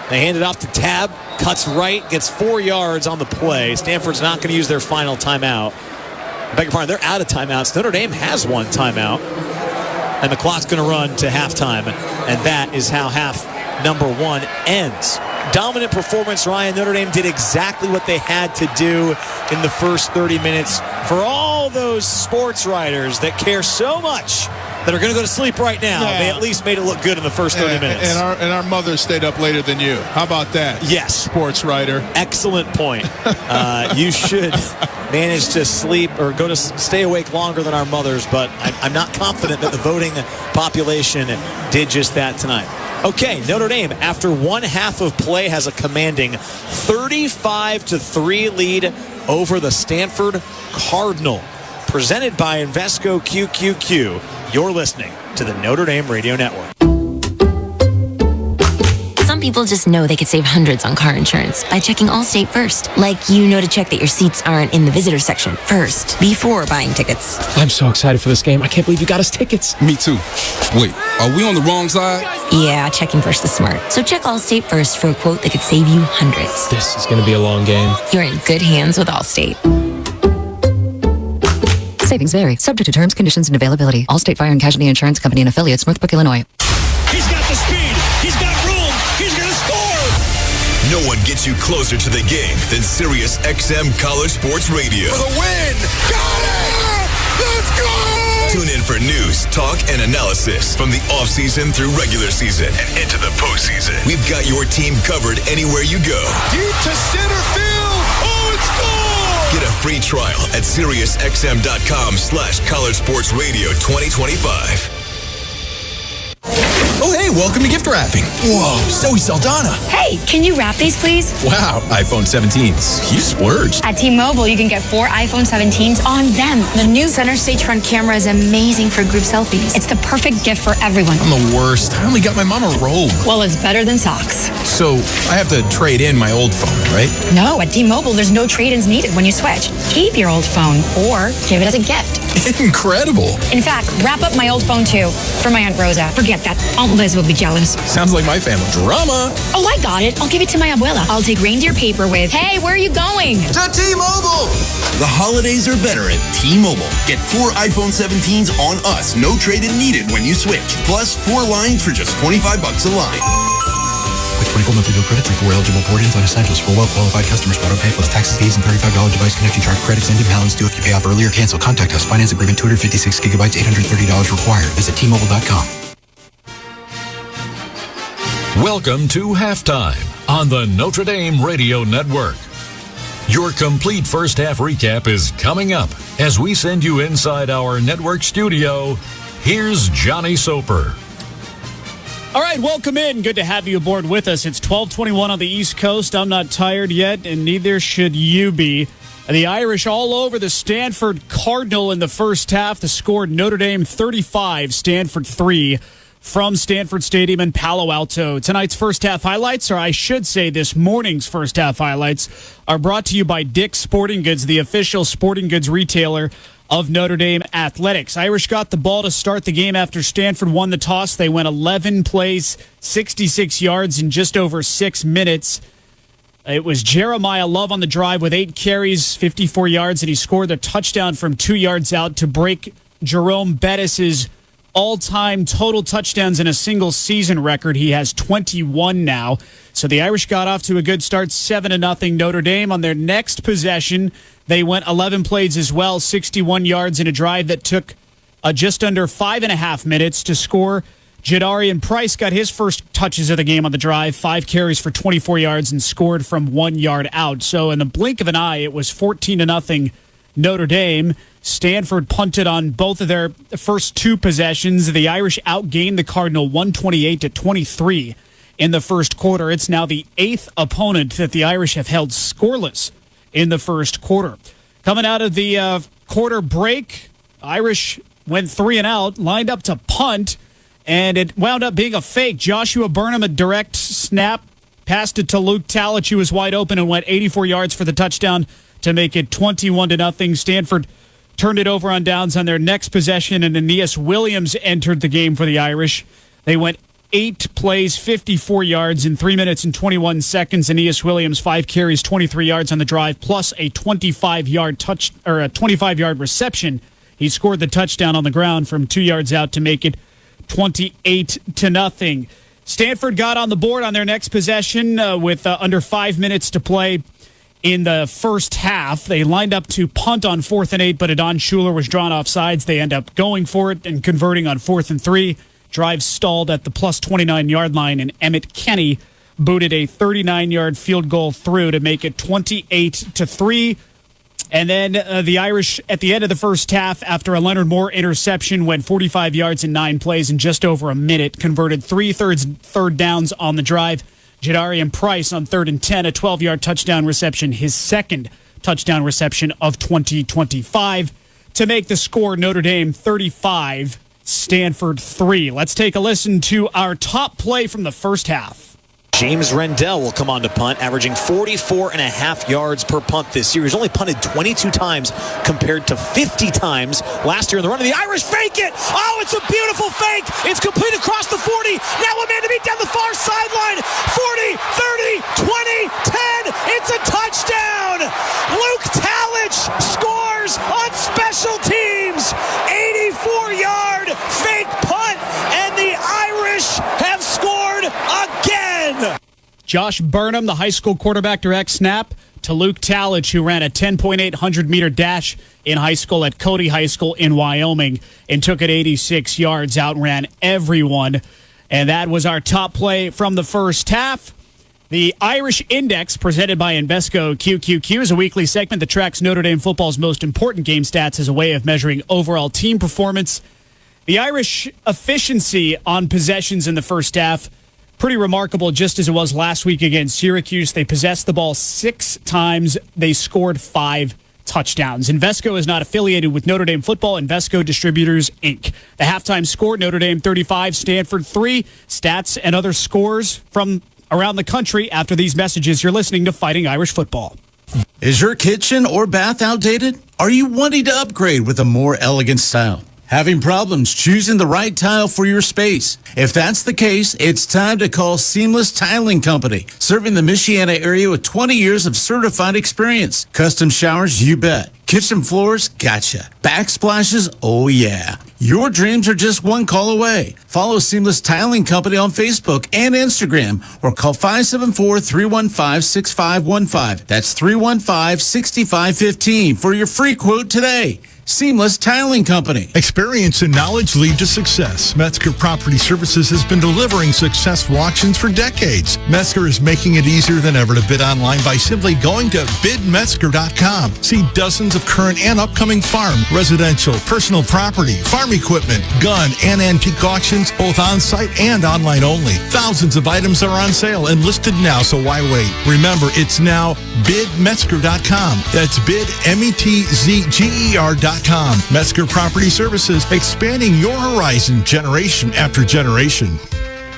They hand it off to Tab, cuts right, gets 4 yards on the play. Stanford's not going to use their final timeout. I beg your pardon, they're out of timeouts. Notre Dame has one timeout. And the clock's going to run to halftime. And that is how half number 1 ends. Dominant performance, Ryan. Notre Dame did exactly what they had to do in the first 30 minutes. For all those sports writers that care so much that are going to go to sleep right now, they at least made it look good in the first 30 minutes. And our mothers stayed up later than you. How about that? Yes. Sports writer. Excellent point. You should manage to sleep or stay awake longer than our mothers, but I'm not confident that the voting population did just that tonight. Okay, Notre Dame, after one half of play, has a commanding 35-3 lead over the Stanford Cardinal. Presented by Invesco QQQ. You're listening to the Notre Dame Radio Network. Some people just know they could save hundreds on car insurance by checking Allstate first. Like to check that your seats aren't in the visitor section first, before buying tickets. I'm so excited for this game. I can't believe you got us tickets. Me too. Wait, are we on the wrong side? Yeah, checking first is smart. So check Allstate first for a quote that could save you hundreds. This is going to be a long game. You're in good hands with Allstate. Savings vary. Subject to terms, conditions, and availability. Allstate Fire and Casualty Insurance Company and affiliates, Northbrook, Illinois. He's got the speed. He's got room. He's going to score. No one gets you closer to the game than Sirius XM College Sports Radio. For the win. Got it. Let's go. Tune in for news, talk, and analysis from the offseason through regular season and into the postseason. We've got your team covered anywhere you go. Deep to center field. Oh, it's gone. Get a free trial at SiriusXM.com/collegesportsradio2025. Oh, hey, welcome to gift wrapping. Whoa, Zoe Saldana. Hey, can you wrap these, please? Wow, iPhone 17s. You splurged. At T-Mobile, you can get 4 iPhone 17s on them. The new center stage front camera is amazing for group selfies. It's the perfect gift for everyone. I'm the worst. I only got my mom a robe. Well, it's better than socks. So I have to trade in my old phone, right? No, at T-Mobile, there's no trade-ins needed when you switch. Keep your old phone or give it as a gift. Incredible. In fact, wrap up my old phone, too, for my Aunt Rosa. Forget that. Aunt Liz will be jealous. Sounds like my family. Drama. Oh, I got it. I'll give it to my abuela. I'll take reindeer paper with, hey, where are you going? To T-Mobile. The holidays are better at T-Mobile. Get 4 iPhone 17s on us. No trade-in needed when you switch. Plus 4 lines for just $25 a line. With 24 monthly bill credits and 4 eligible port-ins on essentials for well-qualified customers. Auto pay plus taxes, fees, and $35 device connection charge credits. Ended balance due if you pay off early or cancel. Contact us. Finance agreement 256 gigabytes, $830 required. Visit T-Mobile.com. Welcome to Halftime on the Notre Dame Radio Network. Your complete first half recap is coming up as we send you inside our network studio. Here's Johnny Soper. All right, welcome in. Good to have you aboard with us. It's 12:21 on the East Coast. I'm not tired yet, and neither should you be. The Irish all over the Stanford Cardinal in the first half. The score, Notre Dame 35, Stanford 3 from Stanford Stadium in Palo Alto. Tonight's first half highlights, or I should say this morning's first half highlights, are brought to you by Dick's Sporting Goods, the official sporting goods retailer of Notre Dame Athletics. Irish got the ball to start the game after Stanford won the toss. They went 11 plays, 66 yards in just over 6 minutes. It was Jeremiah Love on the drive with 8 carries, 54 yards, and he scored a touchdown from 2 yards out to break Jerome Bettis's all-time total touchdowns in a single season record. He has 21 now. So the Irish got off to a good start, 7-0 Notre Dame. On their next possession, they went 11 plays as well, 61 yards in a drive that took just under 5.5 minutes to score. Jadarian Price got his first touches of the game on the drive, 5 carries for 24 yards and scored from 1 yard out. So in the blink of an eye, it was 14-0 Notre Dame. Stanford punted on both of their first 2 possessions. The Irish outgained the Cardinal 128-23 in the first quarter. It's now the 8th opponent that the Irish have held scoreless in the first quarter. Coming out of the quarter break, Irish went 3 and out, lined up to punt, and it wound up being a fake. Joshua Burnham, a direct snap, passed it to Luke Talich, who was wide open and went 84 yards for the touchdown to make it 21-0. Stanford turned it over on downs on their next possession, and Aeneas Williams entered the game for the Irish. They went 8 plays, 54 yards in 3 minutes and 21 seconds. Aeneas Williams, 5 carries, 23 yards on the drive, plus a 25-yard reception. He scored the touchdown on the ground from 2 yards out to make it 28-0. Stanford got on the board on their next possession with under 5 minutes to play. In the first half, they lined up to punt on 4th and 8, but Adon Schuler was drawn off sides. They end up going for it and converting on 4th and 3. Drive stalled at the plus 29-yard line, and Emmett Kenny booted a 39-yard field goal through to make it 28-3. And then the Irish, at the end of the first half, after a Leonard Moore interception, went 45 yards in 9 plays in just over a minute, converted 3 third downs on the drive. Jadarian Price on 3rd and 10, a 12-yard touchdown reception, his second touchdown reception of 2025 to make the score Notre Dame 35, Stanford 3. Let's take a listen to our top play from the first half. James Rendell will come on to punt, averaging 44.5 yards per punt this year. He's only punted 22 times compared to 50 times last year in the run. And the Irish fake it. Oh, it's a beautiful fake. It's complete across the 40. Now a man to beat down the far sideline. 40, 30, 20, 10. It's a touchdown. Luke Talich scores on special teams. 84-yard fake punt, and the Irish have scored again. Josh Burnham, the high school quarterback, direct snap to Luke Talich, who ran a 10.8 100-meter dash in high school at Cody High School in Wyoming and took it 86 yards, outran everyone. And that was our top play from the first half. The Irish Index, presented by Invesco QQQ, is a weekly segment that tracks Notre Dame football's most important game stats as a way of measuring overall team performance. The Irish efficiency on possessions in the first half, pretty remarkable, just as it was last week against Syracuse. They possessed the ball 6 times. They scored 5 touchdowns. Invesco is not affiliated with Notre Dame football. Invesco Distributors, Inc. The halftime score, Notre Dame 35, Stanford 3. Stats and other scores from around the country after these messages. You're listening to Fighting Irish Football. Is your kitchen or bath outdated? Are you wanting to upgrade with a more elegant style? Having problems choosing the right tile for your space? If that's the case, it's time to call Seamless Tiling Company, serving the Michiana area with 20 years of certified experience. Custom showers, you bet. Kitchen floors, gotcha. Backsplashes, oh yeah. Your dreams are just one call away. Follow Seamless Tiling Company on Facebook and Instagram, or call 574-315-6515. That's 315-6515 for your free quote today. Seamless Tiling Company. Experience and knowledge lead to success. Metzger Property Services has been delivering successful auctions for decades. Metzger is making it easier than ever to bid online by simply going to bidmetzger.com. See dozens of current and upcoming farm, residential, personal property, farm equipment, gun, and antique auctions, both on-site and online only. Thousands of items are on sale and listed now, so why wait? Remember, it's now bidmetzger.com. That's bid, METZGER.com. Metzger Property Services, expanding your horizon generation after generation.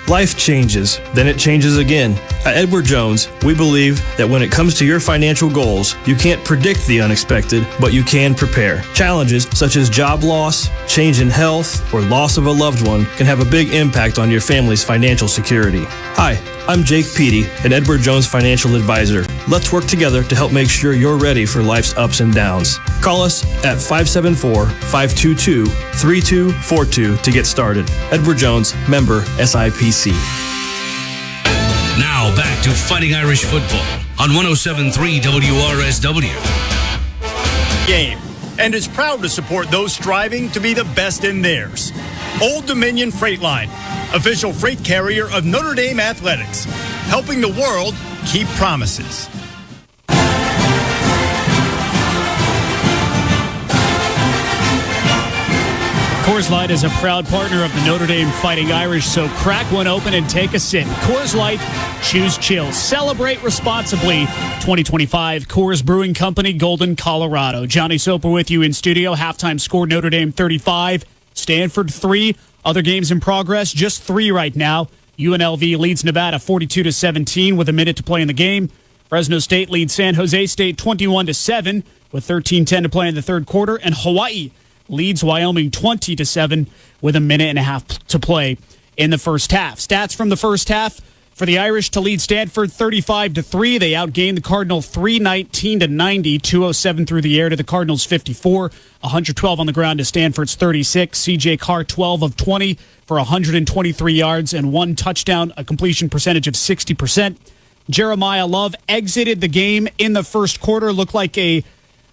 Life changes, then it changes again. At Edward Jones, we believe that when it comes to your financial goals, you can't predict the unexpected, but you can prepare. Challenges such as job loss, change in health, or loss of a loved one can have a big impact on your family's financial security. Hi, I'm Jake Peedy, an Edward Jones financial advisor. Let's work together to help make sure you're ready for life's ups and downs. Call us at 574-522-3242 to get started. Edward Jones, member SIPC. Now back to Fighting Irish Football on 107.3 WRSW. Game, and is proud to support those striving to be the best in theirs. Old Dominion Freight Line, official freight carrier of Notre Dame Athletics, helping the world keep promises. Coors Light is a proud partner of the Notre Dame Fighting Irish, so crack one open and take a sip. Coors Light, choose chill. Celebrate responsibly. 2025 Coors Brewing Company, Golden, Colorado. Johnny Soper with you in studio. Halftime score, Notre Dame 35, Stanford 3. Other games in progress, just 3 right now. UNLV leads Nevada 42-17 with a minute to play in the game. Fresno State leads San Jose State 21-7 with 13:10 to play in the third quarter. And Hawaii leads Wyoming 20-7 with a minute and a half to play in the first half. Stats from the first half for the Irish to lead Stanford 35-3. They outgained the Cardinal 319-90, 207 through the air to the Cardinals 54, 112 on the ground to Stanford's 36. CJ Carr 12 of 20 for 123 yards and 1 touchdown, a completion percentage of 60%. Jeremiah Love exited the game in the first quarter, looked like a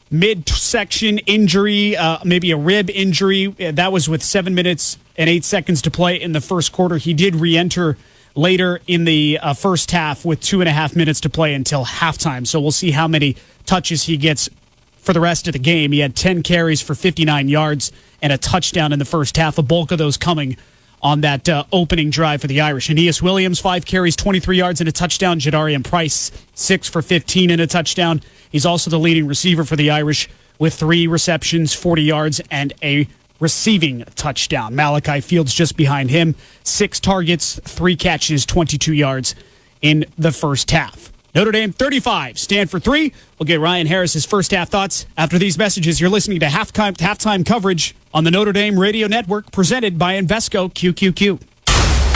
midsection injury, maybe a rib injury. That was with 7 minutes and 8 seconds to play in the first quarter. He did re-enter later in the first half with 2.5 minutes to play until halftime. So we'll see how many touches he gets for the rest of the game. He had 10 carries for 59 yards and a touchdown in the first half, a bulk of those coming on that opening drive for the Irish. Aeneas Williams, 5 carries, 23 yards and a touchdown. Jadarian Price, 6 for 15 and a touchdown. He's also the leading receiver for the Irish with 3 receptions, 40 yards, and a receiving touchdown. Malachi Fields just behind him, 6 targets, 3 catches, 22 yards in the first half. Notre Dame 35, Stanford 3. We'll get Ryan Harris's first half thoughts after these messages. You're listening to halftime coverage on the Notre Dame Radio Network, presented by Invesco QQQ.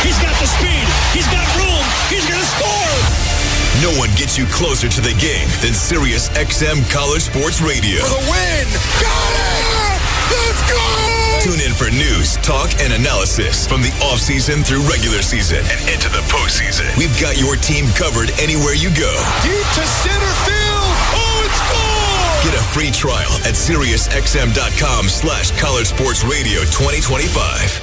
He's got the speed. He's got room. He's going to score. No one gets you closer to the game than Sirius XM College Sports Radio. For the win. Got it. Let's go. Tune in for news, talk, and analysis from the offseason through regular season and into the postseason. We've got your team covered anywhere you go. Deep to center field. Oh, it's gone. Get a free trial at SiriusXM.com/College Sports Radio 2025.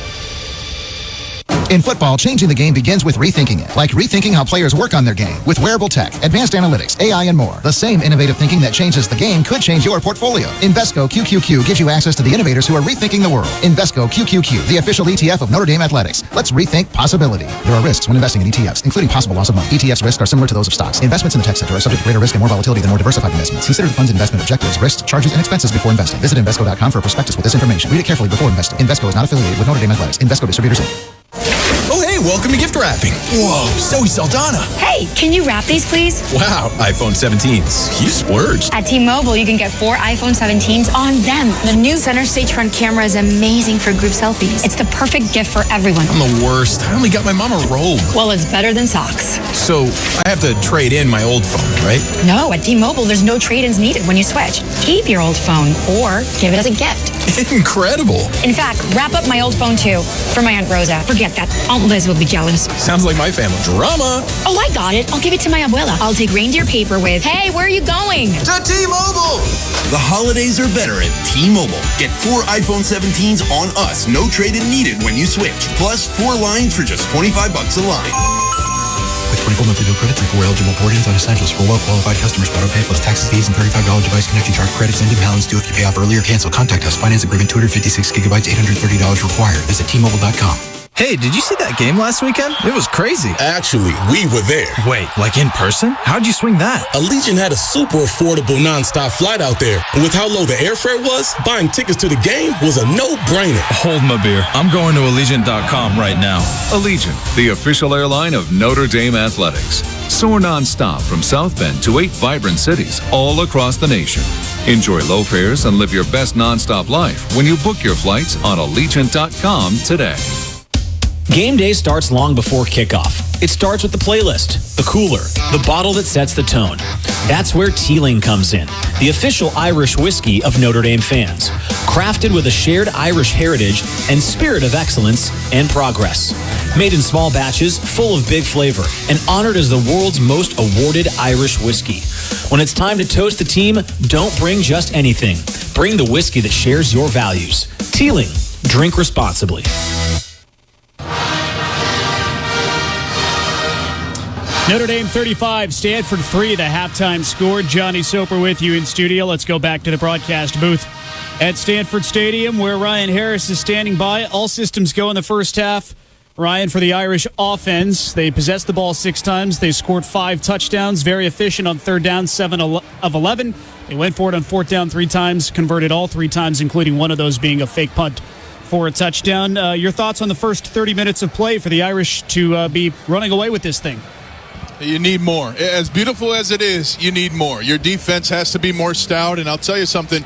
In football, changing the game begins with rethinking it. Like rethinking how players work on their game with wearable tech, advanced analytics, AI, and more. The same innovative thinking that changes the game could change your portfolio. Invesco QQQ gives you access to the innovators who are rethinking the world. Invesco QQQ, the official ETF of Notre Dame Athletics. Let's rethink possibility. There are risks when investing in ETFs, including possible loss of money. ETFs' risks are similar to those of stocks. Investments in the tech sector are subject to greater risk and more volatility than more diversified investments. Consider the fund's investment objectives, risks, charges, and expenses before investing. Visit Invesco.com for a prospectus with this information. Read it carefully before investing. Invesco is not affiliated with Notre Dame Athletics. Invesco Distributors Inc. Oh, hey, welcome to gift wrapping. Whoa, Zoe Saldana. Hey, can you wrap these, please? Wow, iPhone 17s. You splurged. At T-Mobile, you can get 4 iPhone 17s on them. The new center stage front camera is amazing for group selfies. It's the perfect gift for everyone. I'm the worst. I only got my mom a robe. Well, it's better than socks. So I have to trade in my old phone, right? No, at T-Mobile, there's no trade-ins needed when you switch. Keep your old phone or give it as a gift. Incredible. In fact, wrap up my old phone, too, for my Aunt Rosa. Forget that. Aunt Liz will be jealous. Sounds like my family. Drama. Oh, I got it. I'll give it to my abuela. I'll take reindeer paper with, hey, where are you going? To T-Mobile. The holidays are better at T-Mobile. Get 4 iPhone 17s on us. No trade-in needed when you switch. Plus 4 lines for just $25 a line. With 24 monthly bill credits and 4 eligible port-ins on essentials for well-qualified customers. Auto pay plus taxes, fees, and $35 device connection charge credits and imbalance due if you pay off early or cancel. Contact us. Finance agreement 256 gigabytes, $830 required. Visit T-Mobile.com. Hey, did you see that game last weekend? It was crazy. Actually, we were there. Wait, like in person? How'd you swing that? Allegiant had a super affordable nonstop flight out there. And with how low the airfare was, buying tickets to the game was a no-brainer. Hold my beer. I'm going to Allegiant.com right now. Allegiant, the official airline of Notre Dame Athletics. Soar nonstop from South Bend to 8 vibrant cities all across the nation. Enjoy low fares and live your best nonstop life when you book your flights on Allegiant.com today. Game day starts long before kickoff. It starts with the playlist, the cooler, the bottle that sets the tone. That's where Teeling comes in, the official Irish whiskey of Notre Dame fans. Crafted with a shared Irish heritage and spirit of excellence and progress. Made in small batches, full of big flavor, and honored as the world's most awarded Irish whiskey. When it's time to toast the team, don't bring just anything. Bring the whiskey that shares your values. Teeling. Drink responsibly. Notre Dame 35, Stanford 3, the halftime score. Johnny Soper with you in studio. Let's go back to the broadcast booth at Stanford Stadium where Ryan Harris is standing by. All systems go in the first half. Ryan, for the Irish offense, they possessed the ball 6 times. They scored 5 touchdowns, very efficient on third down, 7 of 11. They went for it on fourth down 3 times, converted all 3 times, including one of those being a fake punt for a touchdown. Your thoughts on the first 30 minutes of play for the Irish to be running away with this thing? You need more. As beautiful as it is, you need more. Your defense has to be more stout, and I'll tell you something,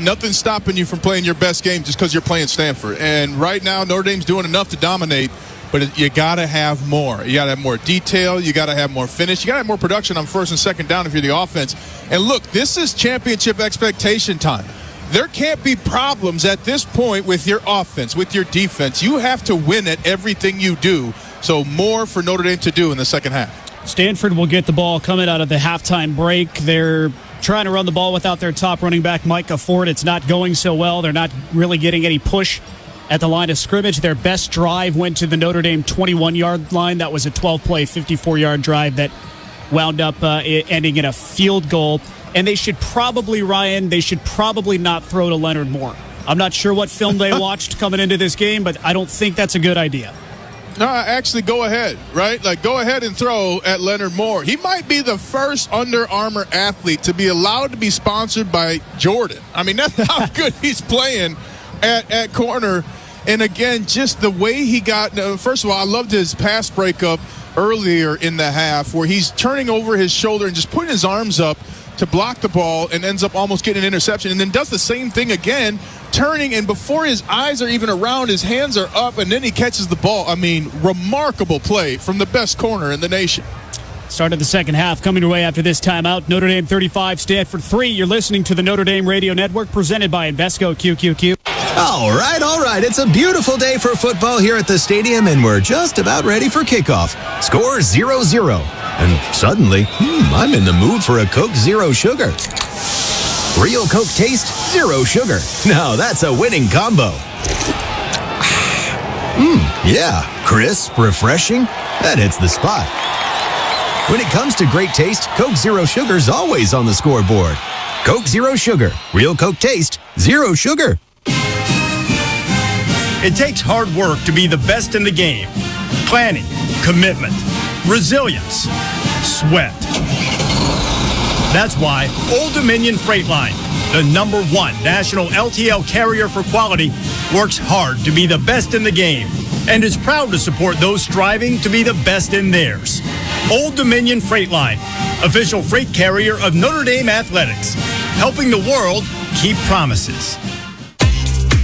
nothing's stopping you from playing your best game just because you're playing Stanford. And right now, Notre Dame's doing enough to dominate, but you got to have more. You got to have more detail. You got to have more finish. You got to have more production on first and second down if you're the offense. And look, this is championship expectation time. There can't be problems at this point with your offense, with your defense. You have to win at everything you do. So more for Notre Dame to do in the second half. Stanford will get the ball coming out of the halftime break. They're trying to run the ball without their top running back, Micah Ford. It's not going so well. They're not really getting any push at the line of scrimmage. Their best drive went to the Notre Dame 21-yard line. That was a 12-play, 54-yard drive that wound up ending in a field goal. And they should probably, Ryan, not throw to Leonard Moore. I'm not sure what film they watched coming into this game, but I don't think that's a good idea. No, actually go ahead, right? Like, go ahead and throw at Leonard Moore. He might be the first Under Armour athlete to be allowed to be sponsored by Jordan. I mean, that's how good he's playing at corner. And, again, just the way he got – first of all, I loved his pass breakup earlier in the half where he's turning over his shoulder and just putting his arms up to block the ball and ends up almost getting an interception, and then does the same thing again, turning, and before his eyes are even around, his hands are up, and then he catches the ball. I mean, remarkable play from the best corner in the nation. Start of the second half coming your way after this timeout. Notre Dame 35, Stanford 3. You're listening to the Notre Dame Radio Network presented by Invesco QQQ. All right. It's a beautiful day for football here at the stadium, and we're just about ready for kickoff. Score 0-0. And suddenly, I'm in the mood for a Coke Zero Sugar. Real Coke taste, zero sugar. Now that's a winning combo. Yeah, crisp, refreshing. That hits the spot. When it comes to great taste, Coke Zero Sugar's always on the scoreboard. Coke Zero Sugar. Real Coke taste, zero sugar. It takes hard work to be the best in the game. Planning, commitment, resilience, sweat. That's why Old Dominion Freight Line, the #1 national LTL carrier for quality, works hard to be the best in the game and is proud to support those striving to be the best in theirs. Old Dominion Freight Line, official freight carrier of Notre Dame Athletics, helping the world keep promises.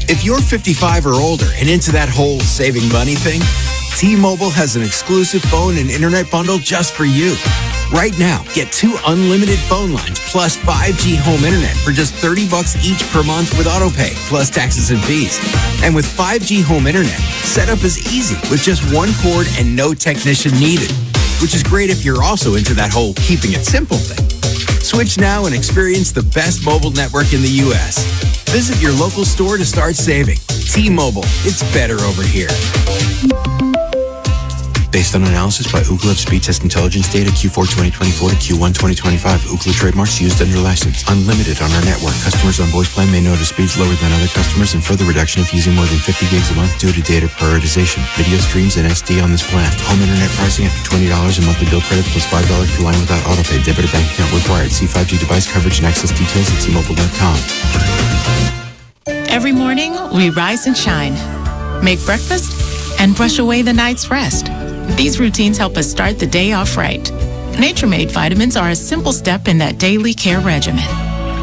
If you're 55 or older and into that whole saving money thing, T-Mobile has an exclusive phone and internet bundle just for you. Right now, get 2 unlimited phone lines plus 5G home internet for just $30 each per month with autopay, plus taxes and fees. And with 5G home internet, setup is easy with just 1 cord and no technician needed, which is great if you're also into that whole keeping it simple thing. Switch now and experience the best mobile network in the U.S. Visit your local store to start saving. T-Mobile, it's better over here. Based on analysis by Ookla of speed test intelligence data Q4 2024 to Q1 2025. Ookla trademarks used under license. Unlimited on our network. Customers on voice plan may notice speeds lower than other customers and further reduction if using more than 50 gigs a month due to data prioritization. Video streams and SD on this plan. Home internet pricing after $20 a monthly bill credit plus $5 per line without autopay. Debit or bank account required. See 5G device coverage and access details at T-Mobile.com. Every morning, we rise and shine, make breakfast, and brush away the night's rest. These routines help us start the day off right. Nature-Made vitamins are a simple step in that daily care regimen.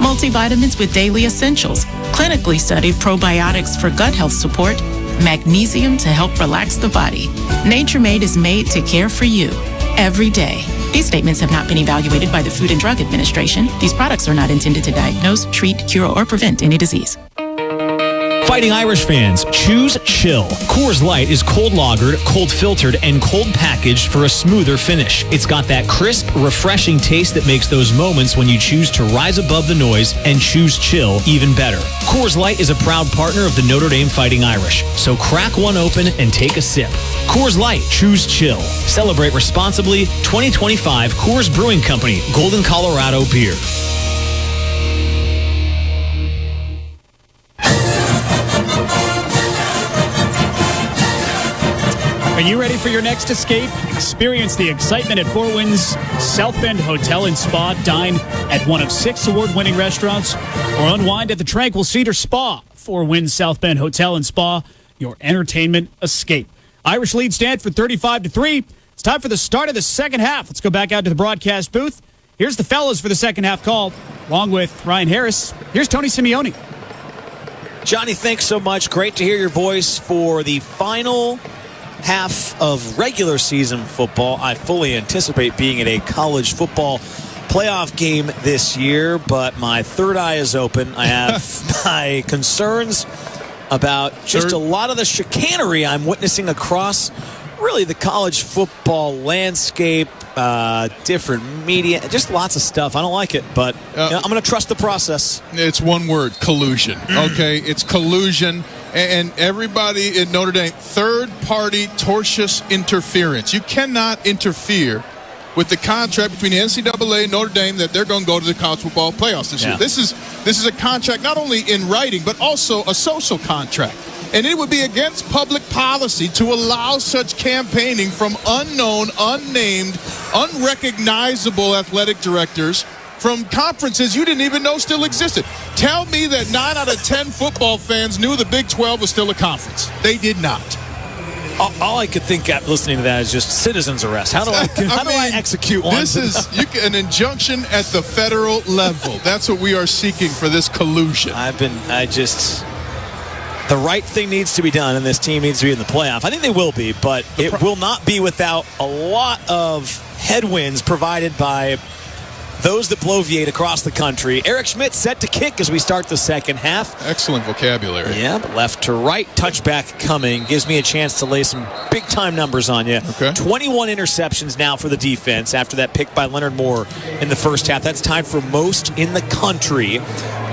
Multivitamins with daily essentials, clinically studied probiotics for gut health support, magnesium to help relax the body. Nature-Made is made to care for you every day. These statements have not been evaluated by the Food and Drug Administration. These products are not intended to diagnose, treat, cure, or prevent any disease. Fighting Irish fans, choose Chill. Coors Light is cold lagered, cold filtered, and cold packaged for a smoother finish. It's got that crisp, refreshing taste that makes those moments when you choose to rise above the noise and choose Chill even better. Coors Light is a proud partner of the Notre Dame Fighting Irish, so crack one open and take a sip. Coors Light, choose Chill. Celebrate responsibly. 2025 Coors Brewing Company, Golden, Colorado beer. Are you ready for your next escape? Experience the excitement at Four Winds South Bend Hotel and Spa. Dine at one of 6 award-winning restaurants or unwind at the Tranquil Cedar Spa. Four Winds South Bend Hotel and Spa, your entertainment escape. Irish lead Stanford 35-3. It's time for the start of the second half. Let's go back out to the broadcast booth. Here's the fellas for the second half call, along with Ryan Harris. Here's Tony Simeone. Johnny, thanks so much. Great to hear your voice for the final half of regular season football. I fully anticipate being at a college football playoff game this year, but my third eye is open. I have my concerns about just a lot of the chicanery I'm witnessing across really the college football landscape, different media, just lots of stuff. I don't like it, but I'm going to trust the process. It's one word, collusion. Okay, it's collusion. And everybody in Notre Dame, third-party tortious interference. You cannot interfere with the contract between the NCAA and Notre Dame that they're going to go to the college football playoffs this year. This is a contract not only in writing, but also a social contract. And it would be against public policy to allow such campaigning from unknown, unnamed, unrecognizable athletic directors from conferences you didn't even know still existed. Tell me that 9 out of 10 football fans knew the Big 12 was still a conference. They did not. All I could think at listening to that is just citizen's arrest. How do I execute one? This is an injunction at the federal level. That's what we are seeking for this collusion. The right thing needs to be done, and this team needs to be in the playoff. I think they will be, but it will not be without a lot of headwinds provided by those that bloviate across the country. Eric Schmidt set to kick as we start the second half. Excellent vocabulary. Yeah, but left to right, touchback coming. Gives me a chance to lay some big-time numbers on you. Okay. 21 interceptions now for the defense after that pick by Leonard Moore in the first half. That's tied for most in the country.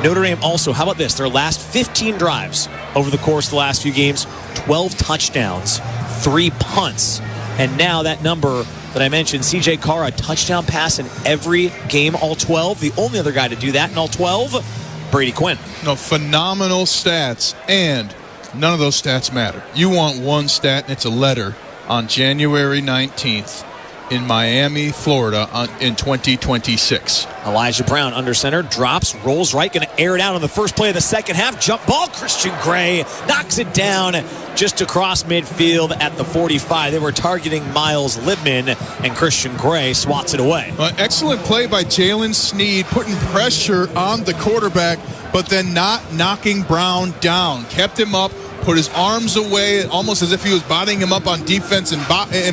Notre Dame also, how about this? Their last 15 drives over the course of the last few games, 12 touchdowns, 3 punts. And now that number that I mentioned, C.J. Carr, a touchdown pass in every game, all 12. The only other guy to do that in all 12, Brady Quinn. No, phenomenal stats, and none of those stats matter. You want one stat, and it's a letter on January 19th in Miami, Florida in 2026. Elijah Brown under center, drops, rolls right, going to air it out on the first play of the second half. Jump ball, Christian Gray knocks it down just across midfield at the 45. They were targeting Miles Libman, and Christian Gray swats it away. Excellent play by Jalen Sneed, putting pressure on the quarterback, but then not knocking Brown down. Kept him up, put his arms away, almost as if he was bodying him up on defense in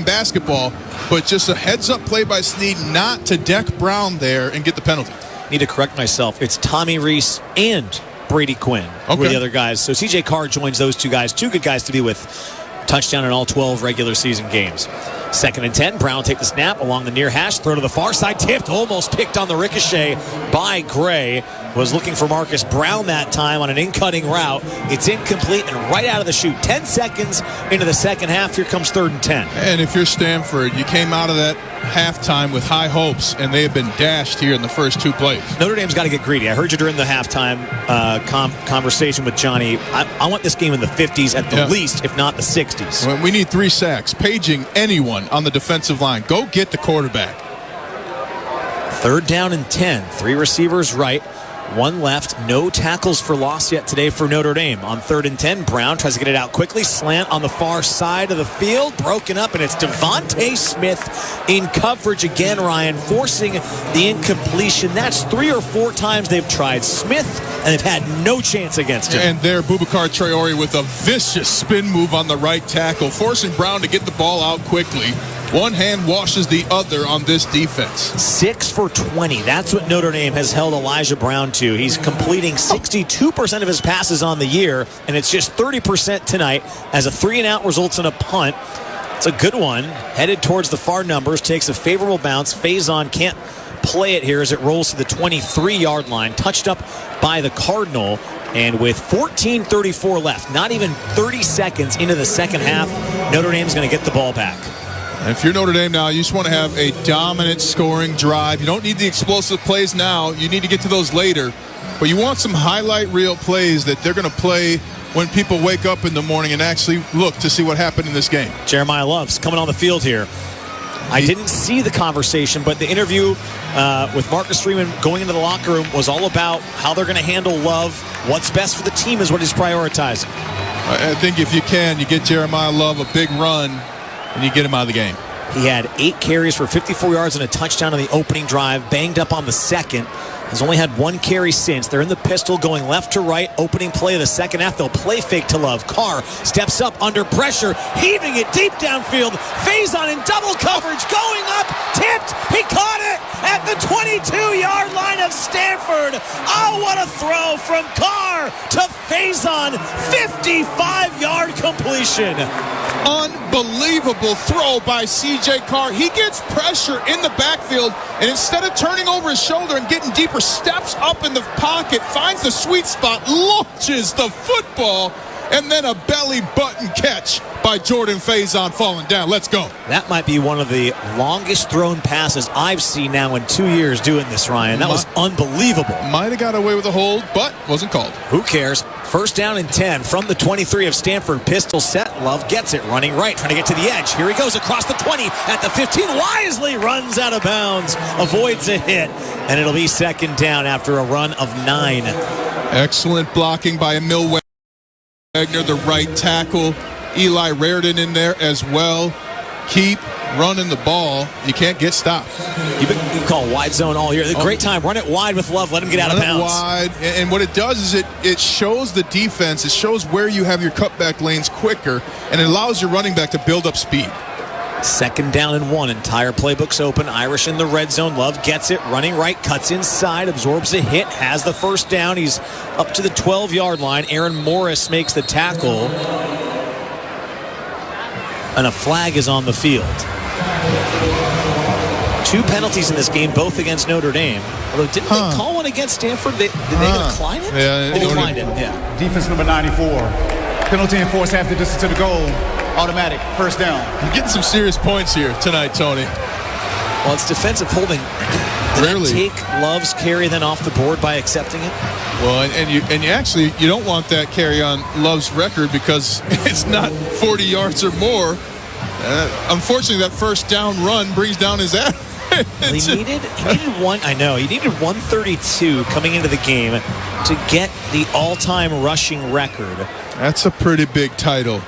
basketball. But just a heads-up play by Sneed not to deck Brown there and get the penalty. Need to correct myself. It's Tommy Reese and Brady Quinn were the other guys. So C.J. Carr joins those two guys. Two good guys to be with. Touchdown in all 12 regular season games. 2nd and 10. Brown take the snap along the near hash. Throw to the far side. Tipped. Almost picked on the ricochet by Gray. Was looking for Marcus Brown that time on an in-cutting route. It's incomplete and right out of the chute. 10 seconds into the second half. Here comes 3rd and 10. And if you're Stanford, you came out of that halftime with high hopes, and they have been dashed here in the first 2 plays. Notre Dame's got to get greedy. I heard you during the halftime conversation with Johnny. I want this game in the 50s at the least, if not the 60s. Well, we need 3 sacks. Paging anyone on the defensive line. Go get the quarterback. 3rd down and 10. 3 receivers right. 1 left. No tackles for loss yet today for Notre Dame. On 3rd and 10, Brown tries to get it out quickly. Slant on the far side of the field. Broken up, and it's Devontae Smith in coverage again, Ryan, forcing the incompletion. That's 3 or 4 times they've tried Smith, and they've had no chance against him. And there, Boubacar Traore with a vicious spin move on the right tackle, forcing Brown to get the ball out quickly. One hand washes the other on this defense. 6 for 20. That's what Notre Dame has held Elijah Brown to. He's completing 62% of his passes on the year, and it's just 30% tonight as a 3-and-out results in a punt. It's a good one. Headed towards the far numbers. Takes a favorable bounce. Faison can't play it here as it rolls to the 23-yard line. Touched up by the Cardinal. And with 14:34 left, not even 30 seconds into the second half, Notre Dame's going to get the ball back. If you're Notre Dame now, you just want to have a dominant scoring drive. You don't need the explosive plays now. You need to get to those later. But you want some highlight reel plays that they're going to play when people wake up in the morning and actually look to see what happened in this game. Jeremiah Love's coming on the field here. I didn't see the conversation, but the interview with Marcus Freeman going into the locker room was all about how they're going to handle Love. What's best for the team is what he's prioritizing. I think if you can, you get Jeremiah Love a big run, and you get him out of the game. He had 8 carries for 54 yards and a touchdown on the opening drive. Banged up on the second. Has only had 1 carry since. They're in the pistol going left to right. Opening play of the second half. They'll play fake to Love. Carr steps up under pressure. Heaving it deep downfield. Faison in double coverage. Going up. Tipped. He caught it at the 22-yard line of Stanford. Oh, what a throw from Carr to Faison. 55-yard completion. Unbelievable throw by C.J. Carr. He gets pressure in the backfield, and instead of turning over his shoulder and getting deeper, steps up in the pocket, finds the sweet spot, launches the football, and then a belly button catch by Jordan Faison falling down. Let's go. That might be one of the longest thrown passes I've seen now in 2 years doing this, Ryan. That was unbelievable. Might have got away with a hold, but wasn't called. Who cares? 1st down and 10 from the 23 of Stanford. Pistol set. Love gets it. Running right. Trying to get to the edge. Here he goes across the 20 at the 15. Wisely runs out of bounds. Avoids a hit. And it'll be 2nd down after a run of 9. Excellent blocking by Emil Wagner, the right tackle. Eli Raritan in there as well. Keep running the ball. You can't get stopped. You call wide zone all year. Great time. Run it wide with Love. Let him get out of bounds. Wide. And what it does is it shows the defense. It shows where you have your cutback lanes quicker, and it allows your running back to build up speed. 2nd down and 1. Entire playbook's open. Irish in the red zone. Love gets it. Running right. Cuts inside. Absorbs a hit. Has the first down. He's up to the 12-yard line. Aaron Morris makes the tackle. And a flag is on the field. 2 penalties in this game, both against Notre Dame. Although, didn't they call one against Stanford? Did they decline it? Yeah, they declined it. Yeah. Defense number 94. Penalty enforced half the distance to the goal. Automatic. First down. You're getting some serious points here tonight, Tony. Well, it's defensive holding. Did they take Love's carry then off the board by accepting it? Well, and you actually don't want that carry on Love's record because it's not 40 yards or more. Unfortunately, that first down run brings down his average. He needed one. I know he needed 132 coming into the game to get the all-time rushing record. That's a pretty big title.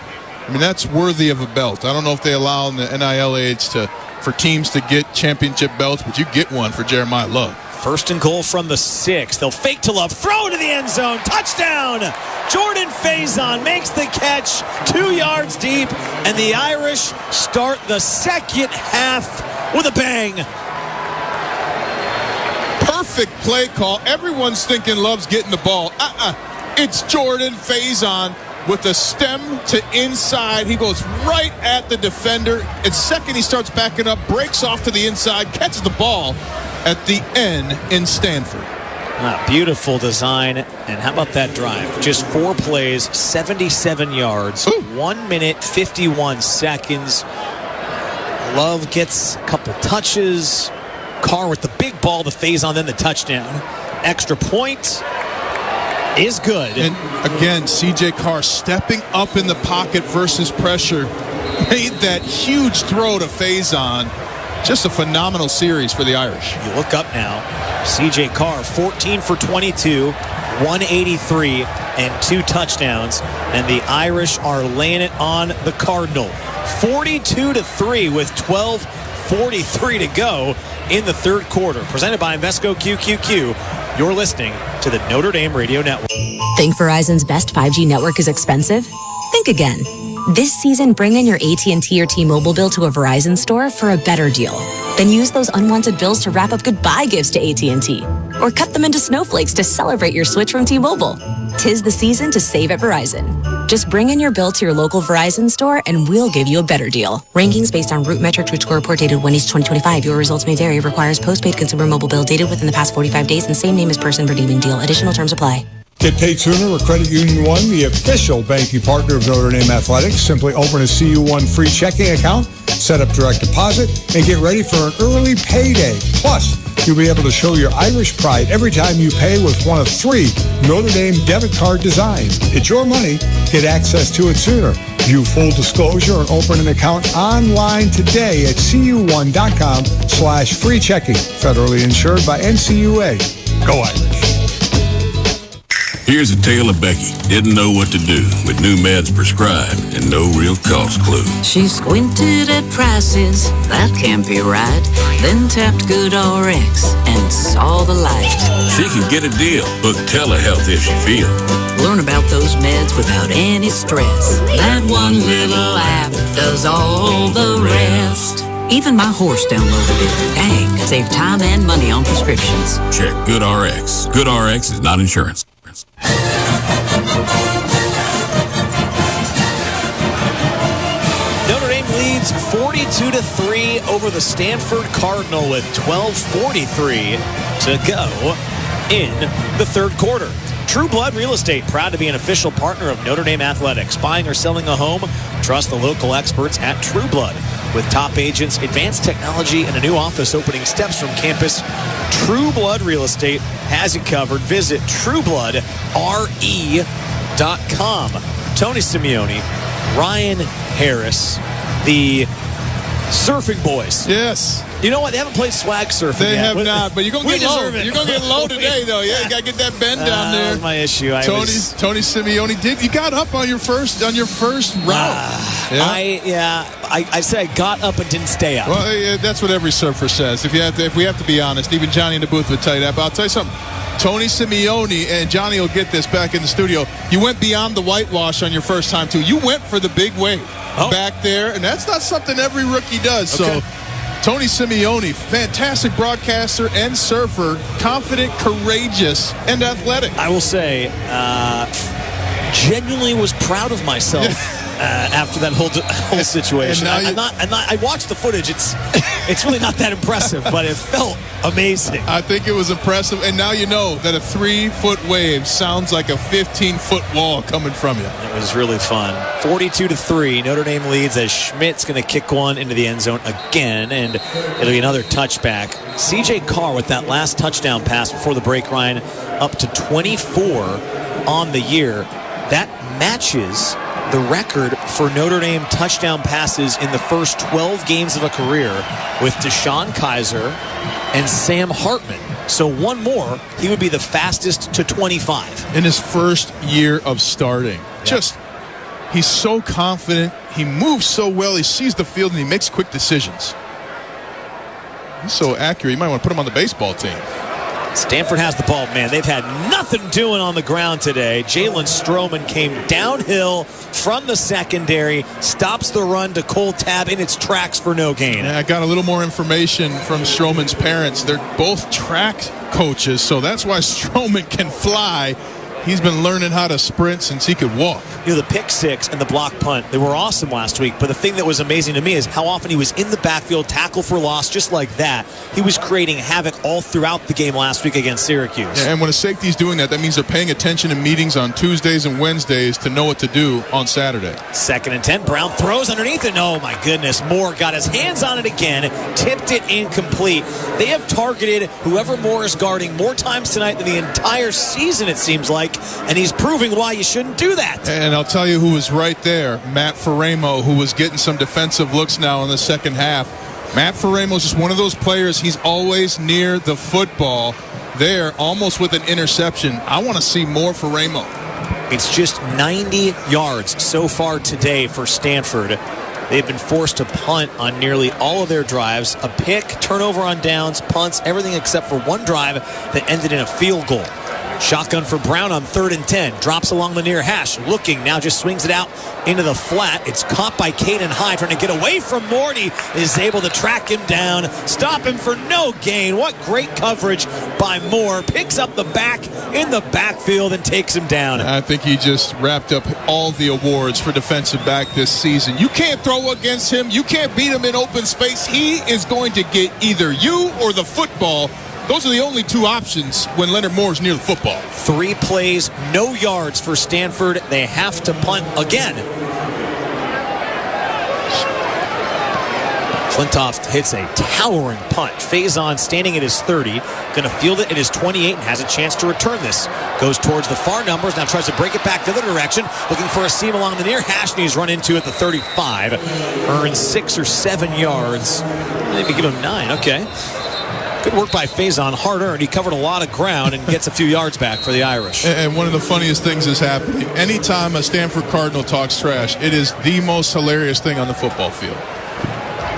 I mean, that's worthy of a belt. I don't know if they allow in the NIL age for teams to get championship belts, but you get one for Jeremiah Love. 1st and goal from the 6. They'll fake to Love, throw into the end zone, touchdown! Jordan Faison makes the catch 2 yards deep, and the Irish start the second half with a bang. Perfect play call. Everyone's thinking Love's getting the ball. It's Jordan Faison with the stem to inside. He goes right at the defender. At second, he starts backing up, breaks off to the inside, catches the ball at the end in Stanford. Beautiful design. And how about that drive? Just 4 plays, 77 yards, 1 minute, 51 seconds. Love gets a couple touches. Carr with the big ball, the Faison, then the touchdown. Extra point is good. And again, C.J. Carr stepping up in the pocket versus pressure. Made that huge throw to Faison. Just a phenomenal series for the Irish. You look up now. C.J. Carr, 14 for 22, 183, and 2 touchdowns. And the Irish are laying it on the Cardinal. 42-3 with 12:43 to go in the 3rd quarter. Presented by Invesco QQQ. You're listening to the Notre Dame Radio Network. Think Verizon's best 5G network is expensive? Think again. This season, bring in your AT&T or T-Mobile bill to a Verizon store for a better deal. Then use those unwanted bills to wrap up goodbye gifts to AT&T. Or cut them into snowflakes to celebrate your switch from T-Mobile. 'Tis the season to save at Verizon. Just bring in your bill to your local Verizon store and we'll give you a better deal. Rankings based on root metrics which Scoreboard dated 1/8/2025. Your results may vary. Requires postpaid consumer mobile bill dated within the past 45 days and same name as person redeeming deal. Additional terms apply. Get paid sooner with Credit Union One, the official banking partner of Notre Dame Athletics. Simply open a CU1 free checking account, set up direct deposit, and get ready for an early payday. Plus, you'll be able to show your Irish pride every time you pay with one of 3 Notre Dame debit card designs. It's your money. Get access to it sooner. View full disclosure and open an account online today at cu1.com/free checking. Federally insured by NCUA. Go Irish. Here's a tale of Becky. Didn't know what to do with new meds prescribed and no real cost clue. She squinted at prices, that can't be right. Then tapped GoodRx and saw the light. She can get a deal. Book telehealth if she feels. Learn about those meds without any stress. That one little app does all the rest. Even my horse downloaded it. Dang, save time and money on prescriptions. Check GoodRx. GoodRx is not insurance. Notre Dame leads 42-3 over the Stanford Cardinal with 12:43 to go in the 3rd quarter. True Blood Real Estate, proud to be an official partner of Notre Dame Athletics. Buying or selling a home? Trust the local experts at True Blood. With top agents, advanced technology, and a new office opening steps from campus, True Blood Real Estate has you covered. Visit truebloodre.com. Tony Simeone, Ryan Harris, the Surfing boys. Yes. You know what? They haven't played swag surfing They yet. have not, but you're going to get low. You're going to get low today, though. Yeah, you got to get that bend down there. That was my issue. Tony Simeone you got up on your first route. I said I got up and didn't stay up. Well, yeah, that's what every surfer says. If we have to be honest, even Johnny in the booth would tell you that. But I'll tell you something. Tony Simeone, and Johnny will get this back in the studio, you went beyond the whitewash on your first time, too. You went for the big wave back there, and that's not something every rookie does. Okay. So, Tony Simeone, fantastic broadcaster and surfer, confident, courageous, and athletic. I will say, genuinely was proud of myself. After that whole situation, I watched the footage. It's really not that impressive, but it felt amazing. I think it was impressive, and now you know that a 3-foot wave sounds like a 15-foot wall coming from you. It was really fun. 42-3, Notre Dame leads as Schmidt's going to kick one into the end zone again, and it'll be another touchback. C.J. Carr with that last touchdown pass before the break, Ryan, up to 24 on the year. That matches the record for Notre Dame touchdown passes in the first 12 games of a career with Deshaun Kaiser and Sam Hartman. So one more, he would be the fastest to 25. In his first year of starting. Yep. He's so confident. He moves so well. He sees the field and he makes quick decisions. He's so accurate. You might want to put him on the baseball team. Stanford has the ball. Man, they've had nothing doing on the ground today. Jalen Stroman came downhill from the secondary, stops the run to Cole Tab in its tracks for no gain. Yeah, I got a little more information from Stroman's parents. They're both track coaches, so that's why Stroman can fly. He's been learning how to sprint since he could walk. You know, the pick six and the block punt, they were awesome last week. But the thing that was amazing to me is how often he was in the backfield, tackle for loss, just like that. He was creating havoc all throughout the game last week against Syracuse. Yeah, and when a safety's doing that, that means they're paying attention in meetings on Tuesdays and Wednesdays to know what to do on Saturday. 2nd and 10. Brown throws underneath it. Oh, my goodness. Moore got his hands on it again. Tipped it incomplete. They have targeted whoever Moore is guarding more times tonight than the entire season, it seems like. And he's proving why you shouldn't do that. And I'll tell you who was right there, Matt Faramo, who was getting some defensive looks now in the second half. Matt Faramo is just one of those players. He's always near the football there, almost with an interception. I want to see more Faramo. It's just 90 yards so far today for Stanford. They've been forced to punt on nearly all of their drives. A pick, turnover on downs, punts, everything except for one drive that ended in a field goal. Shotgun for Brown on 3rd and 10. Drops along the near hash. Looking, now just swings it out into the flat. It's caught by Caden Hyde, trying to get away from Morty. Is able to track him down. Stop him for no gain. What great coverage by Moore. Picks up the back in the backfield and takes him down. I think he just wrapped up all the awards for defensive back this season. You can't throw against him. You can't beat him in open space. He is going to get either you or the football. Those are the only two options when Leonard Moore's near the football. 3 plays, no yards for Stanford. They have to punt again. Flintoff hits a towering punt. Faison standing at his 30. Going to field it at his 28 and has a chance to return this. Goes towards the far numbers. Now tries to break it back the other direction. Looking for a seam along the near hash, and he's run into at the 35. Earns 6 or 7 yards. Maybe give him 9. Okay. Good work by Faison, hard earned. He covered a lot of ground and gets a few yards back for the Irish. And one of the funniest things is happening. Anytime a Stanford Cardinal talks trash, it is the most hilarious thing on the football field.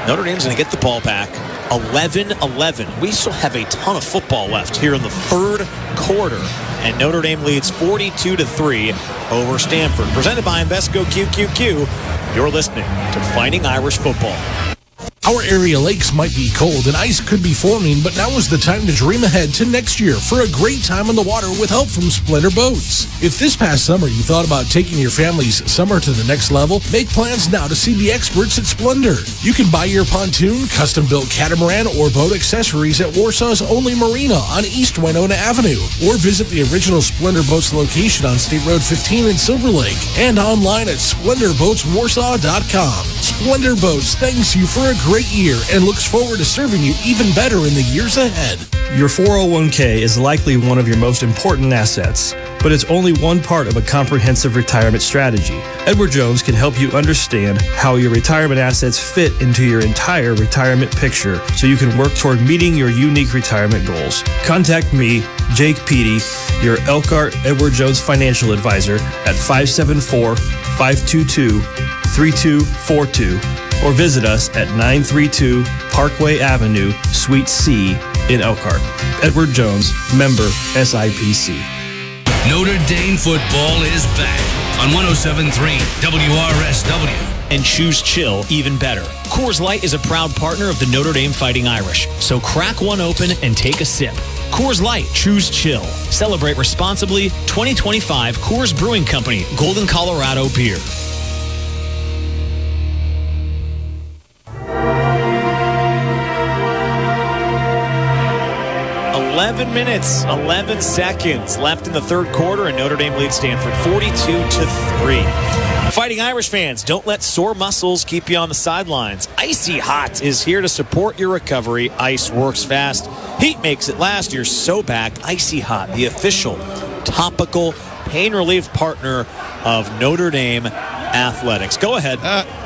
Notre Dame's going to get the ball back. 11-11. We still have a ton of football left here in the 3rd quarter. And Notre Dame leads 42-3 over Stanford. Presented by Invesco QQQ. You're listening to Fighting Irish Football. Our area lakes might be cold and ice could be forming, but now is the time to dream ahead to next year for a great time on the water with help from Splendor Boats. If this past summer you thought about taking your family's summer to the next level, make plans now to see the experts at Splendor. You can buy your pontoon, custom-built catamaran, or boat accessories at Warsaw's only marina on East Winona Avenue, or visit the original Splendor Boats location on State Road 15 in Silver Lake, and online at SplendorBoatsWarsaw.com. Splendor Boats thanks you for a great great year and looks forward to serving you even better in the years ahead. Your 401k is likely one of your most important assets, but it's only one part of a comprehensive retirement strategy. Edward Jones can help you understand how your retirement assets fit into your entire retirement picture so you can work toward meeting your unique retirement goals. Contact me, Jake Petey, your Elkhart Edward Jones financial advisor at 574-522-3242 or visit us at 932 Parkway Avenue, Suite C in Elkhart. Edward Jones, member SIPC. Notre Dame football is back on 107.3 WRSW. And choose chill even better. Coors Light is a proud partner of the Notre Dame Fighting Irish, so crack one open and take a sip. Coors Light, choose chill. Celebrate responsibly. 2025 Coors Brewing Company, Golden, Colorado beer. $11 minutes, 11 seconds left in the third quarter, and Notre Dame leads Stanford 42-3. Fighting Irish fans, don't let sore muscles keep you on the sidelines. Icy Hot is here to support your recovery. Ice works fast. Heat makes it last. You're so back. Icy Hot, the official topical pain relief partner of Notre Dame Athletics. Go ahead.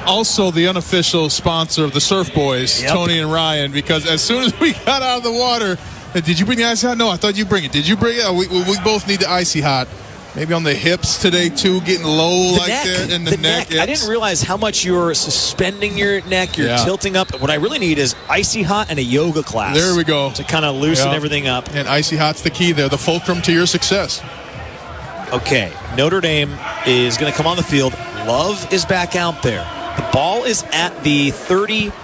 Also the unofficial sponsor of the Surf Boys, yep. Tony and Ryan, because as soon as we got out of the water, did you bring the Icy Hot? No, I thought you bring it. Did you bring it? We both need the Icy Hot. Maybe on the hips today, too, getting low that in the neck. I didn't realize how much you're suspending your neck. You're tilting up. What I really need is Icy Hot and a yoga class. There we go. To kind of loosen everything up. And Icy Hot's the key there, the fulcrum to your success. Okay, Notre Dame is going to come on the field. Love is back out there. The ball is at the 36.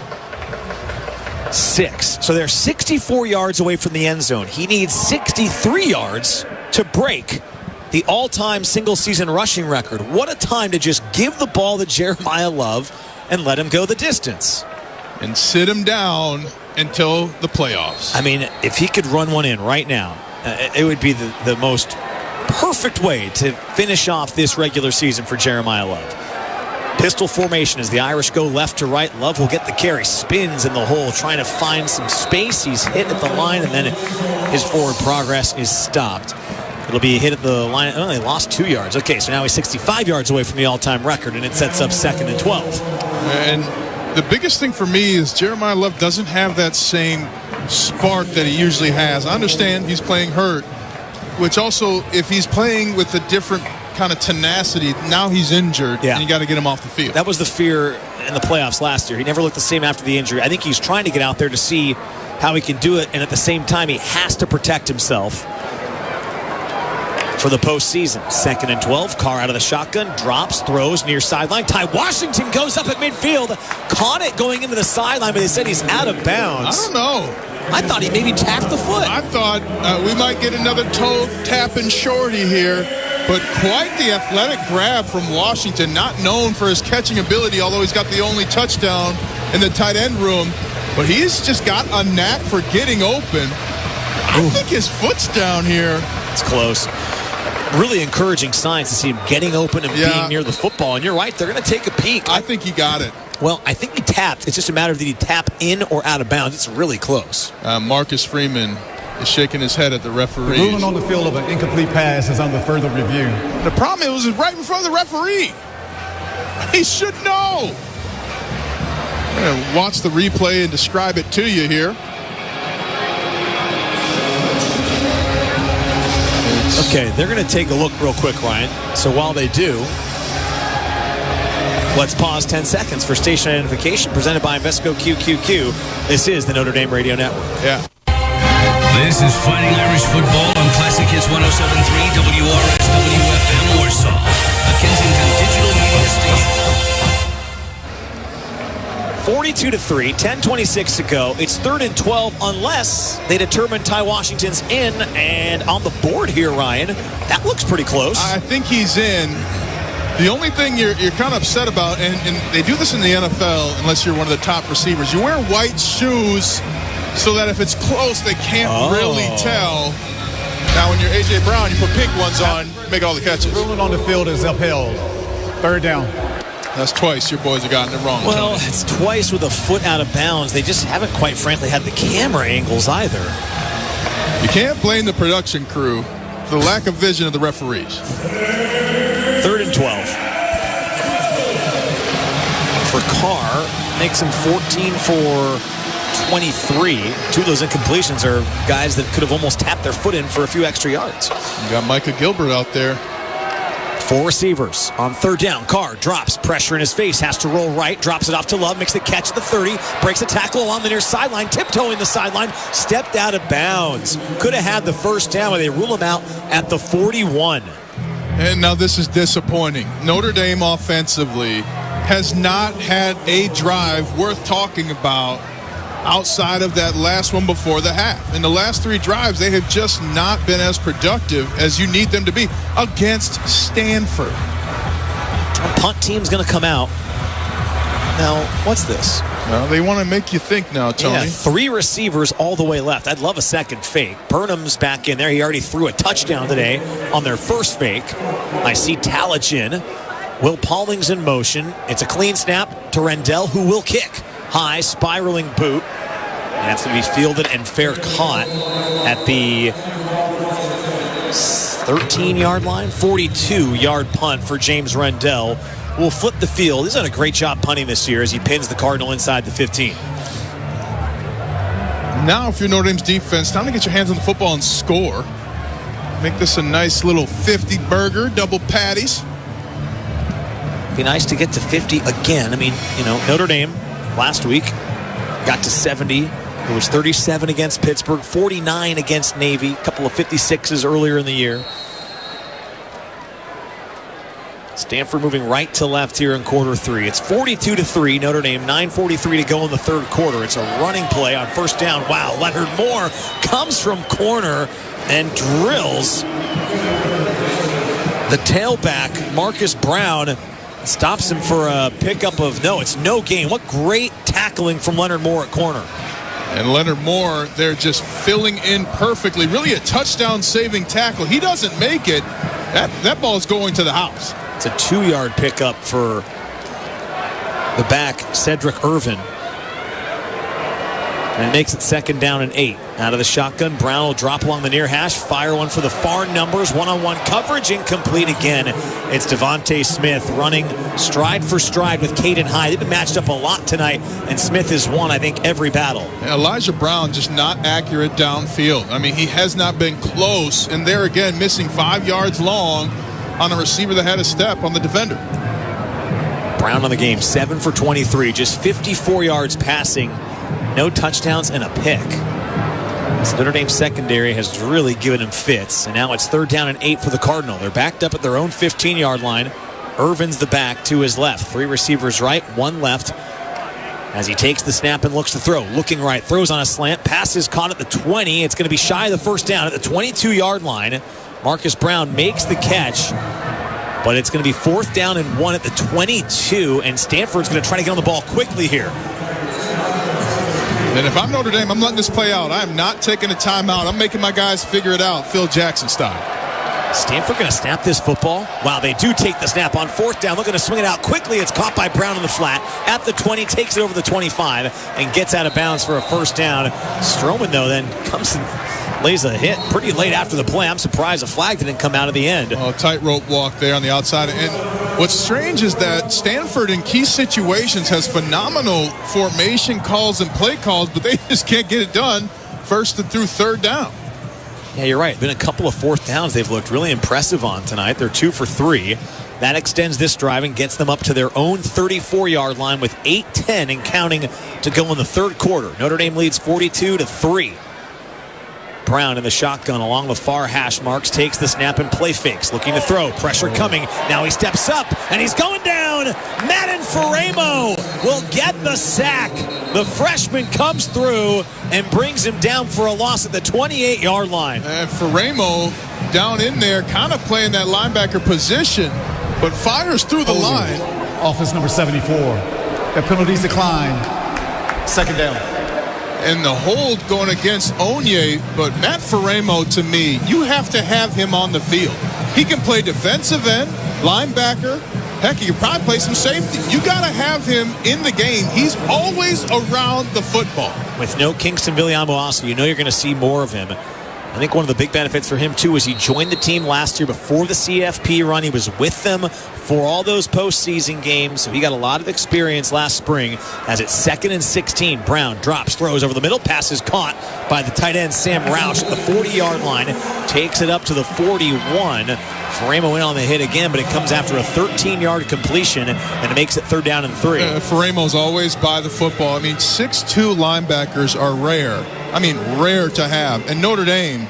So they're 64 yards away from the end zone. He needs 63 yards to break the all-time single-season rushing record. What a time to just give the ball to Jeremiah Love and let him go the distance. And sit him down until the playoffs. I mean, if he could run one in right now, it would be the most perfect way to finish off this regular season for Jeremiah Love. Pistol formation as the Irish go left to right. Love will get the carry. Spins in the hole, trying to find some space. He's hit at the line, and then his forward progress is stopped. It'll be a hit at the line. Oh, they lost 2 yards. Okay, so now he's 65 yards away from the all-time record, and it sets up 2nd and 12. And the biggest thing for me is Jeremiah Love doesn't have that same spark that he usually has. I understand he's playing hurt, which also, if he's playing with a different kind of tenacity, now he's injured, and you got to get him off the field. That was the fear in the playoffs last year. He never looked the same after the injury. I think he's trying to get out there to see how he can do it, and at the same time, he has to protect himself for the postseason. 2nd and 12. Carr out of the shotgun, drops, throws near sideline. Ty Washington goes up at midfield, caught it going into the sideline, but they said he's out of bounds. I don't know. I thought he maybe tapped the foot. I thought we might get another toe tapping shorty here, but quite the athletic grab from Washington, not known for his catching ability, although he's got the only touchdown in the tight end room, but he's just got a knack for getting open. I think his foot's down here. It's close. Really encouraging signs to see him getting open and being near the football. And you're right, they're going to take a peek. I think he got it. Well, I think he tapped. It's just a matter of did he tap in or out of bounds. It's really close. Marcus Freeman is shaking his head at the referee. The ruling on the field of an incomplete pass is under further review. The problem is it was right in front of the referee. He should know. I'm going to watch the replay and describe it to you here. Okay, they're going to take a look real quick, Ryan. So while they do, let's pause 10 seconds for station identification presented by Invesco QQQ. This is the Notre Dame Radio Network. Yeah. This is Fighting Irish Football on Classic Hits 107.3 WRSW FM Warsaw, a Kensington digital media station. 42-3, 10:26 to go. It's 3rd and 12 unless they determine Ty Washington's in. And on the board here, Ryan, that looks pretty close. I think he's in. The only thing you're kind of upset about, and they do this in the NFL unless you're one of the top receivers, you wear white shoes so that if it's close, they can't really tell. Now, when you're A.J. Brown, you put pink ones on, make all the catches. The ruling on the field is upheld. 3rd down. That's twice your boys have gotten it wrong. Well, Tony. it's twice with a foot out of bounds. They just haven't, quite frankly, had the camera angles either. You can't blame the production crew for the lack of vision of the referees. 3rd and 12. For Carr, makes him 14 for 23. 2 of those incompletions are guys that could have almost tapped their foot in for a few extra yards. You got Micah Gilbert out there. 4 receivers on 3rd down. Carr drops, pressure in his face, has to roll right, drops it off to Love, makes the catch at the 30, breaks a tackle along the near sideline, tiptoeing the sideline, stepped out of bounds. Could have had the first down, but they rule him out at the 41. And now this is disappointing. Notre Dame offensively has not had a drive worth talking about outside of that last one before the half. In the last 3 drives, they have just not been as productive as you need them to be against Stanford. A punt team's going to come out. Now, what's this? Well, they want to make you think now, Tony. Yeah, 3 receivers all the way left. I'd love a second fake. Burnham's back in there. He already threw a touchdown today on their first fake. I see Talichin. Will Pauling's in motion. It's a clean snap to Rendell, who will kick. High, spiraling boot. And that's going to be fielded and fair caught at the 13-yard line. 42-yard punt for James Rendell. Will flip the field. He's done a great job punting this year as he pins the Cardinal inside the 15. Now, if you're Notre Dame's defense, time to get your hands on the football and score. Make this a nice little 50 burger, double patties. Be nice to get to 50 again. I mean, Notre Dame last week got to 70. It was 37 against Pittsburgh, 49 against Navy, a couple of 56s earlier in the year. Stanford moving right to left here in quarter 3. It's 42-3. Notre Dame, 9:43 to go in the 3rd quarter. It's a running play on 1st down. Wow, Leonard Moore comes from corner and drills the tailback, Marcus Brown. Stops him for a pickup of it's no gain. What great tackling from Leonard Moore at corner. And Leonard Moore, they're just filling in perfectly. Really a touchdown-saving tackle. He doesn't make it. That ball is going to the house. It's a 2-yard pickup for the back, Cedric Irvin. And it makes it 2nd down and 8. Out of the shotgun, Brown will drop along the near hash, fire one for the far numbers. One-on-one coverage, incomplete again. It's Devontae Smith running stride for stride with Caden High. They've been matched up a lot tonight, and Smith has won, I think, every battle. And Elijah Brown just not accurate downfield. I mean, he has not been close, and there again, missing 5 yards long on a receiver that had a step on the defender. Brown on the game, 7 for 23, just 54 yards passing. No touchdowns and a pick. This Notre Dame secondary has really given him fits. And now it's 3rd down and 8 for the Cardinal. They're backed up at their own 15-yard line. Irvin's the back to his left. 3 receivers right, 1 left. As he takes the snap and looks to throw. Looking right, throws on a slant. Pass is caught at the 20. It's going to be shy of the 1st down at the 22-yard line. Marcus Brown makes the catch. But it's going to be 4th down and 1 at the 22. And Stanford's going to try to get on the ball quickly here. And if I'm Notre Dame, I'm letting this play out. I am not taking a timeout. I'm making my guys figure it out, Phil Jackson style. Stanford going to snap this football. Wow, they do take the snap on 4th down. Looking to swing it out quickly. It's caught by Brown on the flat. At the 20, takes it over the 25, and gets out of bounds for a 1st down. Stroman, though, then comes and lays a hit pretty late after the play. I'm surprised a flag didn't come out of the end. Oh, tightrope walk there on the outside. And what's strange is that Stanford in key situations has phenomenal formation calls and play calls, but they just can't get it done 1st through 3rd down. Yeah, you're right. Been a couple of 4th downs they've looked really impressive on tonight. They're 2 for 3. That extends this drive and gets them up to their own 34-yard line with 8:10 and counting to go in the 3rd quarter. Notre Dame leads 42-3. Brown in the shotgun along the far hash marks, takes the snap and play fakes, looking to throw, pressure coming. Now he steps up and he's going down. Madden Faremo will get the sack. The freshman comes through and brings him down for a loss at the 28-yard line. And Faremo down in there, kind of playing that linebacker position, but fires through the line. Offense number 74. That penalties decline. 2nd down. And the hold going against Onye, but Matt Faremo, to me, you have to have him on the field. He can play defensive end, linebacker, Heck, you could probably play some safety. You got to have him in the game. He's always around the football. With no Kingston Viliamu-Asa, you know you're going to see more of him. I think one of the big benefits for him, too, is he joined the team last year before the CFP run. He was with them for all those postseason games, so he got a lot of experience last spring. As it's 2nd and 16, Brown drops, throws over the middle, passes caught by the tight end Sam Roush at the 40-yard line, takes it up to the 41. Faremo in on the hit again, but it comes after a 13-yard completion, and it makes it 3rd down and 3. Faremo's always by the football. I mean, 6'2 linebackers are rare. I mean, rare to have. And Notre Dame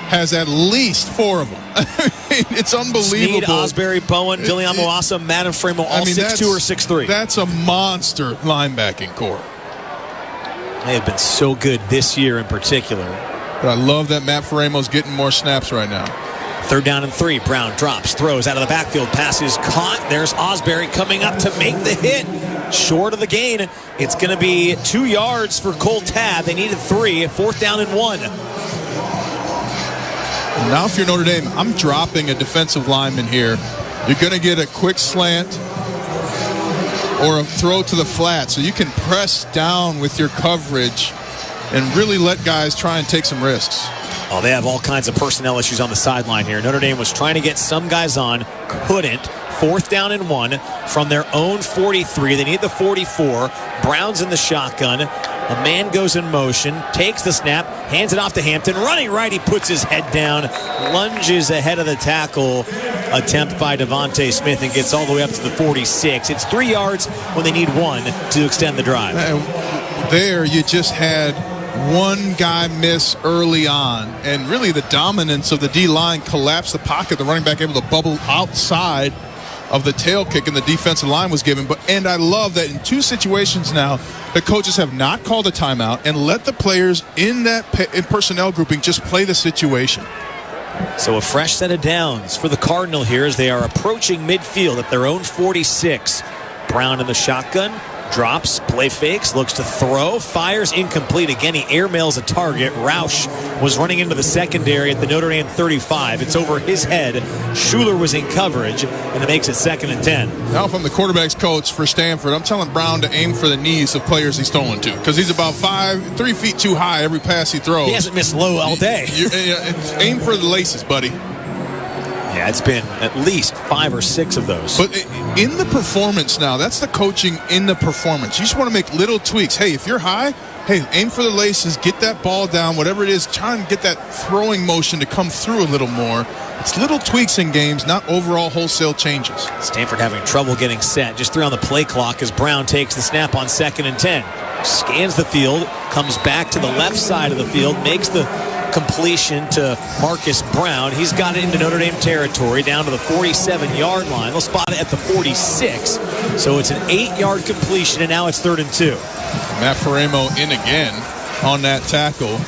has at least 4 of them. I mean, it's unbelievable. Snead, Osbury, Bowen, Viliamu-Asa, Matt, and Faremo, all 6'2 or 6'3. That's a monster linebacking core. They have been so good this year in particular. But I love that Matt Faremo's getting more snaps right now. 3rd down and 3. Brown drops, throws out of the backfield, passes caught. There's Osbury coming up to make the hit. Short of the gain. It's going to be 2 yards for Cole Tabb. They needed 3. 4th down and 1. Now if you're Notre Dame, I'm dropping a defensive lineman here. You're going to get a quick slant or a throw to the flat so you can press down with your coverage and really let guys try and take some risks. Oh, they have all kinds of personnel issues on the sideline here. Notre Dame was trying to get some guys on, couldn't. 4th down and 1 from their own 43. They need the 44. Brown's in the shotgun. A man goes in motion, takes the snap, hands it off to Hampton. Running right, he puts his head down, lunges ahead of the tackle attempt by Devontae Smith and gets all the way up to the 46. It's 3 yards when they need 1 to extend the drive. There you just had one guy miss early on, and really the dominance of the D-line collapsed the pocket. The running back able to bubble outside of the tail kick, and the defensive line was given. And I love that in 2 situations now, the coaches have not called a timeout and let the players in that personnel grouping just play the situation. So a fresh set of downs for the Cardinal here as they are approaching midfield at their own 46. Brown in the shotgun. Drops, play fakes, looks to throw, fires incomplete. Again, he airmails a target. Roush was running into the secondary at the Notre Dame 35. It's over his head. Schuler was in coverage, and it makes it 2nd and 10. Now from the quarterback's coach for Stanford, I'm telling Brown to aim for the knees of players he's throwing to, because he's about 3 feet too high every pass he throws. He hasn't missed low all day. Aim for the laces, buddy. Yeah, it's been at least 5 or 6 of those. But in the performance now, that's the coaching in the performance. You just want to make little tweaks. Hey, if you're high, hey, aim for the laces, get that ball down, whatever it is, try and get that throwing motion to come through a little more. It's little tweaks in games, not overall wholesale changes. Stanford having trouble getting set. Just 3 on the play clock as Brown takes the snap on 2nd and 10. Scans the field, comes back to the left side of the field, makes the completion to Marcus Brown. He's got it into Notre Dame territory down to the 47-yard line. They'll spot it at the 46. So it's an 8-yard completion, and now it's 3rd and 2. Matt Faremo in again on that tackle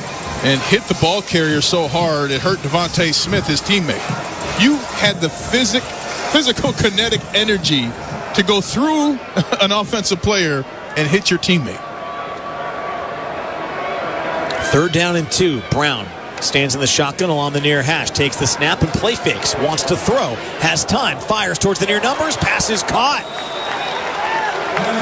and hit the ball carrier so hard it hurt Devontae Smith, his teammate. You had the physical kinetic energy to go through an offensive player and hit your teammate. 3rd down and 2. Brown stands in the shotgun along the near hash, takes the snap and play fakes, wants to throw, has time, fires towards the near numbers, pass is caught.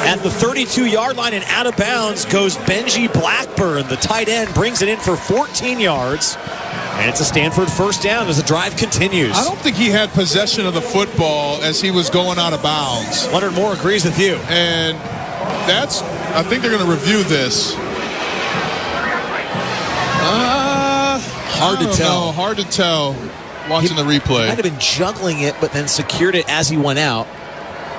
At the 32-yard line and out of bounds goes Benji Blackburn. The tight end brings it in for 14 yards. And it's a Stanford 1st down as the drive continues. I don't think he had possession of the football as he was going out of bounds. Leonard Moore agrees with you. And I think they're going to review this. Hard to tell watching the replay. He might have been juggling it, but then secured it as he went out.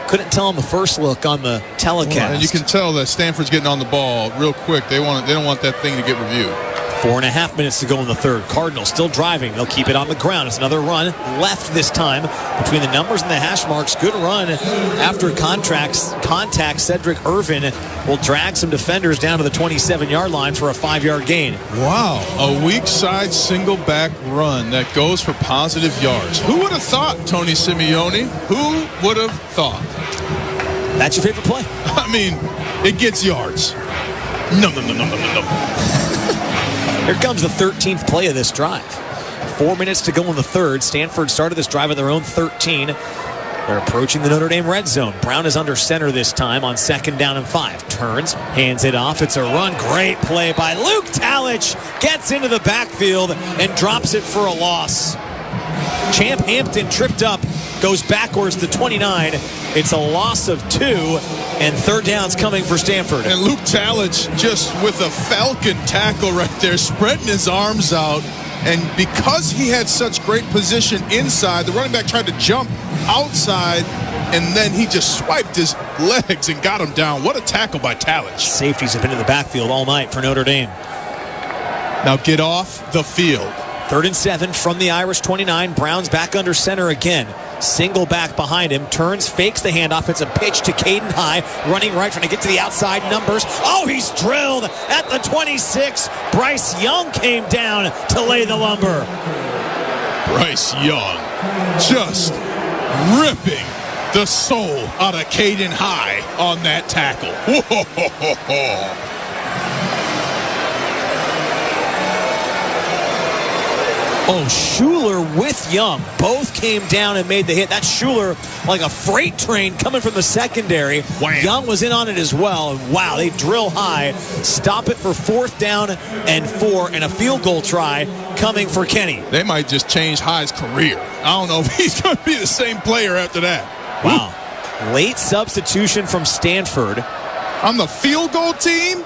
Couldn't tell on the first look on the telecast. Well, and you can tell that Stanford's getting on the ball real quick. They don't want that thing to get reviewed. 4.5 minutes to go in the 3rd. Cardinals still driving. They'll keep it on the ground. It's another run left this time between the numbers and the hash marks. Good run after contact. Cedric Irvin will drag some defenders down to the 27-yard line for a 5-yard gain. Wow. A weak side single back run that goes for positive yards. Who would have thought, Tony Simeone? Who would have thought? That's your favorite play? I mean, it gets yards. No. Here comes the 13th play of this drive. 4 minutes to go in the 3rd. Stanford started this drive at their own 13. They're approaching the Notre Dame red zone. Brown is under center this time on 2nd down and 5. Turns, hands it off. It's a run. Great play by Luke Talich. Gets into the backfield and drops it for a loss. Champ Hampton tripped up, goes backwards to 29. It's a loss of 2, and 3rd down's coming for Stanford. And Luke Talich just with a falcon tackle right there, spreading his arms out. And because he had such great position inside, the running back tried to jump outside, and then he just swiped his legs and got him down. What a tackle by Talich. Safeties have been in the backfield all night for Notre Dame. Now get off the field. 3rd and 7 from the Irish 29. Brown's back under center again. Single back behind him. Turns, fakes the handoff. It's a pitch to Caden High. Running right, trying to get to the outside numbers. Oh, he's drilled at the 26. Bryce Young came down to lay the lumber. Bryce Young just ripping the soul out of Caden High on that tackle. Whoa. Oh, Schuler with Young. Both came down and made the hit. That's Schuler like a freight train coming from the secondary. Wow. Young was in on it as well. And wow, they drill High. Stop it for 4th down and 4, and a field goal try coming for Kenny. They might just change High's career. I don't know if he's going to be the same player after that. Wow. Late substitution from Stanford. On the field goal team?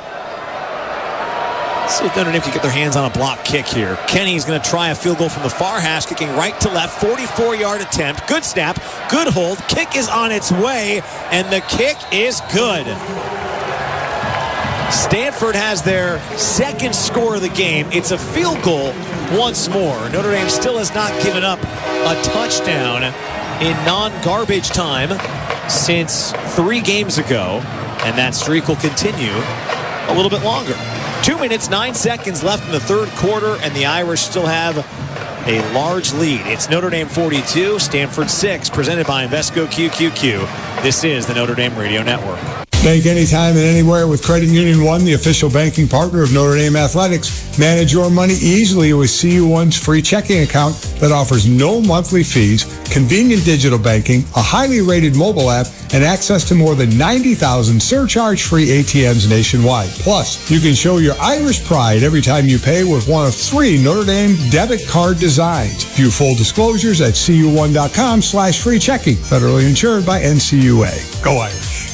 See if Notre Dame can get their hands on a block kick here. Kenny's going to try a field goal from the far hash, kicking right to left. 44-yard attempt. Good snap. Good hold. Kick is on its way, and the kick is good. Stanford has their 2nd score of the game. It's a field goal once more. Notre Dame still has not given up a touchdown in non-garbage time since 3 games ago, and that streak will continue a little bit longer. 2 minutes, 9 seconds left in the 3rd quarter, and the Irish still have a large lead. It's Notre Dame 42, Stanford 6, presented by Invesco QQQ. This is the Notre Dame Radio Network. Bank anytime and anywhere with Credit Union One, the official banking partner of Notre Dame Athletics. Manage your money easily with CU1's free checking account that offers no monthly fees, convenient digital banking, a highly rated mobile app, and access to more than 90,000 surcharge-free ATMs nationwide. Plus, you can show your Irish pride every time you pay with one of 3 Notre Dame debit card designs. View full disclosures at cu1.com/free checking. Federally insured by NCUA. Go Irish.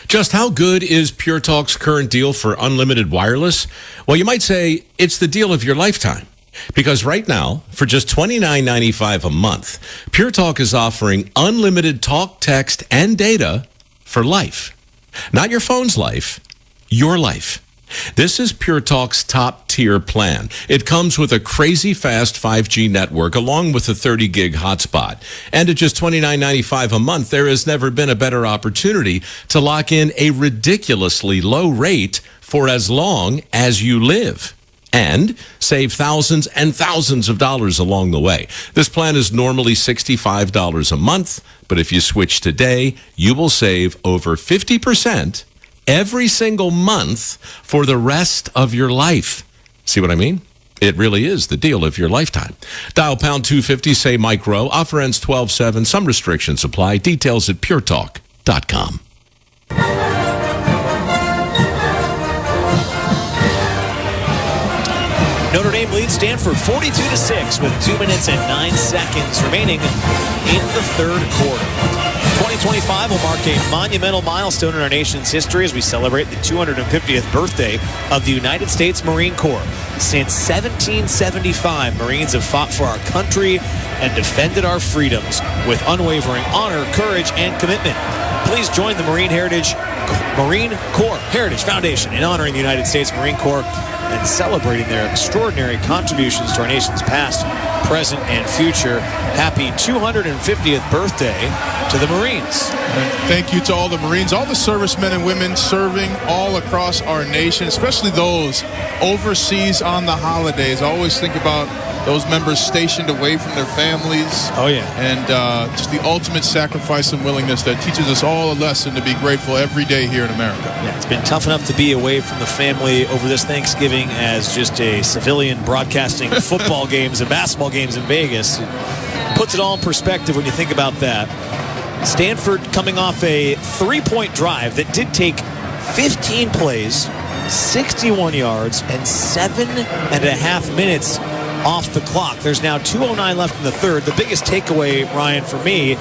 Just how good is Pure Talk's current deal for unlimited wireless? Well, you might say it's the deal of your lifetime. Because right now, for just $29.95 a month, Pure Talk is offering unlimited talk, text, and data for life. Not your phone's life, your life. This is Pure Talk's top-tier plan. It comes with a crazy fast 5G network along with a 30-gig hotspot. And at just $29.95 a month, there has never been a better opportunity to lock in a ridiculously low rate for as long as you live. And save thousands and thousands of dollars along the way. This plan is normally $65 a month, but if you switch today, you will save over 50% every single month for the rest of your life. See what I mean? It really is the deal of your lifetime. Dial pound 250, say micro. Offer ends 12/7. Some restrictions apply. Details at puretalk.com. Notre Dame leads Stanford 42-6 with 2 minutes and 9 seconds remaining in the 3rd quarter. 2025 will mark a monumental milestone in our nation's history as we celebrate the 250th birthday of the United States Marine Corps. Since 1775, Marines have fought for our country and defended our freedoms with unwavering honor, courage, and commitment. Please join the Marine Corps Heritage Foundation in honoring the United States Marine Corps and celebrating their extraordinary contributions to our nation's past, present, and future. Happy 250th birthday to the Marines. Thank you to all the Marines, all the servicemen and women serving all across our nation, especially those overseas on the holidays. I always think about those members stationed away from their families. Oh, yeah. And just the ultimate sacrifice and willingness that teaches us all a lesson to be grateful every day here in America. Yeah, it's been tough enough to be away from the family over this Thanksgiving as just a civilian broadcasting football games and basketball games in Vegas. It puts it all in perspective when you think about that. Stanford coming off a 3-point drive that did take 15 plays, 61 yards, and 7.5 minutes off the clock. There's now 2:09 left in the third. The biggest takeaway, Ryan, for me,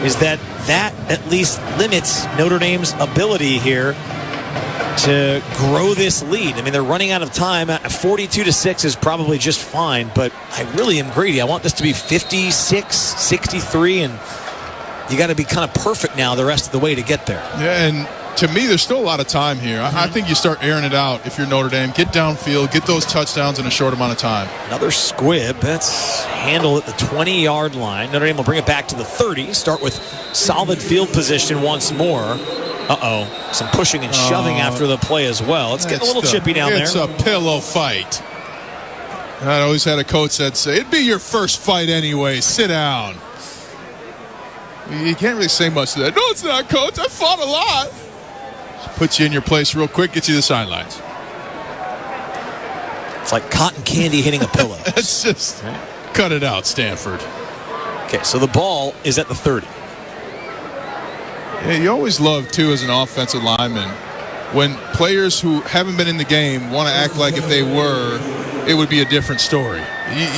is that at least limits Notre Dame's ability here to grow this lead. I mean, they're running out of time. 42-6 is probably just fine, but I really am greedy. I want this to be 56, 63, and you got to be kind of perfect now the rest of the way to get there. Yeah, and to me, there's still a lot of time here. I think you start airing it out if you're Notre Dame. Get downfield, get those touchdowns in a short amount of time. Another squib. That's handled at the 20-yard line. Notre Dame will bring it back to the 30. Start with solid field position once more. Uh-oh. Some pushing and shoving after the play as well. It's getting a little chippy down there. It's a pillow fight. I always had a coach that say, it'd be your first fight anyway. Sit down. You can't really say much to that. No, it's not, Coach. I fought a lot. Put you in your place real quick, get you to the sidelines. It's like cotton candy hitting a pillow. It's just cut it out, Stanford. Okay, so the ball is at the 30. Yeah, you always love, too, as an offensive lineman, when players who haven't been in the game want to act like if they were, it would be a different story.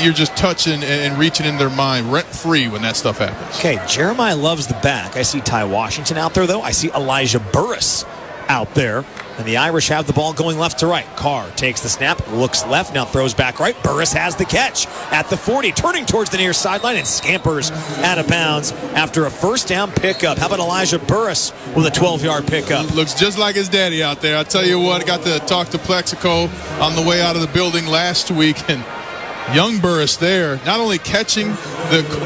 You're just touching and reaching in their mind rent-free when that stuff happens. Okay, Jeremiah loves the back. I see Ty Washington out there, though. I see Elijah Burris out there. And the Irish have the ball going left to right. Carr takes the snap, looks left, now throws back right. Burris has the catch at the 40, turning towards the near sideline and scampers out of bounds after a first down pickup. How about Elijah Burris with a 12-yard pickup? Looks just like his daddy out there. I'll tell you what, I got to talk to Plexico on the way out of the building last week, and young Burris there, not only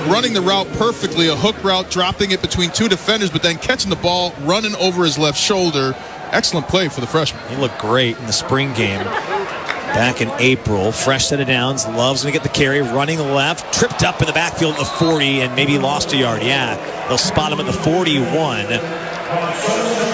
running the route perfectly, a hook route, dropping it between two defenders, but then catching the ball, running over his left shoulder. Excellent play for the freshman. He looked great in the spring game back in April. Fresh set of downs. Love's going to get the carry. Running left. Tripped up in the backfield at the 40 and maybe lost a yard. Yeah, they'll spot him at the 41.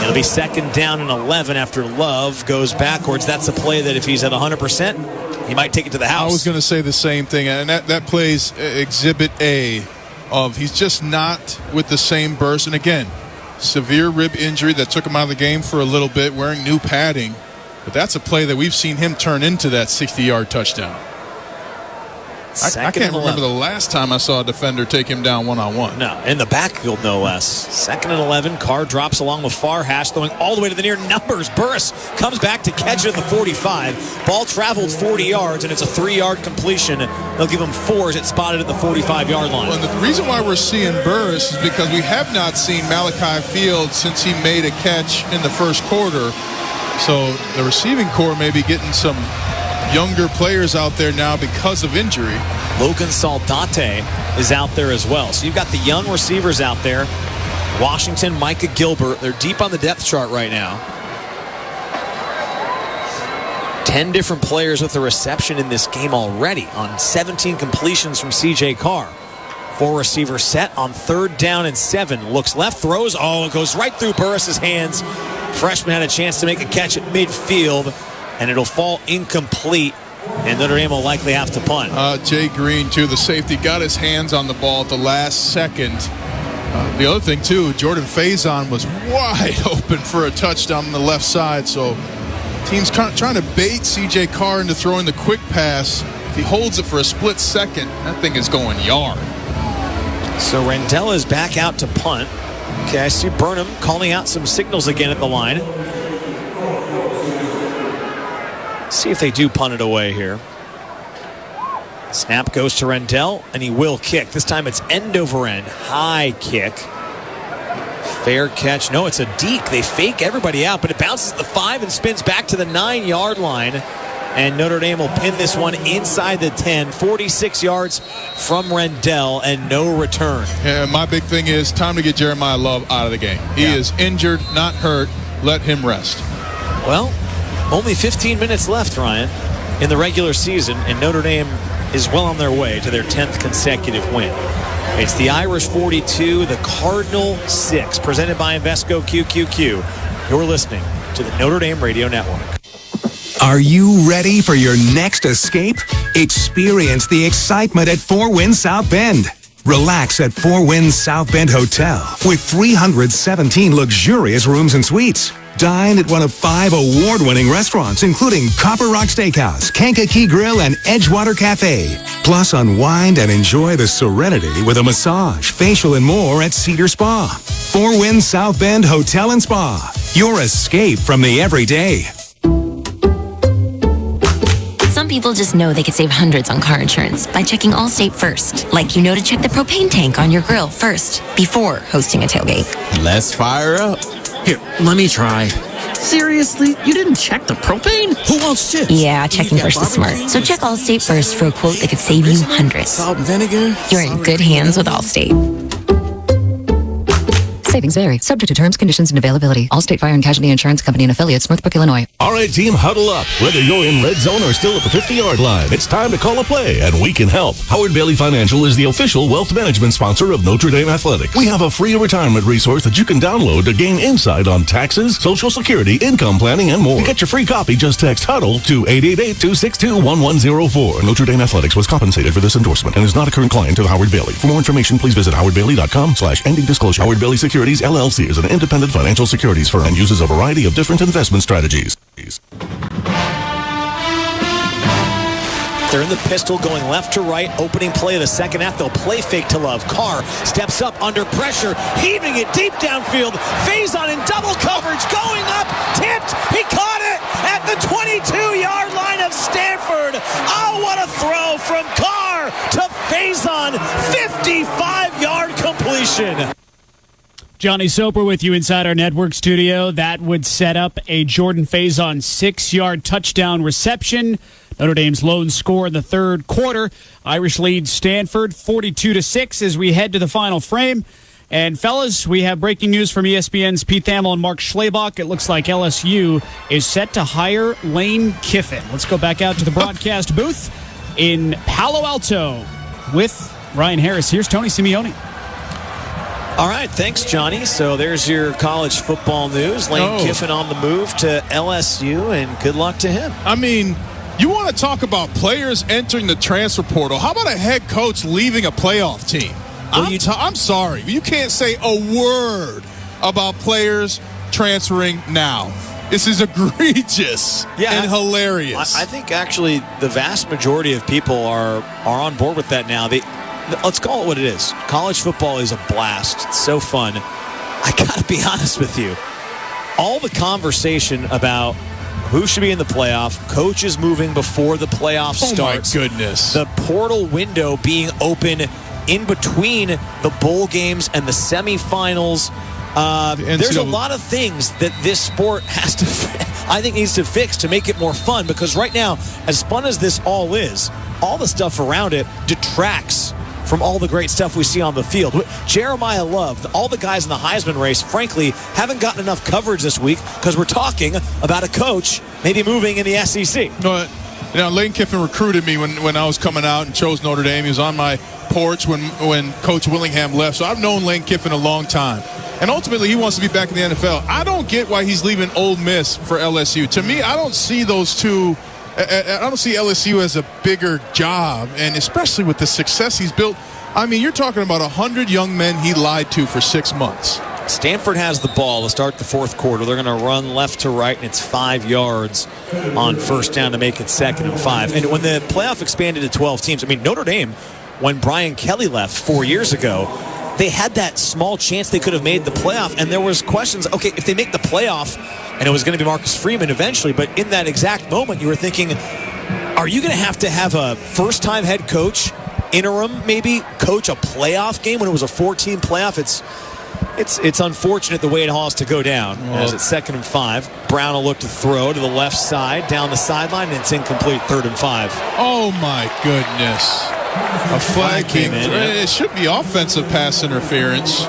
It'll be second down and 11 after Love goes backwards. That's a play that if he's at 100%, he might take it to the house. I was going to say the same thing. And that plays exhibit A of he's just not with the same burst. And again, severe rib injury that took him out of the game for a little bit, wearing new padding. But that's a play that we've seen him turn into that 60-yard touchdown. I can't remember the last time I saw a defender take him down one-on-one. No, in the backfield, no less. Second and 11. Carr drops along with Farhash, throwing all the way to the near numbers. Burris comes back to catch it at the 45. Ball traveled 40 yards, and it's a 3-yard completion. They'll give him 4 as it's spotted at the 45-yard line. Well, the reason why we're seeing Burris is because we have not seen Malachi Fields since he made a catch in the first quarter. So the receiving corps may be getting some younger players out there now because of injury. Logan Saldate is out there as well. So you've got the young receivers out there. Washington, Micah Gilbert. They're deep on the depth chart right now. 10 different players with a reception in this game already on 17 completions from C.J. Carr. 4 receivers set on 3rd down and 7. Looks left, throws. Oh, it goes right through Burris's hands. Freshman had a chance to make a catch at midfield, and it'll fall incomplete, and Notre Dame will likely have to punt. Jay Green, too, the safety, got his hands on the ball at the last second. The other thing, too, Jordan Faison was wide open for a touchdown on the left side, so team's trying to bait C.J. Carr into throwing the quick pass. If he holds it for a split second, that thing is going yard. So Rendell is back out to punt. Okay, I see Burnham calling out some signals again at the line. See if they do punt it away here. Snap goes to Rendell, and he will kick. This time it's end over end. High kick. Fair catch. No, it's a deke. They fake everybody out, but it bounces at the 5 and spins back to the 9-yard line. And Notre Dame will pin this one inside the 10. 46 yards from Rendell and no return. Yeah, my big thing is time to get Jeremiah Love out of the game. He is injured, not hurt. Let him rest. Well, only 15 minutes left, Ryan, in the regular season, and Notre Dame is well on their way to their 10th consecutive win. It's the Irish 42, the Cardinal 6, presented by Invesco QQQ. You're listening to the Notre Dame Radio Network. Are you ready for your next escape? Experience the excitement at Four Winds South Bend. Relax at Four Winds South Bend Hotel with 317 luxurious rooms and suites. Dine at one of 5 award-winning restaurants, including Copper Rock Steakhouse, Kankakee Grill, and Edgewater Cafe. Plus, unwind and enjoy the serenity with a massage, facial, and more at Cedar Spa. Four Winds South Bend Hotel and Spa. Your escape from the everyday. Some people just know they could save hundreds on car insurance by checking Allstate first. Like you know to check the propane tank on your grill first before hosting a tailgate. Let's fire up. Here, let me try. Seriously? You didn't check the propane? Who wants chips? Yeah, checking first is smart. So check Allstate first for a quote that could save you hundreds. Salt and vinegar? You're in good hands with Allstate. Savings vary, subject to terms, conditions, and availability. Allstate Fire and Casualty Insurance Company and Affiliates, Northbrook, Illinois. All right, team, huddle up. Whether you're in red zone or still at the 50-yard line, it's time to call a play, and we can help. Howard Bailey Financial is the official wealth management sponsor of Notre Dame Athletics. We have a free retirement resource that you can download to gain insight on taxes, Social Security, income planning, and more. To get your free copy, just text HUDDLE to 888-262-1104. Notre Dame Athletics was compensated for this endorsement and is not a current client of Howard Bailey. For more information, please visit howardbailey.com/ending disclosure. Howard Bailey Securities, LLC is an independent financial securities firm and uses a variety of different investment strategies. They're in the pistol going left to right, opening play of the second half. They'll play fake to Love. Carr steps up under pressure, heaving it deep downfield. Faison in double coverage, going up, tipped. He caught it at the 22-yard line of Stanford. Oh, what a throw from Carr to Faison. 55-yard completion. Johnny Soper with you inside our network studio. That would set up a Jordan Faison 6-yard touchdown reception. Notre Dame's lone score in the third quarter. Irish lead Stanford 42-6 as we head to the final frame. And fellas, we have breaking news from ESPN's Pete Thamel and Mark Schlabach. It looks like LSU is set to hire Lane Kiffin. Let's go back out to the broadcast booth in Palo Alto with Ryan Harris. Here's Tony Simeone. All right, thanks, Johnny. So there's your college football news. Lane Kiffin on the move to LSU, and good luck to him. I mean, you want to talk about players entering the transfer portal. How about a head coach leaving a playoff team? Well, I'm sorry. You can't say a word about players transferring now. This is egregious and hilarious. I think actually the vast majority of people are on board with that now. Let's call it what it is. College football is a blast. It's so fun. I got to be honest with you. All the conversation about who should be in the playoff, coaches moving before the playoff starts. Oh, my goodness. The portal window being open in between the bowl games and the semifinals. There's a lot of things that this sport has to, I think, needs to fix to make it more fun. Because right now, as fun as this all is, all the stuff around it detracts from all the great stuff we see on the field. Jeremiah Love, all the guys in the Heisman race, frankly, haven't gotten enough coverage this week because we're talking about a coach maybe moving in the SEC. Now, Lane Kiffin recruited me when I was coming out and chose Notre Dame. He was on my porch when Coach Willingham left. So I've known Lane Kiffin a long time. And ultimately, he wants to be back in the NFL. I don't get why he's leaving Ole Miss for LSU. To me, I don't see those two. I don't see LSU as a bigger job, and especially with the success he's built. I mean, you're talking about 100 young men he lied to for 6 months. Stanford has the ball to start the fourth quarter. They're going to run left to right, and it's 5 yards on first down to make it 2nd and 5. And when the playoff expanded to 12 teams, I mean, Notre Dame, when Brian Kelly left 4 years ago, they had that small chance they could have made the playoff, and there was questions, okay, if they make the playoff, and it was going to be Marcus Freeman eventually, but in that exact moment, you were thinking, are you going to have a first-time head coach, interim maybe, coach a playoff game when it was a 4-team playoff? It's unfortunate the way it all has to go down. As it's 2nd and 5, Brown will look to throw to the left side, down the sideline, and it's incomplete, 3rd and 5. Oh, my goodness. A flag came in. It should be offensive pass interference.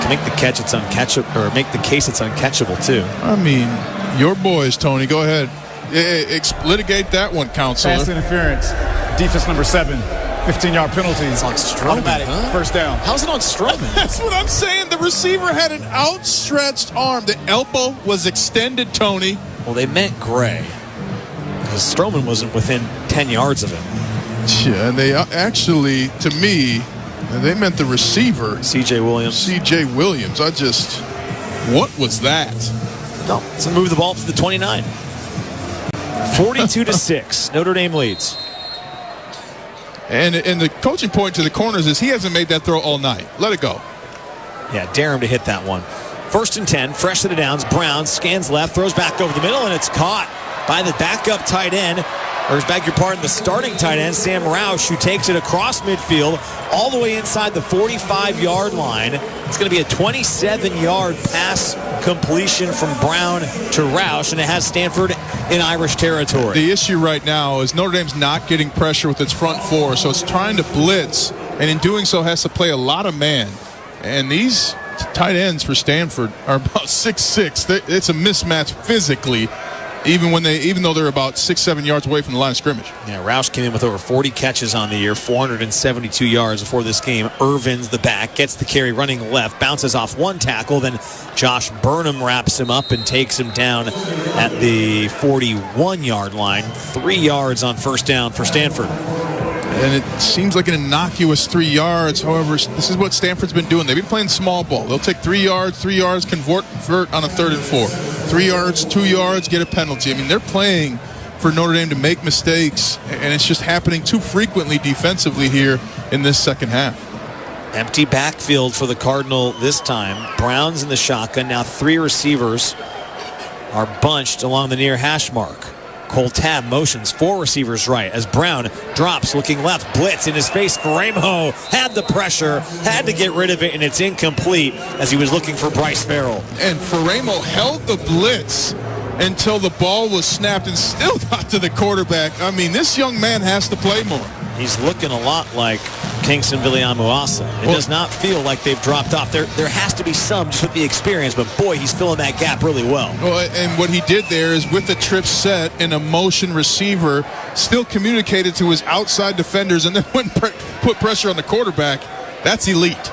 Make the catch, it's uncatchable, or make the case it's uncatchable too. I mean, your boys, Tony. Go ahead. Litigate that one, counselor. Pass interference. Defense number 7. 15-yard penalty. It's on Strowman, huh? First down. How's it on Strowman? That's what I'm saying. The receiver had an outstretched arm. The elbow was extended, Tony. Well, they meant Gray, because Strowman wasn't within 10 yards of him. Yeah, and they actually, to me, they meant the receiver. C.J. Williams. What was that? No, it's to move the ball to the 29. 42-6. Notre Dame leads. And the coaching point to the corners is he hasn't made that throw all night. Let it go. Yeah, dare him to hit that one. 1st and 10, fresh to the downs. Brown scans left, throws back over the middle, and it's caught by the backup tight end. Or beg your pardon, the starting tight end, Sam Roush, who takes it across midfield all the way inside the 45-yard line. It's going to be a 27-yard pass completion from Brown to Roush, and it has Stanford in Irish territory. The issue right now is Notre Dame's not getting pressure with its front four, so it's trying to blitz, and in doing so has to play a lot of man. And these tight ends for Stanford are about 6'6". It's a mismatch physically, even though they're about 6-7 yards away from the line of scrimmage. Yeah, Roush came in with over 40 catches on the year, 472 yards before this game. Irvin's the back, gets the carry running left, bounces off one tackle, then Josh Burnham wraps him up and takes him down at the 41-yard line. 3 yards on first down for Stanford. And it seems like an innocuous 3 yards. However, this is what Stanford's been doing. They've been playing small ball. They'll take 3 yards, convert on a 3rd and 4. 3 yards, 2 yards, get a penalty. I mean, they're playing for Notre Dame to make mistakes, and it's just happening too frequently defensively here in this second half. Empty backfield for the Cardinal this time. Brown's in the shotgun. Now 3 receivers are bunched along the near hash mark. Cole Tab motions 4 receivers right as Brown drops, looking left, blitz in his face. Faremo had the pressure, had to get rid of it, and it's incomplete as he was looking for Bryce Farrell. And Faremo held the blitz until the ball was snapped and still got to the quarterback. I mean, this young man has to play more. He's looking a lot like Kingston Viliamuasa. It does not feel like they've dropped off. There has to be some just with the experience, but boy, he's filling that gap really well. Well, and what he did there is with the trip set and a motion receiver, still communicated to his outside defenders and then went put pressure on the quarterback. That's elite.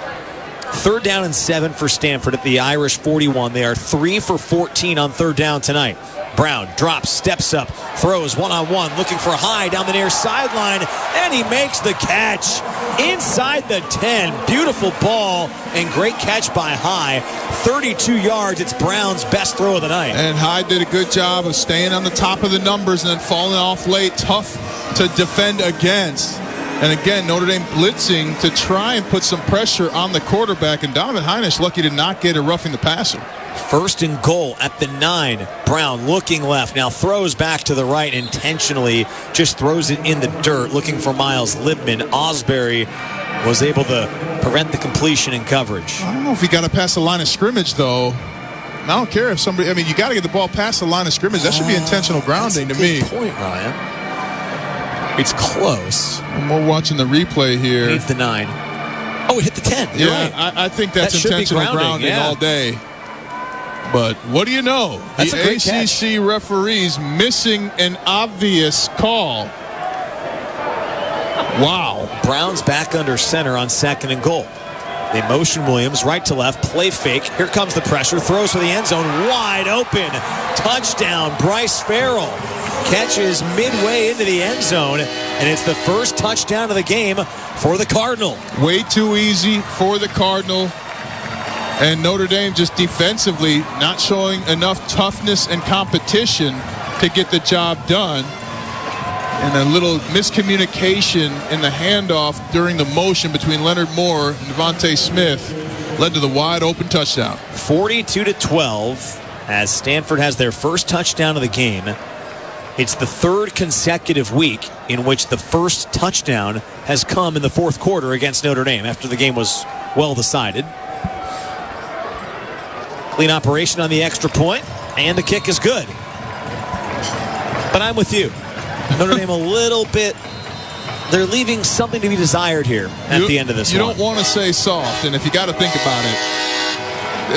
3rd down and 7 for Stanford at the Irish 41. They are 3 for 14 on 3rd down tonight. Brown drops, steps up, throws one-on-one, looking for High down the near sideline, and he makes the catch inside the 10. Beautiful ball and great catch by High. 32 yards. It's Brown's best throw of the night. And High did a good job of staying on the top of the numbers and then falling off late. Tough to defend against. And again, Notre Dame blitzing to try and put some pressure on the quarterback. And Donovan Heinisch lucky to not get a roughing the passer. 1st and goal at the 9. Brown looking left. Now throws back to the right intentionally. Just throws it in the dirt looking for Miles Libman. Osbury was able to prevent the completion and coverage. I don't know if he got to pass the line of scrimmage, though. I don't care if somebody... I mean, you got to get the ball past the line of scrimmage. That should be intentional grounding to me. Good point, Ryan. It's close. We're watching the replay here. Needs the 9. Oh, it hit the 10. You're right. I think that's intentional grounding all day. But what do you know? That's the a great ACC catch. referees missing an obvious call. Wow. Brown's back under center on 2nd and goal. They motion Williams right to left, play fake. Here comes the pressure, throws for the end zone, wide open. Touchdown, Bryce Farrell. Catches midway into the end zone, and it's the first touchdown of the game for the Cardinal. Way too easy for the Cardinal. And Notre Dame just defensively not showing enough toughness and competition to get the job done. And a little miscommunication in the handoff during the motion between Leonard Moore and Devontae Smith led to the wide open touchdown. 42-12 as Stanford has their first touchdown of the game. It's the 3rd consecutive week in which the first touchdown has come in the 4th quarter against Notre Dame after the game was well decided. Clean operation on the extra point, and the kick is good. But I'm with you. Notre Dame a little bit, they're leaving something to be desired here at the end of this one. You don't want to say soft, and if you got to think about it,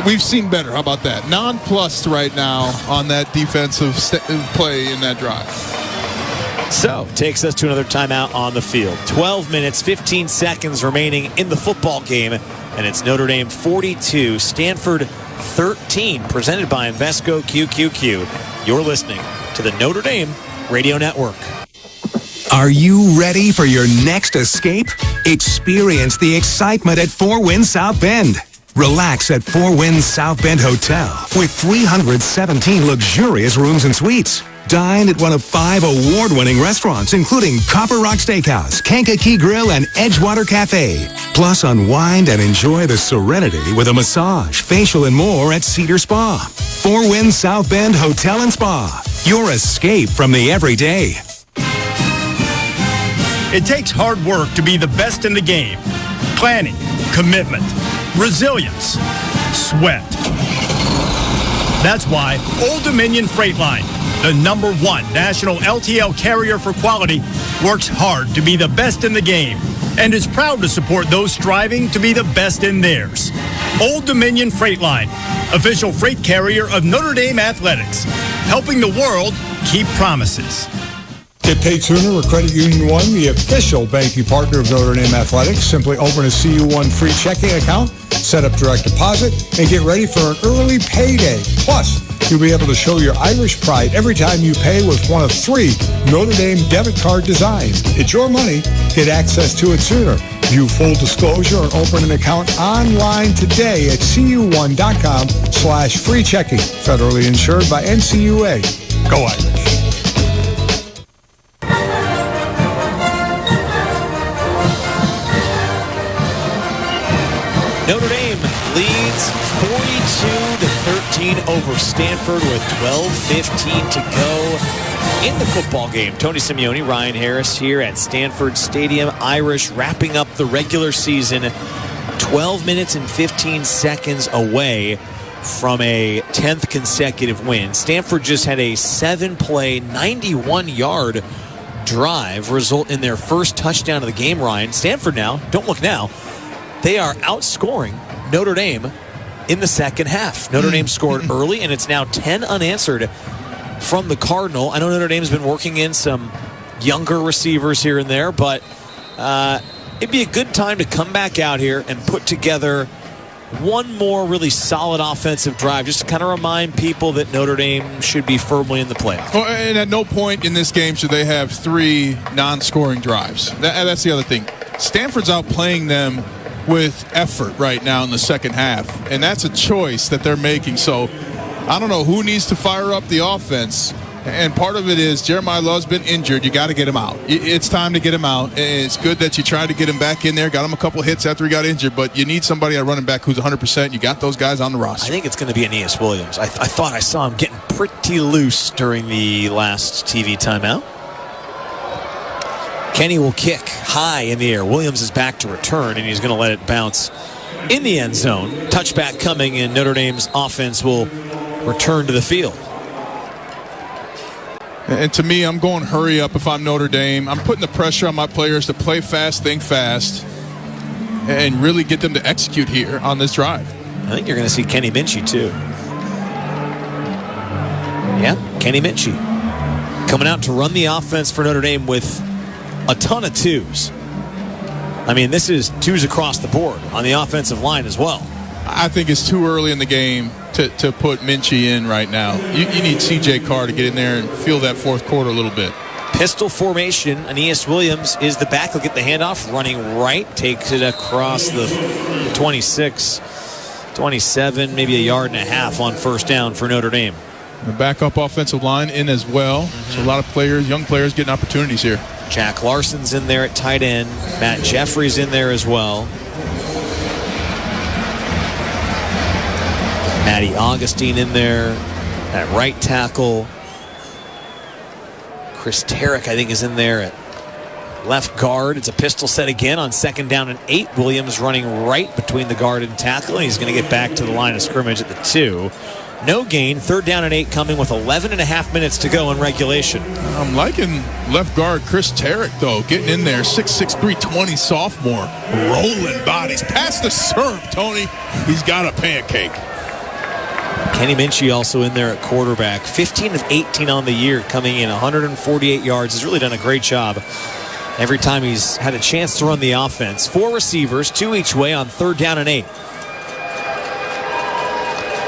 We've seen better. How about that? Nonplussed right now on that defensive play in that drive. So, takes us to another timeout on the field. 12 minutes, 15 seconds remaining in the football game, and it's Notre Dame 42, Stanford 13, presented by Invesco QQQ. You're listening to the Notre Dame Radio Network. Are you ready for your next escape? Experience the excitement at Four Winds South Bend. Relax at Four Winds South Bend Hotel with 317 luxurious rooms and suites. Dine at one of 5 award-winning restaurants, including Copper Rock Steakhouse, Kankakee Grill, and Edgewater Cafe. Plus, unwind and enjoy the serenity with a massage, facial, and more at Cedar Spa. Four Winds South Bend Hotel and Spa. Your escape from the everyday. It takes hard work to be the best in the game. Planning, commitment, resilience, sweat. That's why Old Dominion Freight Line, the #1 national LTL carrier for quality, works hard to be the best in the game and is proud to support those striving to be the best in theirs. Old Dominion Freight Line, official freight carrier of Notre Dame Athletics, helping the world keep promises. Get paid sooner with Credit Union One, the official banking partner of Notre Dame Athletics. Simply open a CU1 free checking account, set up direct deposit, and get ready for an early payday. Plus, you'll be able to show your Irish pride every time you pay with one of 3 Notre Dame debit card designs. It's your money. Get access to it sooner. View full disclosure and open an account online today at cu1.com/free checking. Federally insured by NCUA. Go Irish. Notre Dame leads 42-13 over Stanford with 12:15 to go in the football game. Tony Simeone, Ryan Harris here at Stanford Stadium. Irish wrapping up the regular season 12 minutes and 15 seconds away from a 10th consecutive win. Stanford just had a 7-play, 91-yard drive result in their first touchdown of the game, Ryan. Stanford now, don't look now, they are outscoring Notre Dame in the second half. Notre Dame scored early, and it's now 10 unanswered from the Cardinal. I know Notre Dame's been working in some younger receivers here and there, but it'd be a good time to come back out here and put together one more really solid offensive drive, just to kind of remind people that Notre Dame should be firmly in the playoffs. Well, and at no point in this game should they have 3 non-scoring drives. That's the other thing. Stanford's outplaying them with effort right now in the second half, and that's a choice that they're making. So I don't know who needs to fire up the offense, and part of it is Jeremiah Love's been injured. You got to get him out. It's time to get him out, and it's good that you tried to get him back in there, got him a couple hits after he got injured, but you need somebody at running back who's 100%. You got those guys on the roster. I think it's going to be Aeneas Williams. I thought I saw him getting pretty loose during the last TV timeout. Kenny will kick high in the air. Williams is back to return, and he's going to let it bounce in the end zone. Touchback coming, and Notre Dame's offense will return to the field. And to me, I'm going hurry up if I'm Notre Dame. I'm putting the pressure on my players to play fast, think fast, and really get them to execute here on this drive. I think you're going to see Kenny Minchie, too. Yeah, Kenny Minchie coming out to run the offense for Notre Dame with a ton of 2s. I mean, this is 2s across the board on the offensive line as well. I think it's too early in the game to put Minchie in right now. You need C.J. Carr to get in there and feel that fourth quarter a little bit. Pistol formation. Aeneas Williams is the back. He'll get the handoff, running right, takes it across the 26, 27, maybe a yard and a half on first down for Notre Dame. The backup offensive line in as well. So a lot of players, young players, getting opportunities here. Jack Larson's in there at tight end. Matt Jeffrey's in there as well. Matty Augustine in there at right tackle. Chris Tarek, I think, is in there at left guard. It's a pistol set again on 2nd down and 8. Williams running right between the guard and tackle, and he's going to get back to the line of scrimmage at the 2. No gain. 3rd down and 8 coming with 11 and a half minutes to go in regulation. I'm liking left guard Chris Tarek, though, getting in there. 6'6", 320 sophomore. Rolling bodies. Past the serve, Tony. He's got a pancake. Kenny Minchie also in there at quarterback. 15 of 18 on the year, coming in 148 yards. He's really done a great job every time he's had a chance to run the offense. 4 receivers, 2 each way on 3rd down and 8.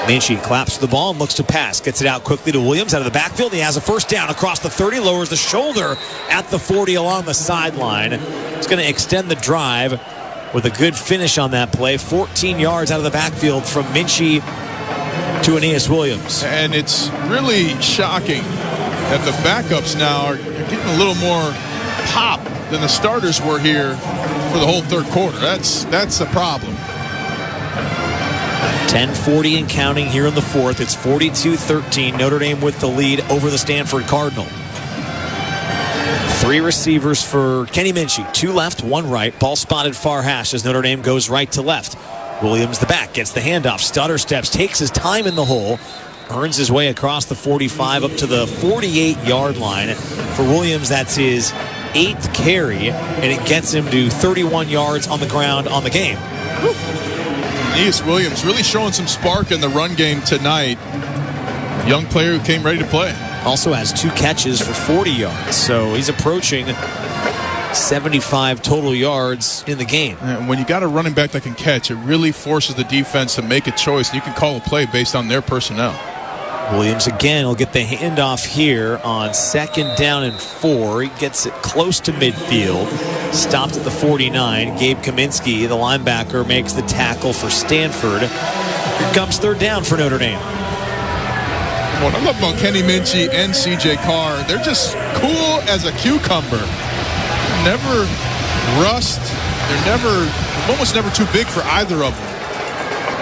Minchie claps the ball and looks to pass. Gets it out quickly to Williams out of the backfield. He has a first down across the 30. Lowers the shoulder at the 40 along the sideline. It's going to extend the drive with a good finish on that play. 14 yards out of the backfield from Minchie to Aeneas Williams. And it's really shocking that the backups now are getting a little more pop than the starters were here for the whole 3rd quarter. That's a problem. 10:40 and counting here in the 4th. It's 42-13. Notre Dame with the lead over the Stanford Cardinal. 3 receivers for Kenny Minchie. 2 left, 1 right. Ball spotted far hash as Notre Dame goes right to left. Williams, the back, gets the handoff. Stutter steps, takes his time in the hole. Earns his way across the 45 up to the 48-yard line. For Williams, that's his 8th carry, and it gets him to 31 yards on the ground on the game. Aeneas Williams really showing some spark in the run game tonight. Young player who came ready to play. Also has 2 catches for 40 yards, so he's approaching 75 total yards in the game. And when you got a running back that can catch, it really forces the defense to make a choice, and you can call a play based on their personnel. Williams again will get the handoff here on 2nd down and 4. He gets it close to midfield. Stopped at the 49. Gabe Kaminsky, the linebacker, makes the tackle for Stanford. Here comes 3rd down for Notre Dame. What I love about Kenny Minchie and C.J. Carr, they're just cool as a cucumber. Never rust. They're almost never too big for either of them.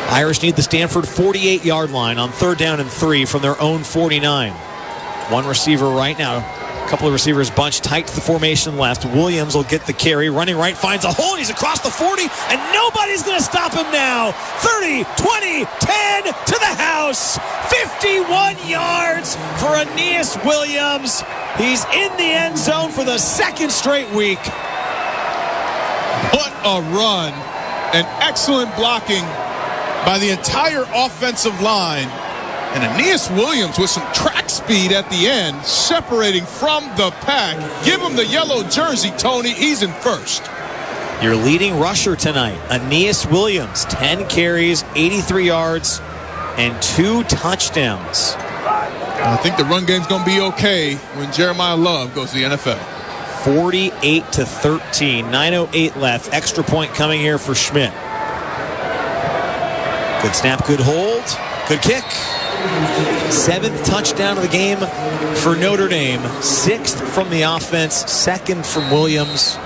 Irish need the Stanford 48-yard line on 3rd down and 3 from their own 49. 1 receiver right now. A couple of receivers bunched tight to the formation left. Williams will get the carry. Running right, finds a hole. He's across the 40, and nobody's going to stop him now. 30, 20, 10 to the house. 51 yards for Aeneas Williams. He's in the end zone for the 2nd straight week. What a run. And excellent blocking by the entire offensive line. And Aeneas Williams with some track speed at the end, separating from the pack. Give him the yellow jersey, Tony. He's in first. Your leading rusher tonight, Aeneas Williams. 10 carries, 83 yards, and 2 touchdowns. I think the run game's going to be okay when Jeremiah Love goes to the NFL. 48-13. 9:08 left. Extra point coming here for Schmidt. Good snap, good hold, good kick. 7th touchdown of the game for Notre Dame. 6th from the offense, 2nd from Williams.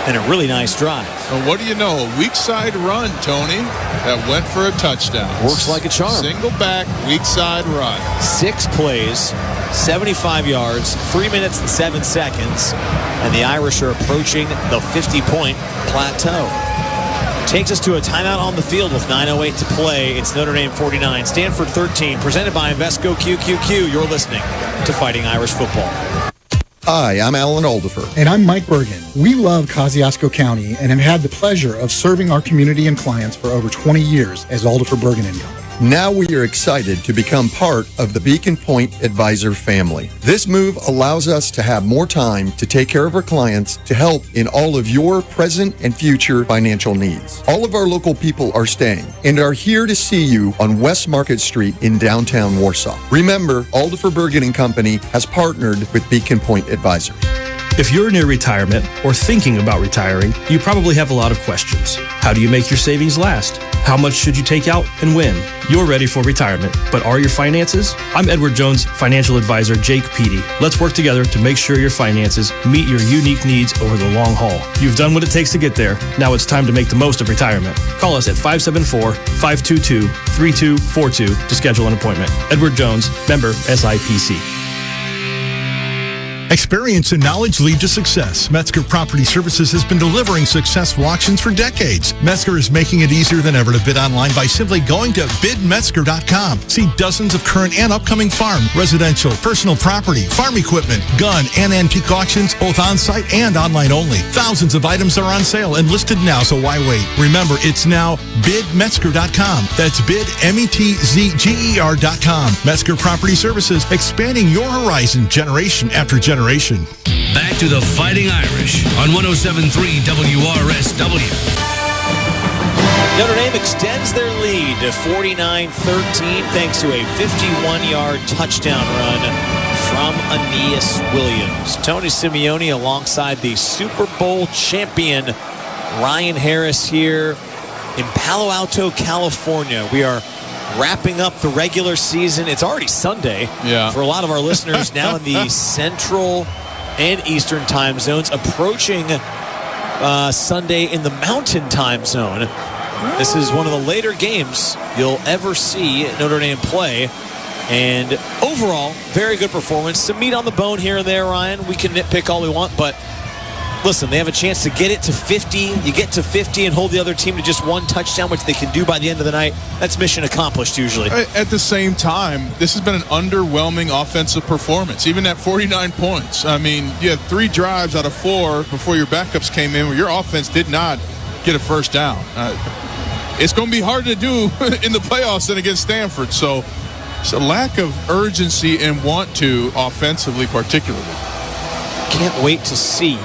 And a really nice drive. And what do you know? A weak side run, Tony, that went for a touchdown. Works like a charm. Single back, weak side run. 6 plays, 75 yards, 3 minutes and 7 seconds. And the Irish are approaching the 50-point plateau. Takes us to a timeout on the field with 9:08 to play. It's Notre Dame 49, Stanford 13, presented by Invesco QQQ. You're listening to Fighting Irish Football. Hi, I'm Alan Aldifer. And I'm Mike Bergen. We love Kosciuszko County and have had the pleasure of serving our community and clients for over 20 years as Aldifer Bergen & Company. Now we are excited to become part of the Beacon Point Advisor family. This move allows us to have more time to take care of our clients to help in all of your present and future financial needs. All of our local people are staying and are here to see you on West Market Street in downtown Warsaw. Remember, Aldifer Bergen & Company has partnered with Beacon Point Advisor. If you're near retirement or thinking about retiring, you probably have a lot of questions. How do you make your savings last? How much should you take out and when? You're ready for retirement, but are your finances? I'm Edward Jones financial advisor Jake Peedy. Let's work together to make sure your finances meet your unique needs over the long haul. You've done what it takes to get there. Now it's time to make the most of retirement. Call us at 574-522-3242 to schedule an appointment. Edward Jones, member SIPC. Experience and knowledge lead to success. Metzger Property Services has been delivering successful auctions for decades. Metzger is making it easier than ever to bid online by simply going to bidmetzger.com. See dozens of current and upcoming farm, residential, personal property, farm equipment, gun, and antique auctions, both on-site and online only. Thousands of items are on sale and listed now, so why wait? Remember, it's now bidmetzger.com. That's bidmetzger.com. Metzger Property Services, expanding your horizon generation after generation. Back to the Fighting Irish on 107.3 WRSW. Notre Dame extends their lead to 49-13 thanks to a 51-yard touchdown run from Aeneas Williams. Tony Simeone alongside the Super Bowl champion Ryan Harris here in Palo Alto, California. We are wrapping up the regular season. It's already Sunday for a lot of our listeners now in the Central and Eastern time zones, approaching Sunday in the Mountain time zone. This is one of the later games you'll ever see Notre Dame play. And overall, very good performance. Some meat on the bone here and there, Ryan. We can nitpick all we want, but listen, they have a chance to get it to 50. You get to 50 and hold the other team to just one touchdown, which they can do by the end of the night. That's mission accomplished usually. At the same time, this has been an underwhelming offensive performance, even at 49 points. I mean, you had 3 drives out of 4 before your backups came in where your offense did not get a first down. It's going to be hard to do in the playoffs than against Stanford. So it's a lack of urgency and want to offensively particularly. Can't wait to see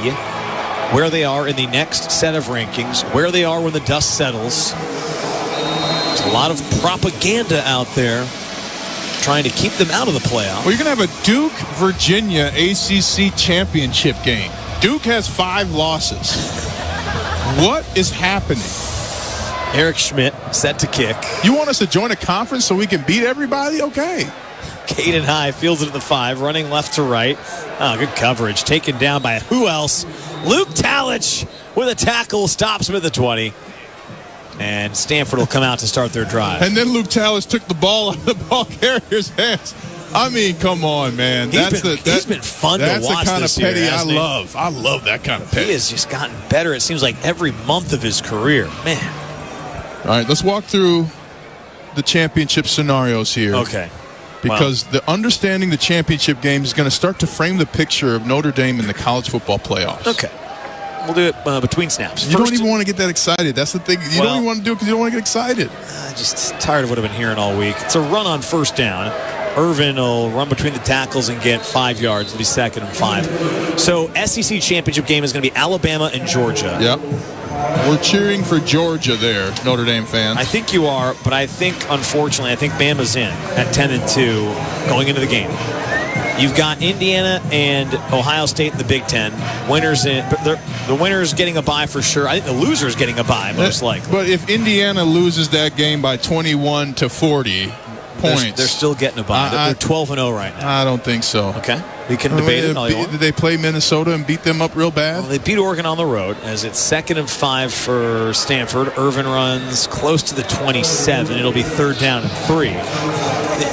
where they are in the next set of rankings, where they are when the dust settles. There's a lot of propaganda out there trying to keep them out of the playoff. Well, you're going to have a Duke-Virginia ACC championship game. Duke has 5 losses. What is happening? Eric Schmidt set to kick. You want us to join a conference so we can beat everybody? Okay. Caden High fields it at the 5, running left to right. Oh, good coverage. Taken down by who else? Luke Talich with a tackle, stops him at the 20. And Stanford will come out to start their drive. And then Luke Talich took the ball out of the ball carrier's hands. I mean, come on, man. He's been fun to watch. That's the kind of petty year, I love. I love that kind of petty. He has just gotten better, it seems like, every month of his career. Man. All right, let's walk through the championship scenarios here. Okay. Because the understanding the championship game is going to start to frame the picture of Notre Dame in the college football playoffs. Okay. We'll do it between snaps. You don't even want to get that excited. That's the thing. You don't even want to do it because you don't want to get excited. Just tired of what I've been hearing all week. It's a run on first down. Irvin will run between the tackles and get 5 yards. It'll be 2nd and 5. So SEC championship game is going to be Alabama and Georgia. Yep. We're cheering for Georgia there, Notre Dame fans. I think you are, but I think, unfortunately, Bama's in at 10-2 going into the game. You've got Indiana and Ohio State in the Big Ten. Winners in, but the winner's getting a bye for sure. I think the loser's getting a bye most likely. But if Indiana loses that game by 21 to 40 points, they're still getting a bye. They're 12-0 right now. I don't think so. Okay. We can debate it all you want. Did they play Minnesota and beat them up real bad? Well, they beat Oregon on the road as it's 2nd and 5 for Stanford. Irvin runs close to the 27. It'll be 3rd down and 3.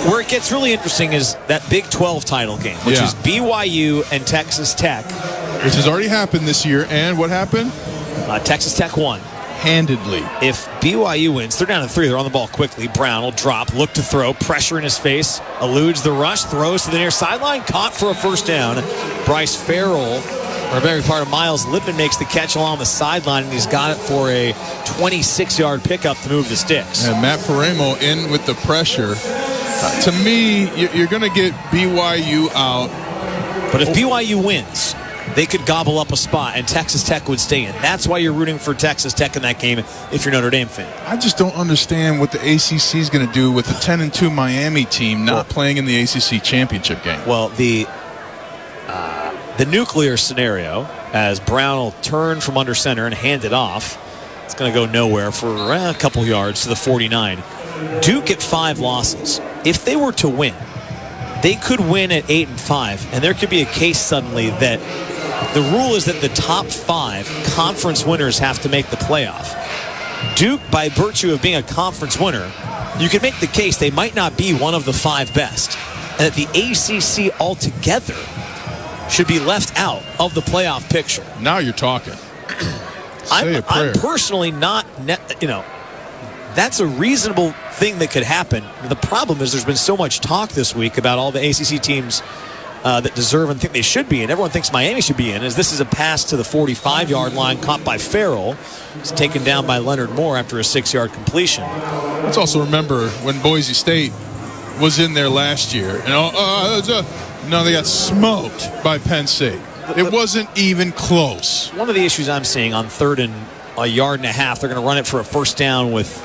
Where it gets really interesting is that Big 12 title game, which is BYU and Texas Tech. Which has already happened this year. And what happened? Texas Tech won. Handedly. If BYU wins, they're down to 3. They're on the ball quickly. Brown will drop, look to throw, pressure in his face, eludes the rush, throws to the near sideline, caught for a first down. Bryce Farrell, or better part of Miles Lippman, makes the catch along the sideline, and he's got it for a 26-yard pickup to move the sticks. And Matt Faremo in with the pressure. To me, you're going to get BYU out. But if BYU wins, they could gobble up a spot, and Texas Tech would stay in. That's why you're rooting for Texas Tech in that game if you're a Notre Dame fan. I just don't understand what the ACC is going to do with the 10-2 Miami team not playing in the ACC championship game. Well, the nuclear scenario, as Brown will turn from under center and hand it off, it's going to go nowhere for a couple yards to the 49. Duke at 5 losses. If they were to win, they could win at 8-5, and there could be a case suddenly that the rule is that the top 5 conference winners have to make the playoff. Duke, by virtue of being a conference winner, you can make the case they might not be one of the 5 best, and that the ACC altogether should be left out of the playoff picture. Now you're talking. I'm personally not, that's a reasonable thing that could happen. The problem is there's been so much talk this week about all the ACC teams that deserve and think they should be in. Everyone thinks Miami should be in, as this is a pass to the 45-yard line caught by Farrell. It's taken down by Leonard Moore after a 6-yard completion. Let's also remember when Boise State was in there last year. No, they got smoked by Penn State. It wasn't even close. One of the issues I'm seeing on 3rd and a yard and a half, they're going to run it for a first down with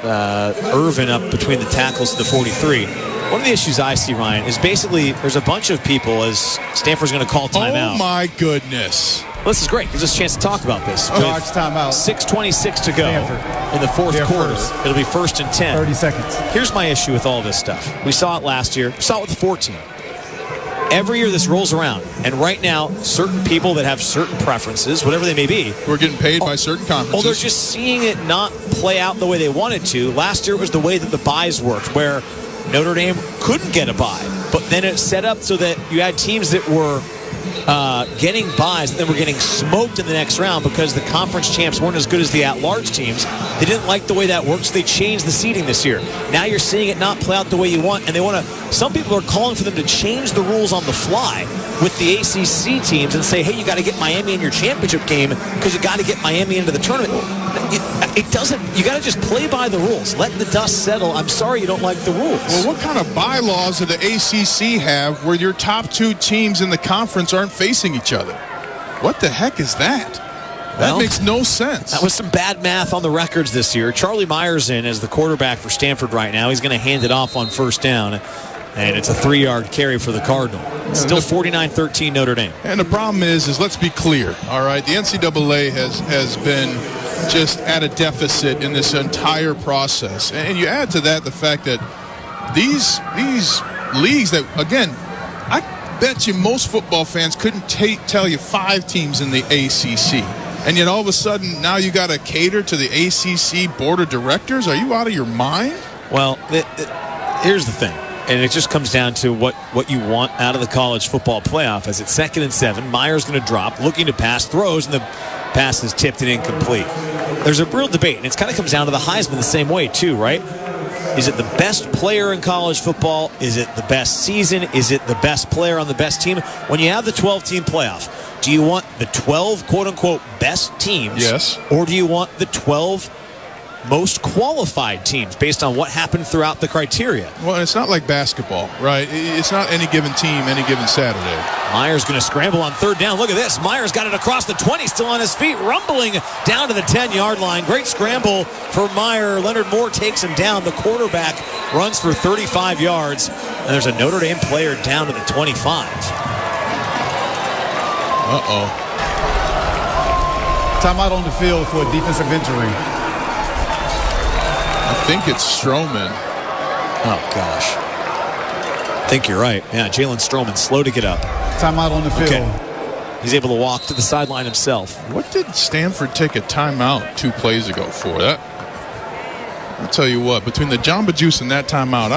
Irvin up between the tackles to the 43. One of the issues I see, Ryan, is basically there's a bunch of people as Stanford's going to call timeout. Oh, my goodness. Well, this is great. Gives us a chance to talk about this. Charge timeout. 6:26 to go Stanford. in the fourth quarter. First. It'll be 1st and 10. 30 seconds. Here's my issue with all this stuff. We saw it last year. We saw it with the 14. Every year this rolls around, and right now, certain people that have certain preferences, whatever they may be, we're getting paid by certain conferences. Well, they're just seeing it not play out the way they wanted to. Last year it was the way that the buys worked, where Notre Dame couldn't get a bye, but then it set up so that you had teams that were getting buys and then were getting smoked in the next round because the conference champs weren't as good as the at-large teams. They didn't like the way that worked, so they changed the seeding this year. Now you're seeing it not play out the way you want, and they want to. Some people are calling for them to change the rules on the fly with the ACC teams and say, hey, you got to get Miami in your championship game because you got to get Miami into the tournament. It doesn't. You got to just play by the rules. Let the dust settle. I'm sorry you don't like the rules. Well, what kind of bylaws do the ACC have where your top 2 teams in the conference aren't facing each other? What the heck is that? That makes no sense. That was some bad math on the records this year. Charlie Myers in as the quarterback for Stanford right now. He's going to hand it off on first down. And it's a 3-yard carry for the Cardinal. Still 49-13 Notre Dame. And the problem is let's be clear, all right? The NCAA has been just at a deficit in this entire process. And you add to that the fact that these leagues that, again, I bet you most football fans couldn't tell you 5 teams in the ACC. And yet all of a sudden now you got to cater to the ACC board of directors? Are you out of your mind? Well, here's the thing. And it just comes down to what you want out of the college football playoff. As it's 2nd and 7, Myers going to drop, looking to pass, throws, and the pass is tipped and incomplete. There's a real debate, and it kind of comes down to the Heisman the same way too, right? Is it the best player in college football? Is it the best season? Is it the best player on the best team? When you have the 12-team playoff, do you want the 12 quote-unquote best teams? Yes. Or do you want the 12 most qualified teams based on what happened throughout the criteria? Well, it's not like basketball, right? It's not any given team, any given Saturday. Myers going to scramble on 3rd down. Look at this. Myers got it across the 20, still on his feet, rumbling down to the 10-yard line. Great scramble for Meyer. Leonard Moore takes him down. The quarterback runs for 35 yards, and there's a Notre Dame player down to the 25. Uh-oh. Timeout on the field for a defensive injury. I think it's Stroman. Oh, gosh. I think you're right. Yeah, Jalen Stroman, slow to get up. Timeout on the field. Okay. He's able to walk to the sideline himself. What did Stanford take a timeout 2 plays ago for? That, I'll tell you what, between the Jamba Juice and that timeout,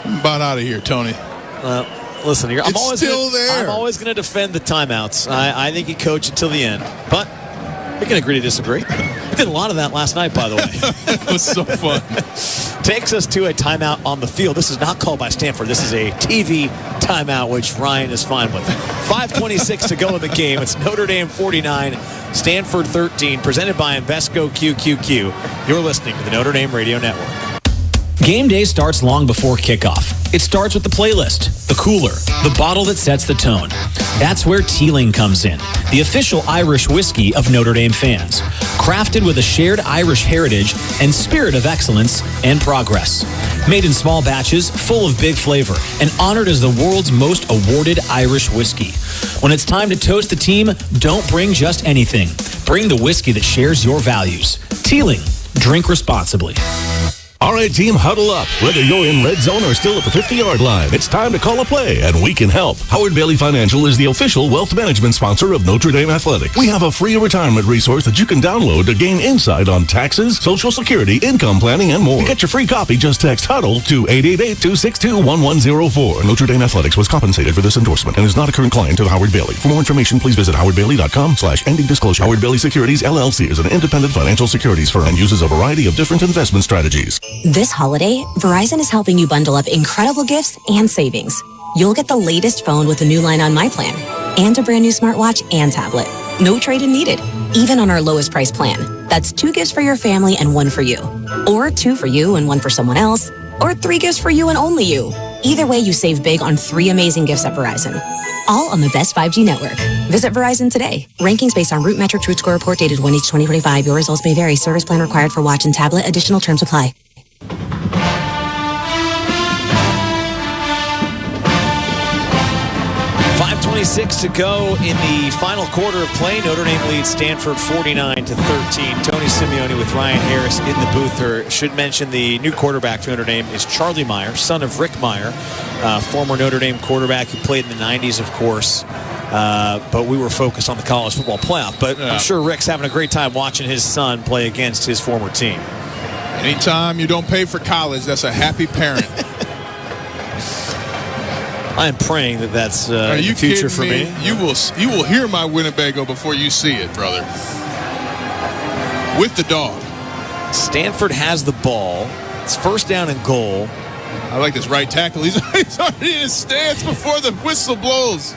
I'm about out of here, Tony. Listen, I'm always going to defend the timeouts. I think he coached until the end. But we can agree to disagree. We did a lot of that last night, by the way. It was so fun. Takes us to a timeout on the field. This is not called by Stanford. This is a TV timeout, which Ryan is fine with. 5:26 to go in the game. It's Notre Dame 49, Stanford 13, presented by Invesco QQQ. You're listening to the Notre Dame Radio Network. Game day starts long before kickoff. It starts with the playlist, the cooler, the bottle that sets the tone. That's where Teeling comes in, the official Irish whiskey of Notre Dame fans. Crafted with a shared Irish heritage and spirit of excellence and progress. Made in small batches, full of big flavor, and honored as the world's most awarded Irish whiskey. When it's time to toast the team, don't bring just anything. Bring the whiskey that shares your values. Teeling. Drink responsibly. All right, team, huddle up. Whether you're in red zone or still at the 50-yard line, it's time to call a play, and we can help. Howard Bailey Financial is the official wealth management sponsor of Notre Dame Athletics. We have a free retirement resource that you can download to gain insight on taxes, Social Security, income planning, and more. To get your free copy, just text HUDDLE to 888-262-1104. Notre Dame Athletics was compensated for this endorsement and is not a current client of Howard Bailey. For more information, please visit howardbailey.com/ending disclosure. Howard Bailey Securities, LLC is an independent financial securities firm and uses a variety of different investment strategies. This holiday, Verizon is helping you bundle up incredible gifts and savings. You'll get the latest phone with a new line on My Plan, and a brand new smartwatch and tablet. No trade-in needed, even on our lowest price plan. That's 2 gifts for your family and 1 for you. Or 2 for you and 1 for someone else. Or 3 gifts for you and only you. Either way, you save big on 3 amazing gifts at Verizon. All on the best 5G network. Visit Verizon today. Rankings based on Root Metric Root Score Report dated 1/8/2025. Your results may vary. Service plan required for watch and tablet. Additional terms apply. 5:26 to go in the final quarter of play. Notre Dame leads Stanford 49-13. Tony Simeone with Ryan Harris in the booth. Should mention the new quarterback for Notre Dame is Charlie Meyer, son of Rick Meyer, former Notre Dame quarterback who played in the 90s, of course. But we were focused on the college football playoff. But I'm sure Rick's having a great time watching his son play against his former team. Anytime you don't pay for college, that's a happy parent. I am praying that that's the future for me. You will hear my Winnebago before you see it, brother. With the dog. Stanford has the ball. It's first down and goal. I like this right tackle. He's already in his stance before the whistle blows.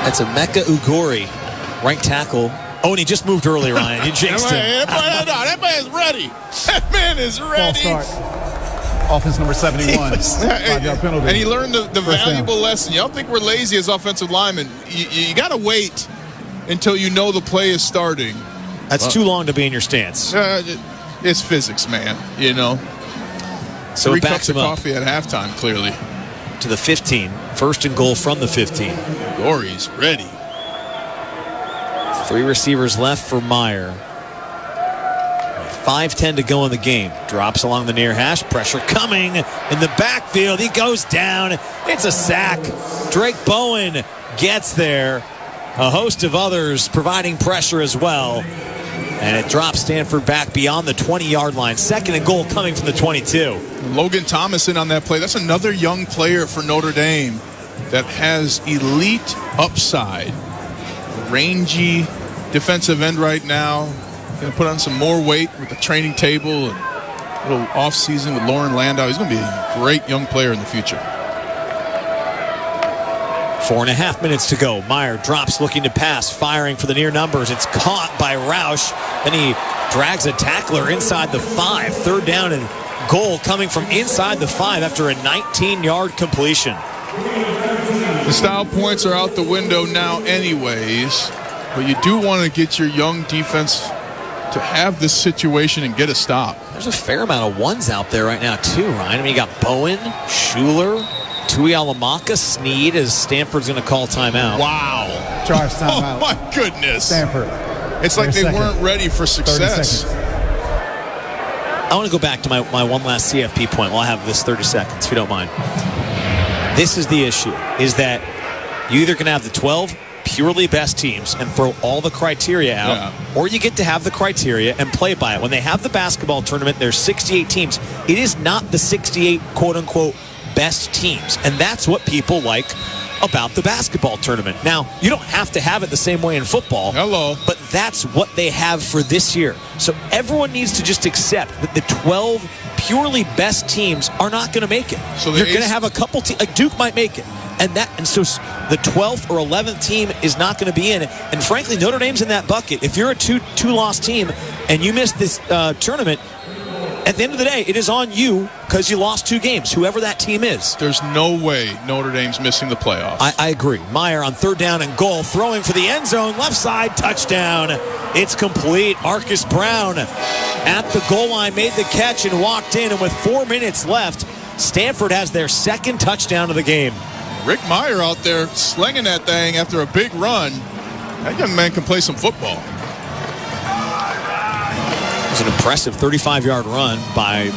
That's Emeka Ugori, right tackle. Oh, and he just moved early, Ryan. You jinxed him. That man is ready. That man is ready. False start. Offense number 71. And he learned the valuable lesson. Y'all think we're lazy as offensive linemen. You got to wait until you know the play is starting. That's too long to be in your stance. It's physics, man, you know. So 3 it backs cups of him up coffee at halftime, clearly. to the 15. First and goal from the 15. Gory's ready. 3 receivers left for Meyer. 5:10 to go in the game. Drops along the near hash. Pressure coming in the backfield. He goes down. It's a sack. Drake Bowen gets there. A host of others providing pressure as well. And it drops Stanford back beyond the 20-yard line. Second and goal coming from the 22. Logan Thomas in on that play. That's another young player for Notre Dame that has elite upside. Rangy defensive end right now. Going to put on some more weight with the training table and a little offseason with Lauren Landau. He's going to be a great young player in the future. 4.5 minutes to go. Meyer drops looking to pass, firing for the near numbers. It's caught by Roush. Then he drags a tackler inside the 5. Third down and goal coming from inside the 5 after a 19-yard completion. The style points are out the window now anyways, but you do want to get your young defense to have this situation and get a stop. There's a fair amount of ones out there right now too, Ryan. I mean, you got Bowen, Schuler, Tui Alamaka, Sneed, as Stanford's going to call timeout. Wow. Charge timeout. Oh, my goodness. Stanford. It's like they weren't ready for success. I want to go back to my one last CFP point while I have this 30 seconds, if you don't mind. This is the issue, is that you either can have the 12 purely best teams and throw all the criteria out, or you get to have the criteria and play by it. When they have the basketball tournament, there's 68 teams. It is not the 68 quote-unquote best teams, and that's what people like about the basketball tournament. Now, you don't have to have it the same way in football. But that's what they have for this year. So everyone needs to just accept that the 12 purely best teams are not going to make it. So you're going to have a couple teams, like Duke might make it. And so the 12th or 11th team is not going to be in it. And frankly, Notre Dame's in that bucket. If you're a two-loss team and you miss this tournament, at the end of the day, it is on you because you lost 2 games, whoever that team is. There's no way Notre Dame's missing the playoffs. I agree. Meyer on third down and goal, throwing for the end zone, left side, touchdown. It's complete. Marcus Brown at the goal line made the catch and walked in. And with 4 minutes left, Stanford has their second touchdown of the game. Rick Meyer out there slinging that thing after a big run. That young man can play some football. was an impressive 35-yard run by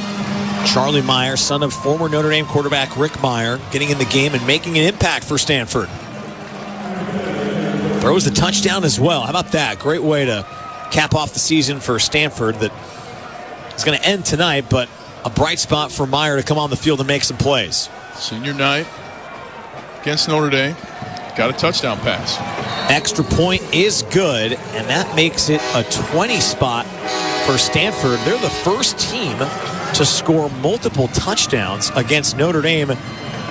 Charlie Meyer, son of former Notre Dame quarterback Rick Meyer, getting in the game and making an impact for Stanford. Throws the touchdown as well. How about that? Great way to cap off the season for Stanford that is going to end tonight, but a bright spot for Meyer to come on the field and make some plays. Senior night against Notre Dame. Got a touchdown pass. Extra point is good, and that makes it a 20 spot for Stanford. They're the first team to score multiple touchdowns against Notre Dame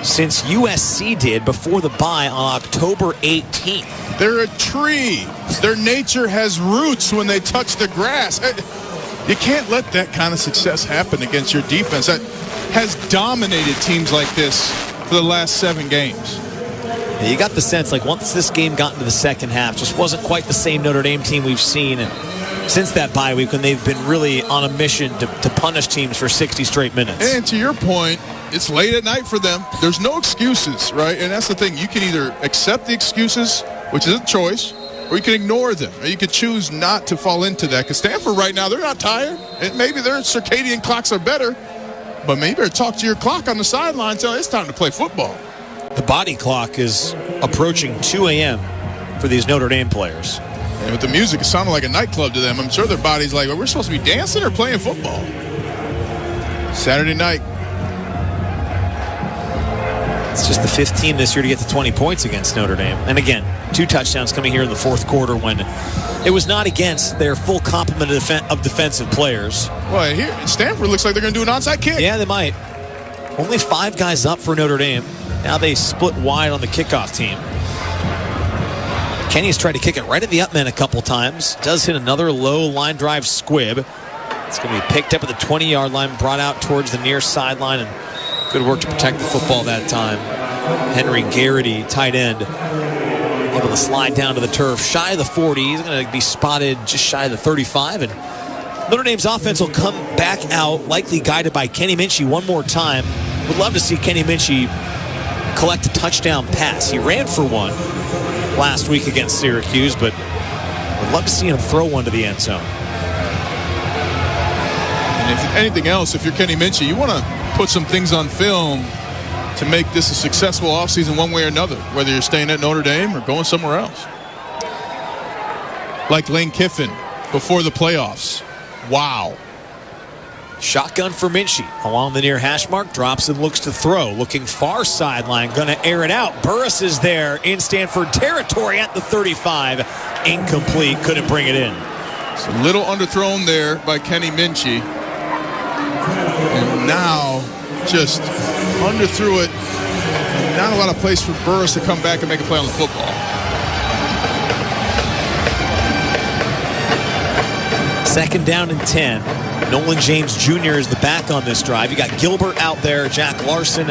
since USC did before the bye on October 18th. They're a tree. Their nature has roots when they touch the grass. You can't let that kind of success happen against your defense. That has dominated teams like this for the last 7 games. Yeah, you got the sense like once this game got into the second half, just wasn't quite the same Notre Dame team we've seen since that bye week when they've been really on a mission to punish teams for 60 straight minutes. And to your point, it's late at night for them. There's no excuses, right? And that's the thing. You can either accept the excuses, which is a choice, or you can ignore them. Or you could choose not to fall into that. Because Stanford right now, they're not tired. And maybe their circadian clocks are better. But maybe you better talk to your clock on the sideline and tell it it's time to play football. The body clock is approaching 2 a.m. for these Notre Dame players. And with the music, it sounded like a nightclub to them. I'm sure their body's like, well, we're supposed to be dancing or playing football. Saturday night. It's just the 15 this year to get to 20 points against Notre Dame. And again, 2 touchdowns coming here in the fourth quarter when it was not against their full complement of defensive players. Well, here, Stanford looks like they're going to do an onside kick. Yeah, they might. Only 5 guys up for Notre Dame. Now they split wide on the kickoff team. Kenny's tried to kick it right at the up man a couple times. Does hit another low line drive squib. It's going to be picked up at the 20-yard line, brought out towards the near sideline, and good work to protect the football that time. Henry Garrity, tight end, able to slide down to the turf. Shy of the 40. He's going to be spotted just shy of the 35. And Notre Dame's offense will come back out, likely guided by Kenny Minchey one more time. Would love to see Kenny Minchey collect a touchdown pass. He ran for one last week against Syracuse, but would love to see him throw one to the end zone. And if anything else, if you're Kenny Minchey, you want to put some things on film to make this a successful offseason one way or another, whether you're staying at Notre Dame or going somewhere else. Like Lane Kiffin before the playoffs. Wow. Shotgun for Minchey along the near hash mark, drops and looks to throw, looking far sideline, gonna air it out. Burris is there in Stanford territory at the 35, incomplete, couldn't bring it in. It's a little underthrown there by Kenny Minchey, and now just underthrew it. Not a lot of place for Burris to come back and make a play on the football. Second down and 10. Nolan James Jr. is the back on this drive. You got Gilbert out there, Jack Larson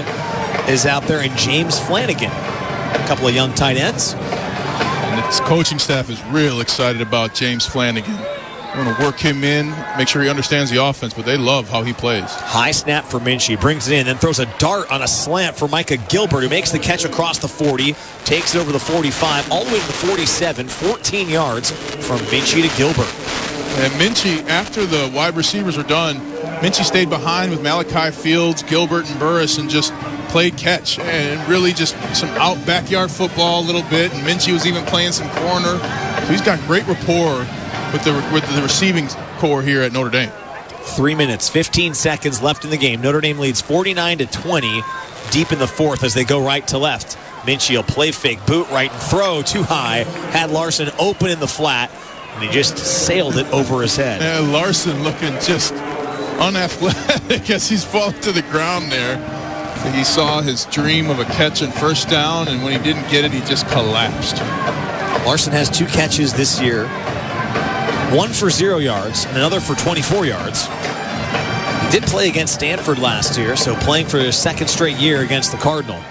is out there, and James Flanagan. A couple of young tight ends. And this coaching staff is real excited about James Flanagan. We're going to work him in, make sure he understands the offense, but they love how he plays. High snap for Minchey, brings it in, then throws a dart on a slant for Micah Gilbert, who makes the catch across the 40, takes it over the 45, all the way to the 47, 14 yards from Minchey to Gilbert. And Minchey, after the wide receivers are done, Minchey stayed behind with Malachi Fields, Gilbert, and Burris and just played catch and really just some out backyard football a little bit. And Minchey was even playing some corner. So he's got great rapport with the receiving core here at Notre Dame. 3 minutes, 15 seconds left in the game. Notre Dame leads 49-20 deep in the fourth as they go right to left. Minchey will play fake, boot right and throw too high. Had Larson open in the flat, and he just sailed it over his head. And Larson looking just unathletic as he's falling to the ground there. He saw his dream of a catch and first down, and when he didn't get it, he just collapsed. Larson has 2 catches this year. 1 for 0 yards and another for 24 yards. He did play against Stanford last year, so playing for his second straight year against the Cardinal.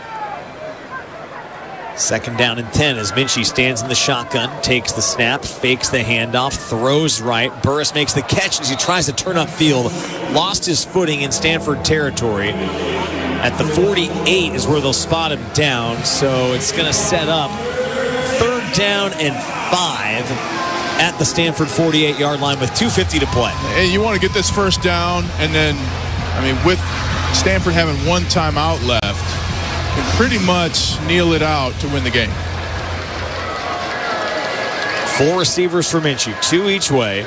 Second down and 10 as Minchey stands in the shotgun, takes the snap, fakes the handoff, throws right. Burris makes the catch as he tries to turn upfield. Lost his footing in Stanford territory. At the 48 is where they'll spot him down, so it's going to set up 3rd down and 5. at the Stanford 48-yard line with 2:50 to play. And you want to get this first down, and then, with Stanford having one timeout left, can pretty much kneel it out to win the game. 4 receivers for Minshew, 2 each way.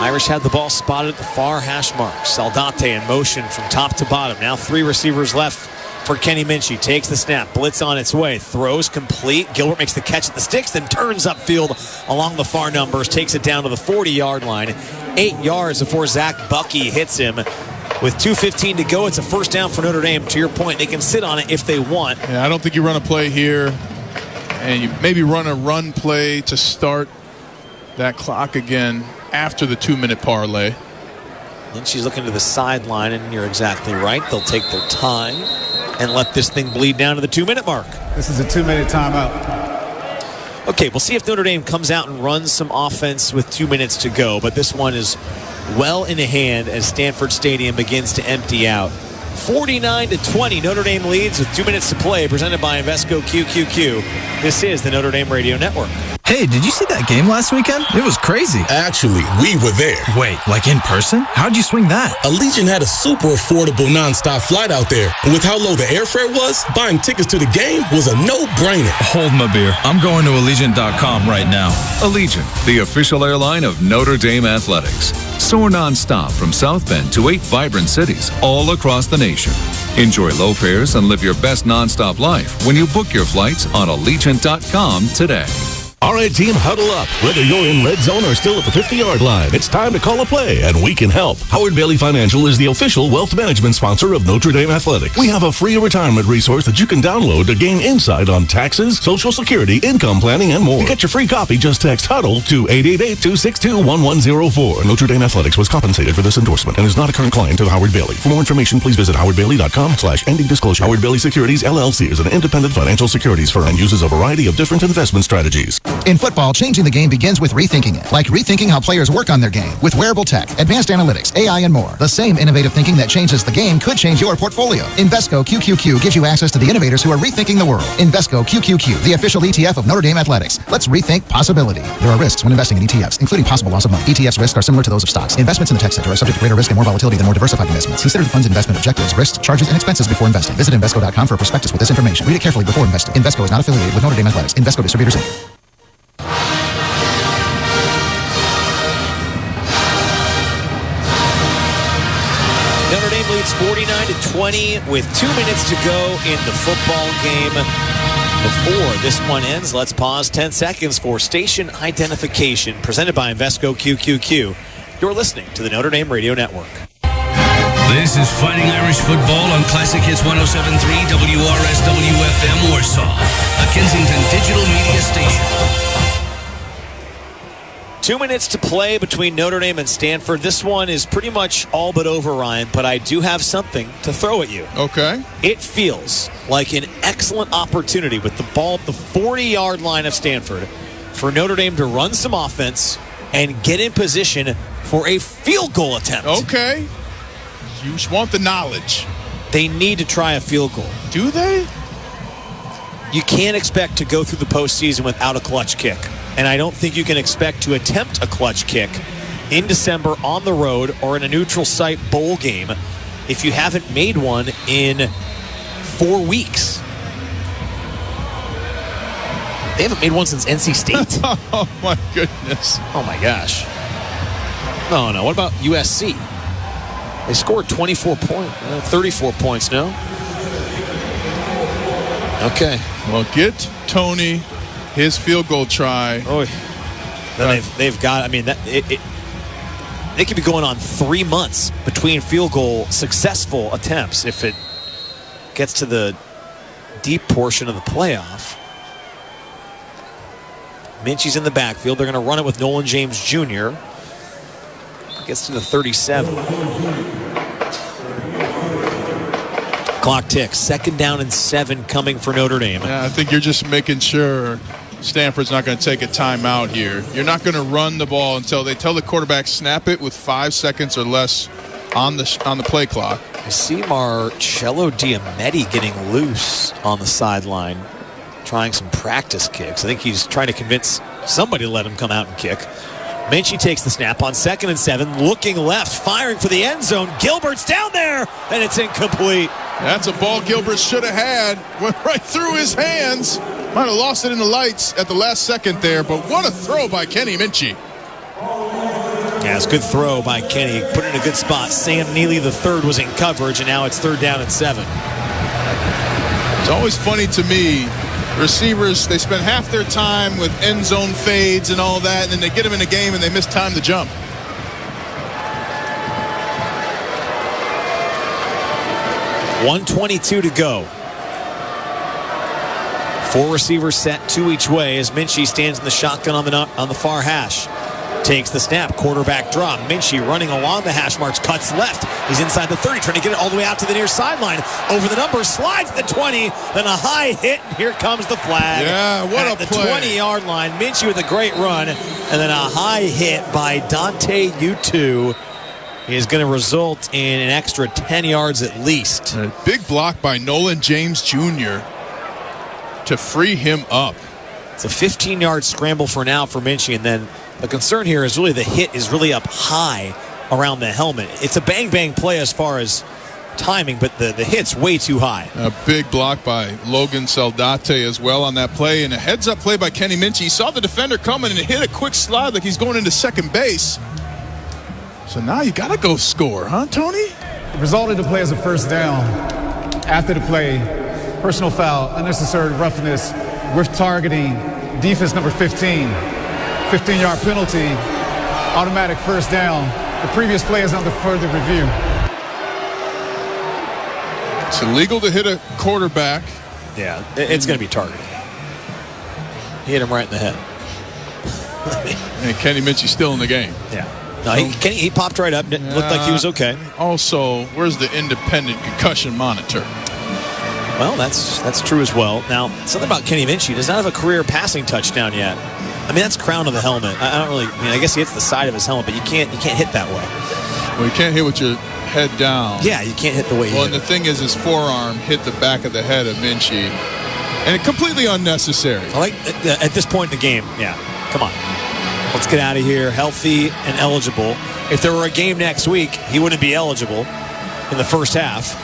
Irish had the ball spotted at the far hash mark. Saldate in motion from top to bottom. Now 3 receivers left for Kenny Minshew. Takes the snap. Blitz on its way. Throws complete. Gilbert makes the catch at the sticks, then turns upfield along the far numbers. Takes it down to the 40-yard line. 8 yards before Zach Bucky hits him. With 2:15 to go, it's a first down for Notre Dame. To your point, they can sit on it if they want. Yeah, I don't think you run a play here. And you maybe run a run play to start that clock again after the 2-minute parlay. Then she's looking to the sideline, and you're exactly right. They'll take their time and let this thing bleed down to the 2-minute mark. This is a 2-minute timeout. Okay, we'll see if Notre Dame comes out and runs some offense with 2 minutes to go, but this one is well in hand as Stanford Stadium begins to empty out. 49-20, Notre Dame leads with 2 minutes to play, presented by Invesco QQQ. This is the Notre Dame Radio Network. Hey, did you see that game last weekend? It was crazy. Actually, we were there. Wait, like in person? How'd you swing that? Allegiant had a super affordable nonstop flight out there. And with how low the airfare was, buying tickets to the game was a no-brainer. Hold my beer. I'm going to Allegiant.com right now. Allegiant, the official airline of Notre Dame Athletics. Soar nonstop from South Bend to 8 vibrant cities all across the nation. Enjoy low fares and live your best nonstop life when you book your flights on Allegiant.com today. All right, team, huddle up. Whether you're in red zone or still at the 50-yard line, it's time to call a play, and we can help. Howard Bailey Financial is the official wealth management sponsor of Notre Dame Athletics. We have a free retirement resource that you can download to gain insight on taxes, Social Security, income planning, and more. To get your free copy, just text HUDDLE to 888-262-1104. Notre Dame Athletics was compensated for this endorsement and is not a current client of Howard Bailey. For more information, please visit howardbailey.com/ending disclosure. Howard Bailey Securities, LLC is an independent financial securities firm and uses a variety of different investment strategies. In football, changing the game begins with rethinking it. Like rethinking how players work on their game with wearable tech, advanced analytics, AI, and more. The same innovative thinking that changes the game could change your portfolio. Invesco QQQ gives you access to the innovators who are rethinking the world. Invesco QQQ, the official ETF of Notre Dame Athletics. Let's rethink possibility. There are risks when investing in ETFs, including possible loss of money. ETFs risks are similar to those of stocks. Investments in the tech sector are subject to greater risk and more volatility than more diversified investments. Consider the fund's investment objectives, risks, charges, and expenses before investing. Visit Invesco.com for a prospectus with this information. Read it carefully before investing. Invesco is not affiliated with Notre Dame Athletics. Invesco Distributors, Inc. Notre Dame leads 49-20 with 2 minutes to go in the football game. Before this one ends, let's pause 10 seconds for station identification, presented by Invesco QQQ. You're listening to the Notre Dame Radio Network. This is Fighting Irish Football on Classic Hits 107.3 WRSW-FM Warsaw, a Kensington digital media station. 2 minutes to play between Notre Dame and Stanford. This one is pretty much all but over, Ryan, but I do have something to throw at you. Okay. It feels like an excellent opportunity with the ball at the 40-yard line of Stanford for Notre Dame to run some offense and get in position for a field goal attempt. Okay. You just want the knowledge. They need to try a field goal. Do they? You can't expect to go through the postseason without a clutch kick. And I don't think you can expect to attempt a clutch kick in December on the road or in a neutral site bowl game if you haven't made one in 4 weeks. They haven't made one since NC State. Oh, my goodness. Oh, my gosh. No. What about USC? They scored 34 points, no? Okay. Well, get Tony his field goal try. Oh, then they've got. I mean, they could be going on 3 months between field goal successful attempts if it gets to the deep portion of the playoff. Minchie's in the backfield. They're going to run it with Nolan James Jr. Gets to the 37. Clock ticks. 2nd down and 7 coming for Notre Dame. Yeah, I think you're just making sure Stanford's not going to take a timeout here. You're not going to run the ball until they tell the quarterback snap it with 5 seconds or less on the play clock. I see Marcello Diametti getting loose on the sideline, trying some practice kicks. I think he's trying to convince Somebody let him come out and kick. Minchie takes the snap on 2nd and 7, looking left, firing for the end zone. Gilbert's down there, and it's incomplete. That's a ball Gilbert should have had. Went right through his hands. Might have lost it in the lights at the last second there, but what a throw by Kenny Minchie. Yeah, it's a good throw by Kenny. Put it in a good spot. Sam Neely III was in coverage, and now it's 3rd down and 7. It's always funny to me. Receivers, they spend half their time with end zone fades and all that, and then they get them in a game and they miss time to jump. .122 to go. 4 receivers set, 2 each way as Minchie stands in the shotgun on the far hash. Takes the snap, quarterback draw. Minchie running along the hash marks, cuts left. He's inside the 30, trying to get it all the way out to the near sideline. Over the numbers, slides the 20, then a high hit, and here comes the flag. Yeah, what at a the play. 20-yard line. Minchie with a great run, and then a high hit by Dante U2 is going to result in an extra 10 yards at least. A big block by Nolan James Jr. to free him up. It's a 15-yard scramble for now for Minchie, and then the concern here is really the hit is really up high around the helmet. It's a bang-bang play as far as timing, but the hit's way too high. A big block by Logan Saldate as well on that play, and a heads-up play by Kenny Minchie. He saw the defender coming and hit a quick slide like he's going into second base. So now you got to go score, huh, Tony? The result of the play is a first down. After the play, personal foul, unnecessary roughness with targeting, defense number 15. 15-yard penalty, automatic first down. The previous play is under further review. It's illegal to hit a quarterback. Yeah, it's going to be targeted. He hit him right in the head. And Kenny Minchie's still in the game. Yeah. No, he popped right up. It looked like he was okay. Also, where's the independent concussion monitor? Well, that's true as well. Now, something about Kenny Minchie, he does not have a career passing touchdown yet. I mean, that's crown of the helmet. I guess he hits the side of his helmet, but you can't hit that way. Well, you can't hit with your head down. Yeah, you can't hit the way he Well, hit. and the thing is, his forearm hit the back of the head of Minchie. And it completely unnecessary. I like at this point in the game, yeah. Come on. Let's get out of here healthy and eligible. If there were a game next week, he wouldn't be eligible in the first half.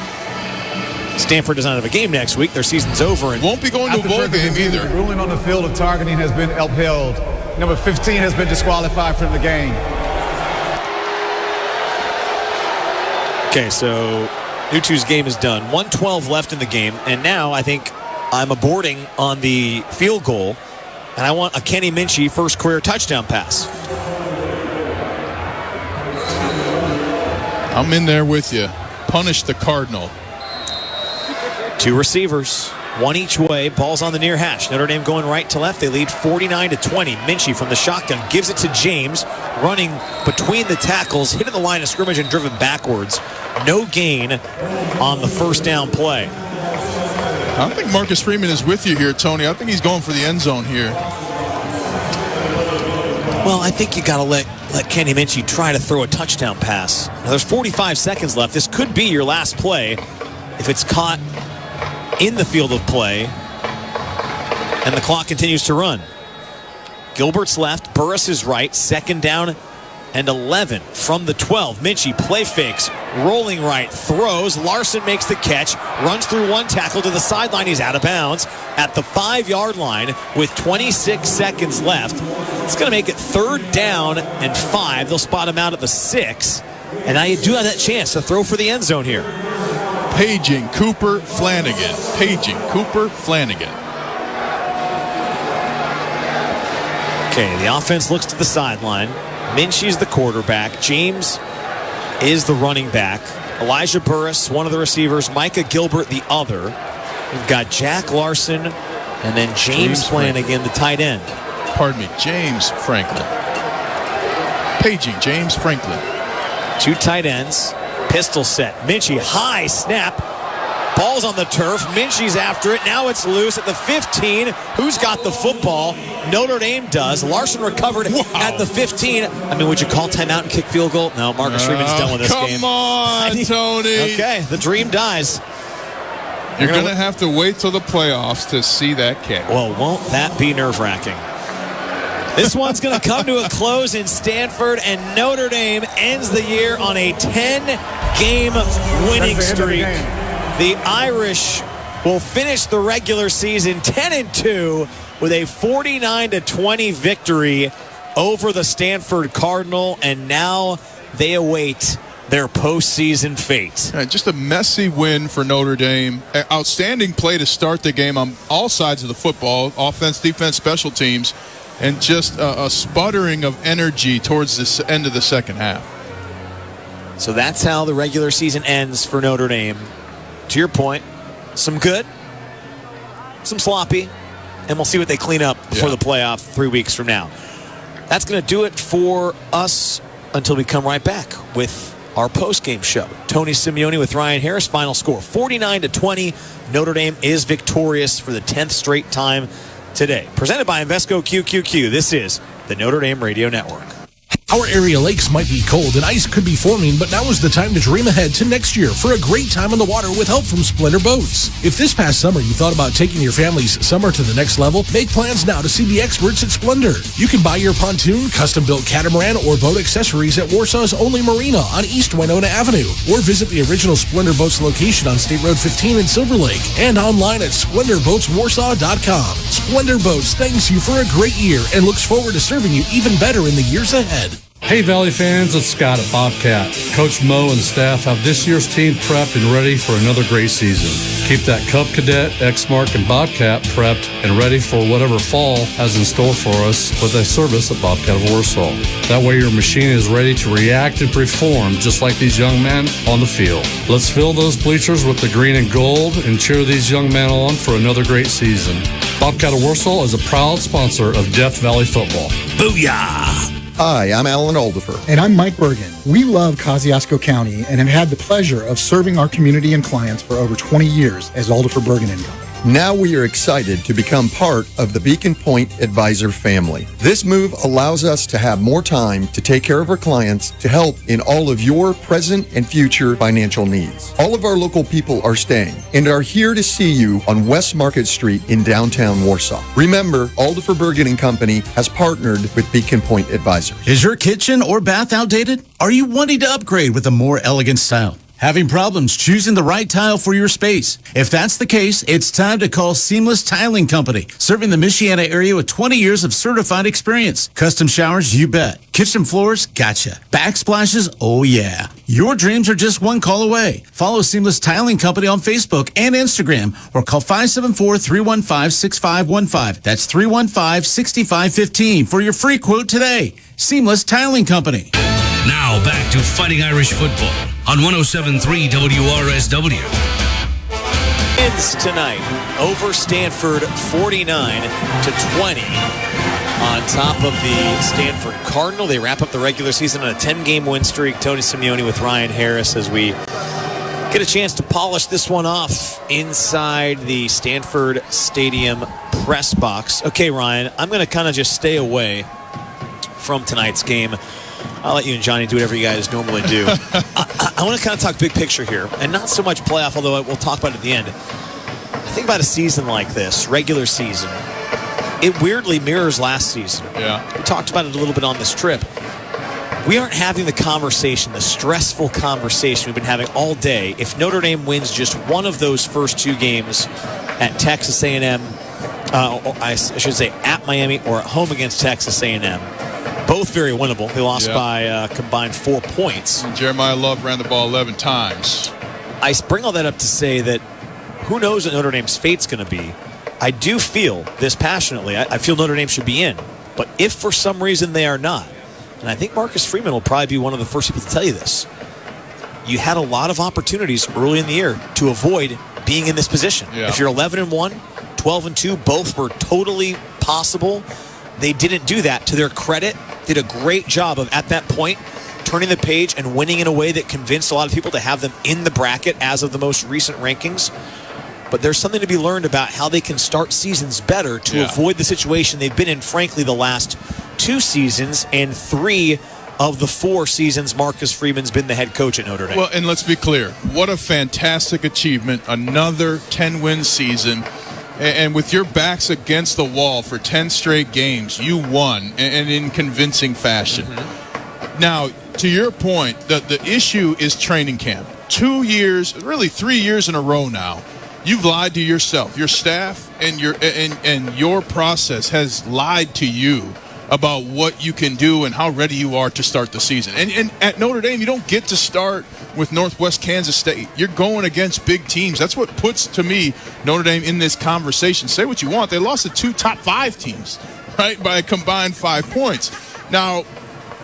Stanford does not have a game next week. Their season's over. And won't be going to a bowl game either. The ruling on the field of targeting has been upheld. Number 15 has been disqualified from the game. Okay, so U2's game is done. 1:12 left in the game. And now I think I'm aborting on the field goal. And I want a Kenny Minchie first career touchdown pass. I'm in there with you. Punish the Cardinal. 2 receivers, 1 each way. Ball's on the near hash. Notre Dame going right to left. They lead 49-20. Minchie from the shotgun gives it to James, running between the tackles, hitting the line of scrimmage and driven backwards. No gain on the first down play. I don't think Marcus Freeman is with you here, Tony. I think he's going for the end zone here. Well, I think you got to let Kenny Minchie try to throw a touchdown pass. Now, there's 45 seconds left. This could be your last play if it's caught in the field of play, and the clock continues to run. Gilbert's left, Burris is right, 2nd down and 11 from the 12. Minchie play fakes, rolling right, throws. Larson makes the catch, runs through 1 tackle to the sideline. He's out of bounds at the 5-yard line with 26 seconds left. It's going to make it 3rd down and 5. They'll spot him out at the 6, and now you do have that chance to throw for the end zone here. Paging Cooper Flanagan. Paging Cooper Flanagan. Okay, the offense looks to the sideline. Minchie's the quarterback. James is the running back. Elijah Burris, one of the receivers. Micah Gilbert, the other. We've got Jack Larson and then James Flanagan, the tight end. Pardon me, James Franklin. Paging James Franklin. 2 tight ends. Pistol set. Minchie, high snap. Ball's on the turf. Minchie's after it. Now it's loose at the 15. Who's got the football? Notre Dame does. Larson recovered at the 15. I mean, would you call timeout and kick field goal? No, Marcus Freeman's done with this game. Come on, Tony. Okay, the dream dies. You're going to have to wait till the playoffs to see that kick. Well, won't that be nerve-wracking? This one's going to come to a close in Stanford, and Notre Dame ends the year on a 10-game winning streak. The Irish will finish the regular season 10-2 with a 49-20 victory over the Stanford Cardinal, and now they await their postseason fate. Just a messy win for Notre Dame. Outstanding play to start the game on all sides of the football, offense, defense, special teams, and just a sputtering of energy towards the end of the second half. So that's how the regular season ends for Notre Dame. To your point, some good, some sloppy, and we'll see what they clean up before the playoff 3 weeks from now. That's going to do it for us until we come right back with our post-game show. Tony Simeone with Ryan Harris. Final score 49-20. Notre Dame is victorious for the 10th straight time today. Presented by Invesco QQQ. This is the Notre Dame Radio Network. Our area lakes might be cold and ice could be forming, but now is the time to dream ahead to next year for a great time on the water with help from Splendor Boats. If this past summer you thought about taking your family's summer to the next level, make plans now to see the experts at Splendor. You can buy your pontoon, custom-built catamaran, or boat accessories at Warsaw's only marina on East Winona Avenue, or visit the original Splendor Boats location on State Road 15 in Silver Lake, and online at SplendorBoatsWarsaw.com. Splendor Boats thanks you for a great year and looks forward to serving you even better in the years ahead. Hey Valley fans, it's Scott at Bobcat. Coach Mo and staff have this year's team prepped and ready for another great season. Keep that Cub Cadet, X-Mark, and Bobcat prepped and ready for whatever fall has in store for us with a service at Bobcat of Warsaw. That way your machine is ready to react and perform just like these young men on the field. Let's fill those bleachers with the green and gold and cheer these young men on for another great season. Bobcat of Warsaw is a proud sponsor of Death Valley football. Booyah! Hi, I'm Alan Aldifer. And I'm Mike Bergen. We love Kosciuszko County and have had the pleasure of serving our community and clients for over 20 years as Aldifer Bergen & Company. Now we are excited to become part of the Beacon Point Advisor family. This move allows us to have more time to take care of our clients to help in all of your present and future financial needs. All of our local people are staying and are here to see you on West Market Street in downtown Warsaw. Remember, Aldifer Bergen & Company has partnered with Beacon Point Advisors. Is your kitchen or bath outdated? Are you wanting to upgrade with a more elegant style? Having problems choosing the right tile for your space? If that's the case, it's time to call Seamless Tiling Company, serving the Michiana area with 20 years of certified experience. Custom showers, you bet. Kitchen floors, gotcha. Backsplashes, oh yeah. Your dreams are just one call away. Follow Seamless Tiling Company on Facebook and Instagram, or call 574-315-6515. That's 315-6515 for your free quote today. Seamless Tiling Company. Now back to Fighting Irish Football on 107.3 WRSW. Wins tonight over Stanford 49-20 on top of the Stanford Cardinal. They wrap up the regular season on a 10-game win streak. Tony Simeone with Ryan Harris as we get a chance to polish this one off inside the Stanford Stadium press box. Okay, Ryan, I'm going to kind of just stay away from tonight's game. I'll let you and Johnny do whatever you guys normally do. I want to kind of talk big picture here, and not so much playoff, although we'll talk about it at the end. I think about a season like this, regular season. It weirdly mirrors last season. Yeah. We talked about it a little bit on this trip. We aren't having the conversation, the stressful conversation we've been having all day. If Notre Dame wins just one of those first two games at Texas A&M, I should say at Miami or at home against Texas A&M, both very winnable. They lost by combined 4 points. And Jeremiah Love ran the ball 11 times. I bring all that up to say that who knows what Notre Dame's fate's going to be. I do feel this passionately. I feel Notre Dame should be in. But if for some reason they are not, and I think Marcus Freeman will probably be one of the first people to tell you this, you had a lot of opportunities early in the year to avoid being in this position. Yeah. If you're 11-1, 12-2, both were totally possible. They didn't do that. To their credit, did a great job of, at that point, turning the page and winning in a way that convinced a lot of people to have them in the bracket as of the most recent rankings. But there's something to be learned about how they can start seasons better to avoid the situation they've been in, frankly, the last 2 seasons and 3 of the 4 seasons Marcus Freeman's been the head coach at Notre Dame. Well, and let's be clear. What a fantastic achievement. Another 10-win season. And with your backs against the wall for 10 straight games, you won, and in convincing fashion. Now, to your point, the issue is training camp. 2 years, really 3 years in a row now, you've lied to yourself. Your staff and your process has lied to you about what you can do and how ready you are to start the season. And at Notre Dame, you don't get to start with Northwest Kansas State. You're going against big teams. That's what puts, to me, Notre Dame in this conversation. Say what you want. They lost to 2 top 5 teams, right, by a combined 5 points. Now,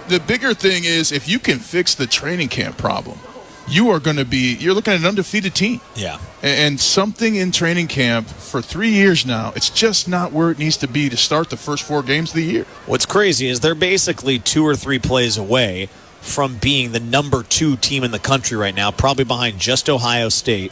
the bigger thing is if you can fix the training camp problem, you're looking at an undefeated team. Yeah. And something in training camp for 3 years now, it's just not where it needs to be to start the first 4 games of the year. What's crazy is they're basically 2 or 3 plays away from being the number 2 team in the country right now, probably behind just Ohio State.